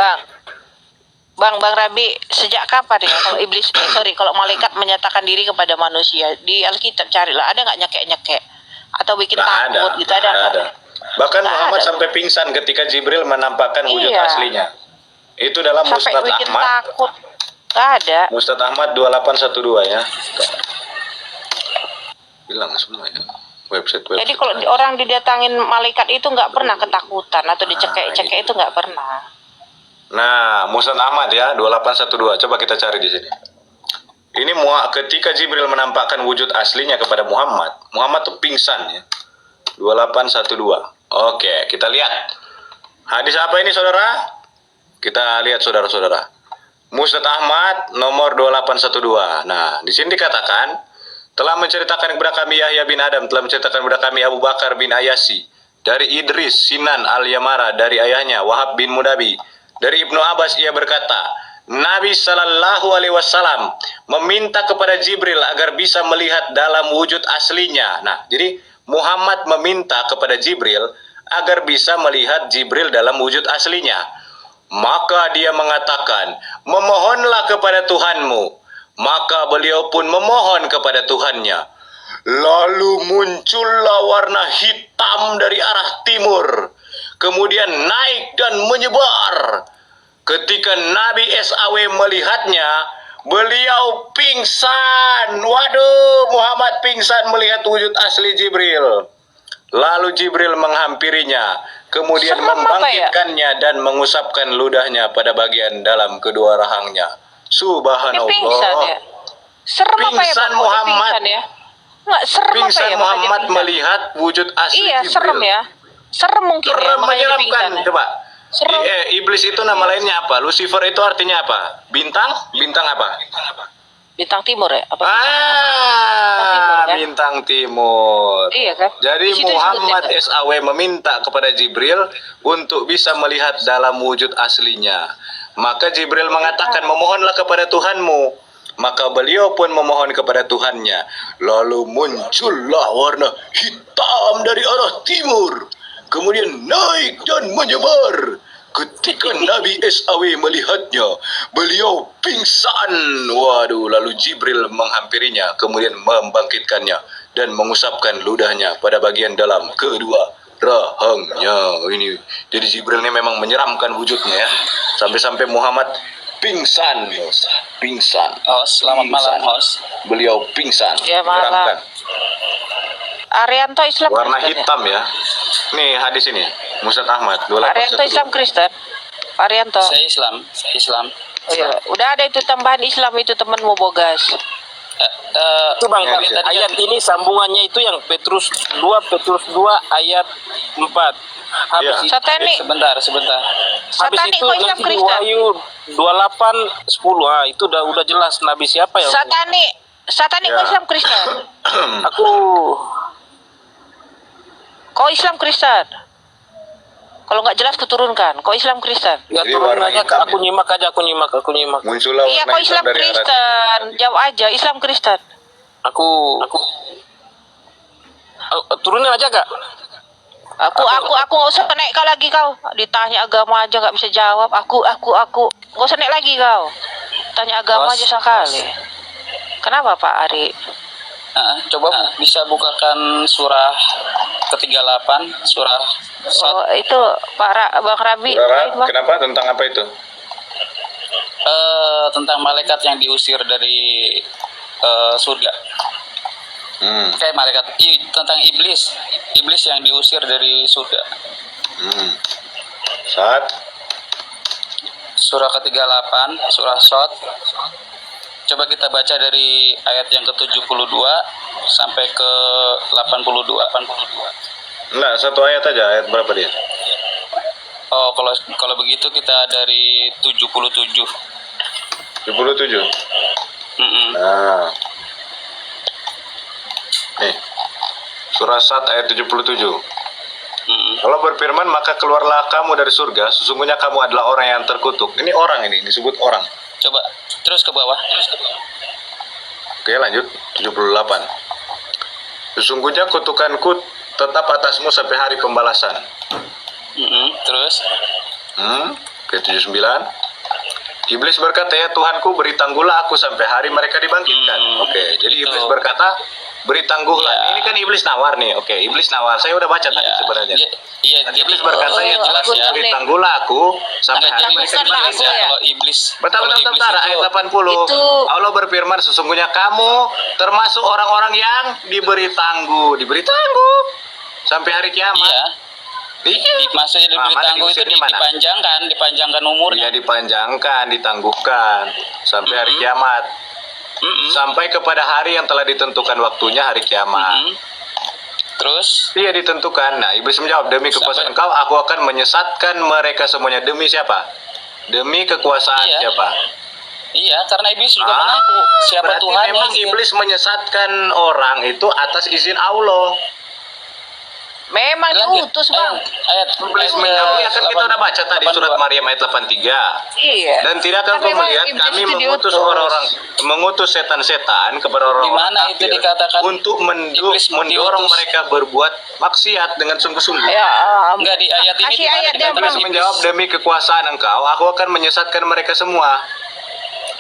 [SPEAKER 3] Bang Rabi, sejak kapan ya kalau iblis, kalau malaikat menyatakan diri kepada manusia di Alkitab carilah, ada nggak nyekek atau bikin
[SPEAKER 11] Nggak
[SPEAKER 3] takut gitu ada?
[SPEAKER 11] nggak ada. Bahkan
[SPEAKER 3] Nggak
[SPEAKER 11] Muhammad
[SPEAKER 3] ada.
[SPEAKER 11] sampai pingsan ketika Jibril menampakkan wujud
[SPEAKER 3] Iya.
[SPEAKER 11] aslinya. Itu dalam
[SPEAKER 3] Sampai
[SPEAKER 11] Mustad
[SPEAKER 3] bikin
[SPEAKER 11] Ahmad.
[SPEAKER 3] takut. Nggak ada.
[SPEAKER 11] Mustad Ahmad 2812 ya. Bilang sebenarnya website.
[SPEAKER 3] Jadi kalau orang didatangin malaikat itu nggak pernah ketakutan atau dicekek-cekek itu nggak pernah.
[SPEAKER 11] Nah, Mustad Ahmad ya 2812. Coba kita cari di sini. Ini ketika Jibril menampakkan wujud aslinya kepada Muhammad. Muhammad tuh pingsan ya. 2812. Oke, kita lihat. Hadis apa ini saudara? Kita lihat saudara-saudara. Mustad Ahmad nomor 2812. Nah, di sini dikatakan telah menceritakan kepada kami Yahya bin Adam, telah menceritakan kepada kami Abu Bakar bin Ayasi, dari Idris Sinan al-Yamara, dari ayahnya Wahab bin Mudabi, dari Ibnu Abbas ia berkata, Nabi Shallallahu Alaihi Wasallam meminta kepada Jibril agar bisa melihat dalam wujud aslinya. Nah, jadi Muhammad meminta kepada Jibril agar bisa melihat Jibril dalam wujud aslinya. Maka dia mengatakan, memohonlah kepada Tuhanmu. Maka beliau pun memohon kepada Tuhannya. Lalu muncullah warna hitam dari arah timur, kemudian naik dan menyebar. Ketika Nabi SAW melihatnya, beliau pingsan. Waduh, Muhammad pingsan melihat wujud asli Jibril. Lalu Jibril menghampirinya, kemudian
[SPEAKER 3] Serem apa ya?
[SPEAKER 11] membangkitkannya dan mengusapkan ludahnya pada bagian dalam kedua rahangnya.
[SPEAKER 3] Dia
[SPEAKER 11] Subhanallah.
[SPEAKER 3] pingsan ya. Serem apa ya,
[SPEAKER 11] Pingsan
[SPEAKER 3] Bang? Kok dia
[SPEAKER 11] Muhammad.
[SPEAKER 3] pingsan ya? Nggak, serem apa
[SPEAKER 11] Pingsan
[SPEAKER 3] ya, makanya
[SPEAKER 11] Muhammad
[SPEAKER 3] pingsan?
[SPEAKER 11] melihat wujud asli
[SPEAKER 3] Iya,
[SPEAKER 11] Jibril.
[SPEAKER 3] serem ya. Serem mungkin ya,
[SPEAKER 11] Serem,
[SPEAKER 3] makanya dia
[SPEAKER 11] menyeramkan.
[SPEAKER 3] pingsan ya.
[SPEAKER 11] Coba.
[SPEAKER 3] Serem.
[SPEAKER 11] Iblis itu nama lainnya apa? Lucifer itu artinya apa? Bintang? Bintang apa?
[SPEAKER 3] Bintang timur ya? Apa?
[SPEAKER 11] Ah,
[SPEAKER 3] Timur, kan?
[SPEAKER 11] bintang timur.
[SPEAKER 3] Iya kan?
[SPEAKER 11] Jadi
[SPEAKER 3] Di situ
[SPEAKER 11] Muhammad
[SPEAKER 3] disebutnya.
[SPEAKER 11] SAW meminta kepada Jibril untuk bisa melihat dalam wujud aslinya. Maka Jibril mengatakan, memohonlah kepada Tuhanmu. Maka beliau pun memohon kepada Tuhannya. Lalu muncullah warna hitam dari arah timur, kemudian naik dan menyebar. Ketika Nabi SAW melihatnya, beliau pingsan. Waduh, lalu Jibril menghampirinya, kemudian membangkitkannya dan mengusapkan ludahnya pada bagian dalam kedua rahangnya. Ini, jadi Jibril ini memang menyeramkan wujudnya ya. Sampai-sampai Muhammad pingsan. Pingsan.
[SPEAKER 9] Host, selamat malam, host.
[SPEAKER 11] Beliau pingsan.
[SPEAKER 3] Ya, malam.
[SPEAKER 11] Menyeramkan.
[SPEAKER 3] Arianto Islam
[SPEAKER 11] Warna
[SPEAKER 3] Kristen,
[SPEAKER 11] hitam ya. Nih hadis ini, Musad Ahmad 2812.
[SPEAKER 3] Arianto Islam Kristen. Arianto.
[SPEAKER 9] Saya Islam.
[SPEAKER 3] Oh, iya. Udah ada itu tambahan Islam itu temanmu Bogas.
[SPEAKER 9] Itu Bang,
[SPEAKER 11] Ya,
[SPEAKER 9] tapi
[SPEAKER 11] ya.
[SPEAKER 9] tadi ayat ini sambungannya itu yang Petrus 2 ayat 4. Habis
[SPEAKER 11] Ya.
[SPEAKER 9] itu,
[SPEAKER 3] Satani.
[SPEAKER 9] sebentar. Habis
[SPEAKER 3] Satani
[SPEAKER 9] itu
[SPEAKER 3] kok Islam
[SPEAKER 9] nanti di
[SPEAKER 3] Kristen?
[SPEAKER 9] Wahyu 28:10. Ah, itu udah jelas nabi siapa yang
[SPEAKER 3] Satani
[SPEAKER 11] Ya.
[SPEAKER 3] kok Islam Kristen?
[SPEAKER 9] aku
[SPEAKER 3] Kok Islam Kristen? Kalau nggak jelas kuturunkan. Kok Islam Kristen?
[SPEAKER 9] ya
[SPEAKER 11] Jadi
[SPEAKER 9] turun
[SPEAKER 11] warna
[SPEAKER 9] aja,
[SPEAKER 11] hitam
[SPEAKER 9] aku
[SPEAKER 11] ya?
[SPEAKER 9] nyimak aja, aku nyimak.
[SPEAKER 11] Muncullah
[SPEAKER 3] Iya,
[SPEAKER 11] warna
[SPEAKER 3] kok
[SPEAKER 11] hitam
[SPEAKER 3] Islam
[SPEAKER 11] dari arah
[SPEAKER 3] Kristen? Jawab aja, Islam Kristen.
[SPEAKER 9] Aku turunin aja gak?
[SPEAKER 3] Aku nggak usah naik kau lagi kau. Ditanya agama aja nggak bisa jawab. Aku nggak usah naik lagi kau. Tanya agama
[SPEAKER 9] Bos,
[SPEAKER 3] aja sekali. Kenapa Pak Ari?
[SPEAKER 9] Coba bisa bukakan surah ke-38, surah
[SPEAKER 3] Oh, itu Bang Rabi.
[SPEAKER 11] Saudara,
[SPEAKER 3] Baik, Bang.
[SPEAKER 11] kenapa? Tentang apa itu?
[SPEAKER 9] tentang malaikat yang diusir dari surga. Kayak malaikat tentang iblis yang diusir dari surga.
[SPEAKER 11] Saat
[SPEAKER 9] Surah ke-38, surah Shad. Coba kita baca dari ayat yang ke-72 sampai ke 82.
[SPEAKER 11] enggak, satu ayat aja. Ayat berapa dia?
[SPEAKER 9] Oh, kalau begitu kita dari 77.
[SPEAKER 11] 77. Nah. Nih. Surah Sad ayat 77. Allah berfirman, maka keluarlah kamu dari surga, sesungguhnya kamu adalah orang yang terkutuk. Ini orang, ini disebut orang.
[SPEAKER 9] Coba terus ke bawah.
[SPEAKER 11] Oke, lanjut 78. Sesungguhnya kutukanku tetap atasmu sampai hari pembalasan.
[SPEAKER 9] Terus
[SPEAKER 11] Ke 79. Iblis berkata, ya Tuhanku, beri tangguhlah aku sampai hari mereka dibangkitkan. Oke, jadi iblis berkata, beri tangguhlah.
[SPEAKER 9] Ya.
[SPEAKER 11] Ini kan iblis nawar nih. Oke, iblis nawar. Saya udah baca tadi sebenarnya.
[SPEAKER 9] Iya,
[SPEAKER 11] Dan iblis berkata, ya
[SPEAKER 9] jelas
[SPEAKER 11] Tuhanku,
[SPEAKER 9] ya.
[SPEAKER 11] beri tangguhlah aku sampai hari mereka
[SPEAKER 3] Tangguhkanlah
[SPEAKER 11] dibangkitkan.
[SPEAKER 3] aku ya.
[SPEAKER 9] Kalau iblis
[SPEAKER 11] Bentar, ayat 80.
[SPEAKER 3] Itu-
[SPEAKER 11] Allah berfirman, sesungguhnya kamu termasuk orang-orang yang diberi tangguh sampai hari kiamat. Iya.
[SPEAKER 9] Maksudnya diberi
[SPEAKER 11] Mana
[SPEAKER 9] tangguh itu
[SPEAKER 11] diusirnya mana?
[SPEAKER 9] dipanjangkan umurnya.
[SPEAKER 11] Ya dipanjangkan, ditangguhkan sampai hari kiamat. Sampai kepada hari yang telah ditentukan waktunya, hari kiamat.
[SPEAKER 9] Terus
[SPEAKER 11] Iya ditentukan. Nah, iblis menjawab, demi kekuasaan engkau aku akan menyesatkan mereka semuanya. Demi siapa? Demi kekuasaan
[SPEAKER 9] Iya.
[SPEAKER 11] siapa?
[SPEAKER 9] iya, karena iblis juga mengaku siapa
[SPEAKER 11] Berarti
[SPEAKER 9] Tuhan
[SPEAKER 11] memang iblis menyesatkan orang itu atas izin Allah.
[SPEAKER 3] Memang diutus Bang.
[SPEAKER 11] Iblis menjawab, ya kan kita udah baca tadi surat Maryam ayat 83.
[SPEAKER 3] Iya.
[SPEAKER 11] Dan tidak akan
[SPEAKER 3] Kan
[SPEAKER 11] kau
[SPEAKER 3] memang
[SPEAKER 11] melihat
[SPEAKER 3] iblis
[SPEAKER 11] kami
[SPEAKER 3] itu
[SPEAKER 11] mengutus
[SPEAKER 3] diutus.
[SPEAKER 11] orang-orang, mengutus setan-setan kepada orang-orang
[SPEAKER 9] Di mana itu
[SPEAKER 11] kafir
[SPEAKER 9] dikatakan
[SPEAKER 11] untuk
[SPEAKER 9] iblis
[SPEAKER 11] mendorong
[SPEAKER 9] diutus?
[SPEAKER 11] mereka berbuat maksiat dengan sungguh-sungguh.
[SPEAKER 3] Ya,
[SPEAKER 9] Enggak, di ayat ini
[SPEAKER 3] kasih
[SPEAKER 9] di mana
[SPEAKER 3] ayat dia,
[SPEAKER 9] dikatakan
[SPEAKER 11] Iblis menjawab, demi kekuasaan engkau aku akan menyesatkan mereka semua.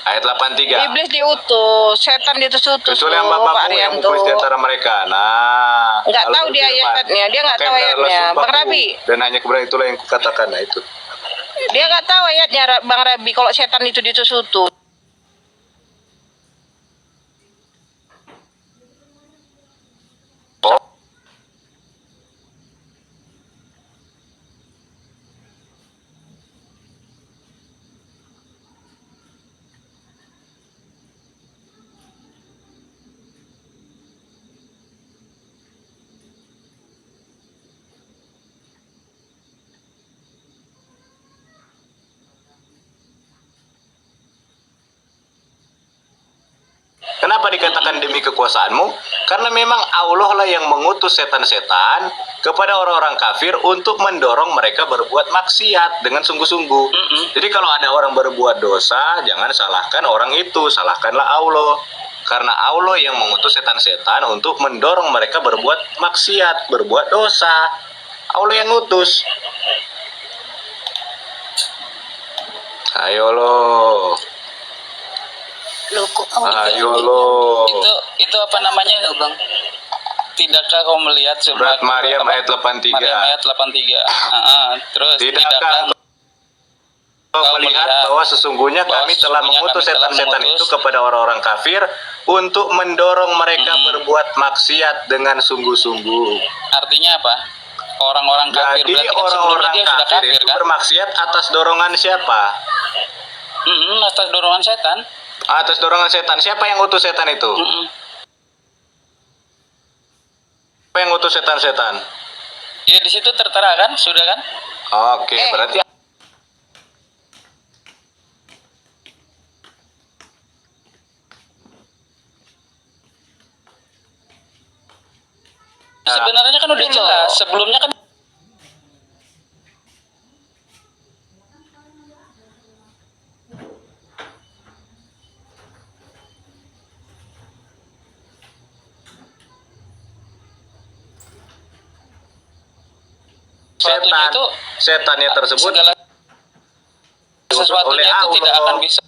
[SPEAKER 11] Ayat 83.
[SPEAKER 3] Iblis diutus, setan diutus-utus.
[SPEAKER 11] Kecuali
[SPEAKER 3] loh, Pak
[SPEAKER 11] hamba-hambamu yang
[SPEAKER 3] Arianto.
[SPEAKER 11] muklis di antara mereka. Nah,
[SPEAKER 3] Nggak
[SPEAKER 11] kalau
[SPEAKER 3] tahu dia
[SPEAKER 11] berfirman,
[SPEAKER 3] ayatnya, dia nggak
[SPEAKER 11] maka
[SPEAKER 3] tahu
[SPEAKER 11] hendaklah
[SPEAKER 3] ayatnya.
[SPEAKER 11] sumpahku,
[SPEAKER 3] Bang Rabi.
[SPEAKER 11] Dan hanya kebenaran itulah yang kukatakan. Nah itu.
[SPEAKER 3] Dia nggak tahu ayatnya, Bang Rabi, kalau setan itu diutus-utus.
[SPEAKER 11] Kenapa dikatakan demi kekuasaanmu? Karena memang Allah lah yang mengutus setan-setan kepada orang-orang kafir untuk mendorong mereka berbuat maksiat dengan sungguh-sungguh. Jadi kalau ada orang berbuat dosa, jangan salahkan orang itu, salahkanlah Allah. Karena Allah yang mengutus setan-setan untuk mendorong mereka berbuat maksiat, berbuat dosa. Allah yang ngutus. Ayo loh. Ayo loh.
[SPEAKER 6] Itu apa namanya, Bang? Tidakkah kau melihat
[SPEAKER 11] Surat Maryam ayat 83.
[SPEAKER 6] Maryam ayat 83. Terus
[SPEAKER 11] Tidakkah kau melihat bahwa sesungguhnya kami telah mengutus setan-setan itu kepada orang-orang kafir untuk mendorong mereka berbuat maksiat dengan sungguh-sungguh.
[SPEAKER 6] Artinya apa? Orang-orang kafir.
[SPEAKER 11] Jadi
[SPEAKER 6] Berarti kan sebelumnya
[SPEAKER 11] orang-orang
[SPEAKER 6] dia sudah
[SPEAKER 11] kafir
[SPEAKER 6] kafir
[SPEAKER 11] itu
[SPEAKER 6] kan?
[SPEAKER 11] bermaksiat atas dorongan siapa?
[SPEAKER 6] Atas dorongan setan.
[SPEAKER 11] Atas dorongan setan. Siapa yang utus setan itu? Siapa yang utus setan-setan?
[SPEAKER 6] Ya di situ tertera kan, sudah kan?
[SPEAKER 11] Oke, berarti
[SPEAKER 6] Sebenarnya kan udah jelas. Sebelumnya kan
[SPEAKER 11] setannya tersebut
[SPEAKER 6] segala sesuatunya
[SPEAKER 11] oleh
[SPEAKER 6] itu tidak
[SPEAKER 11] Allah.
[SPEAKER 6] akan bisa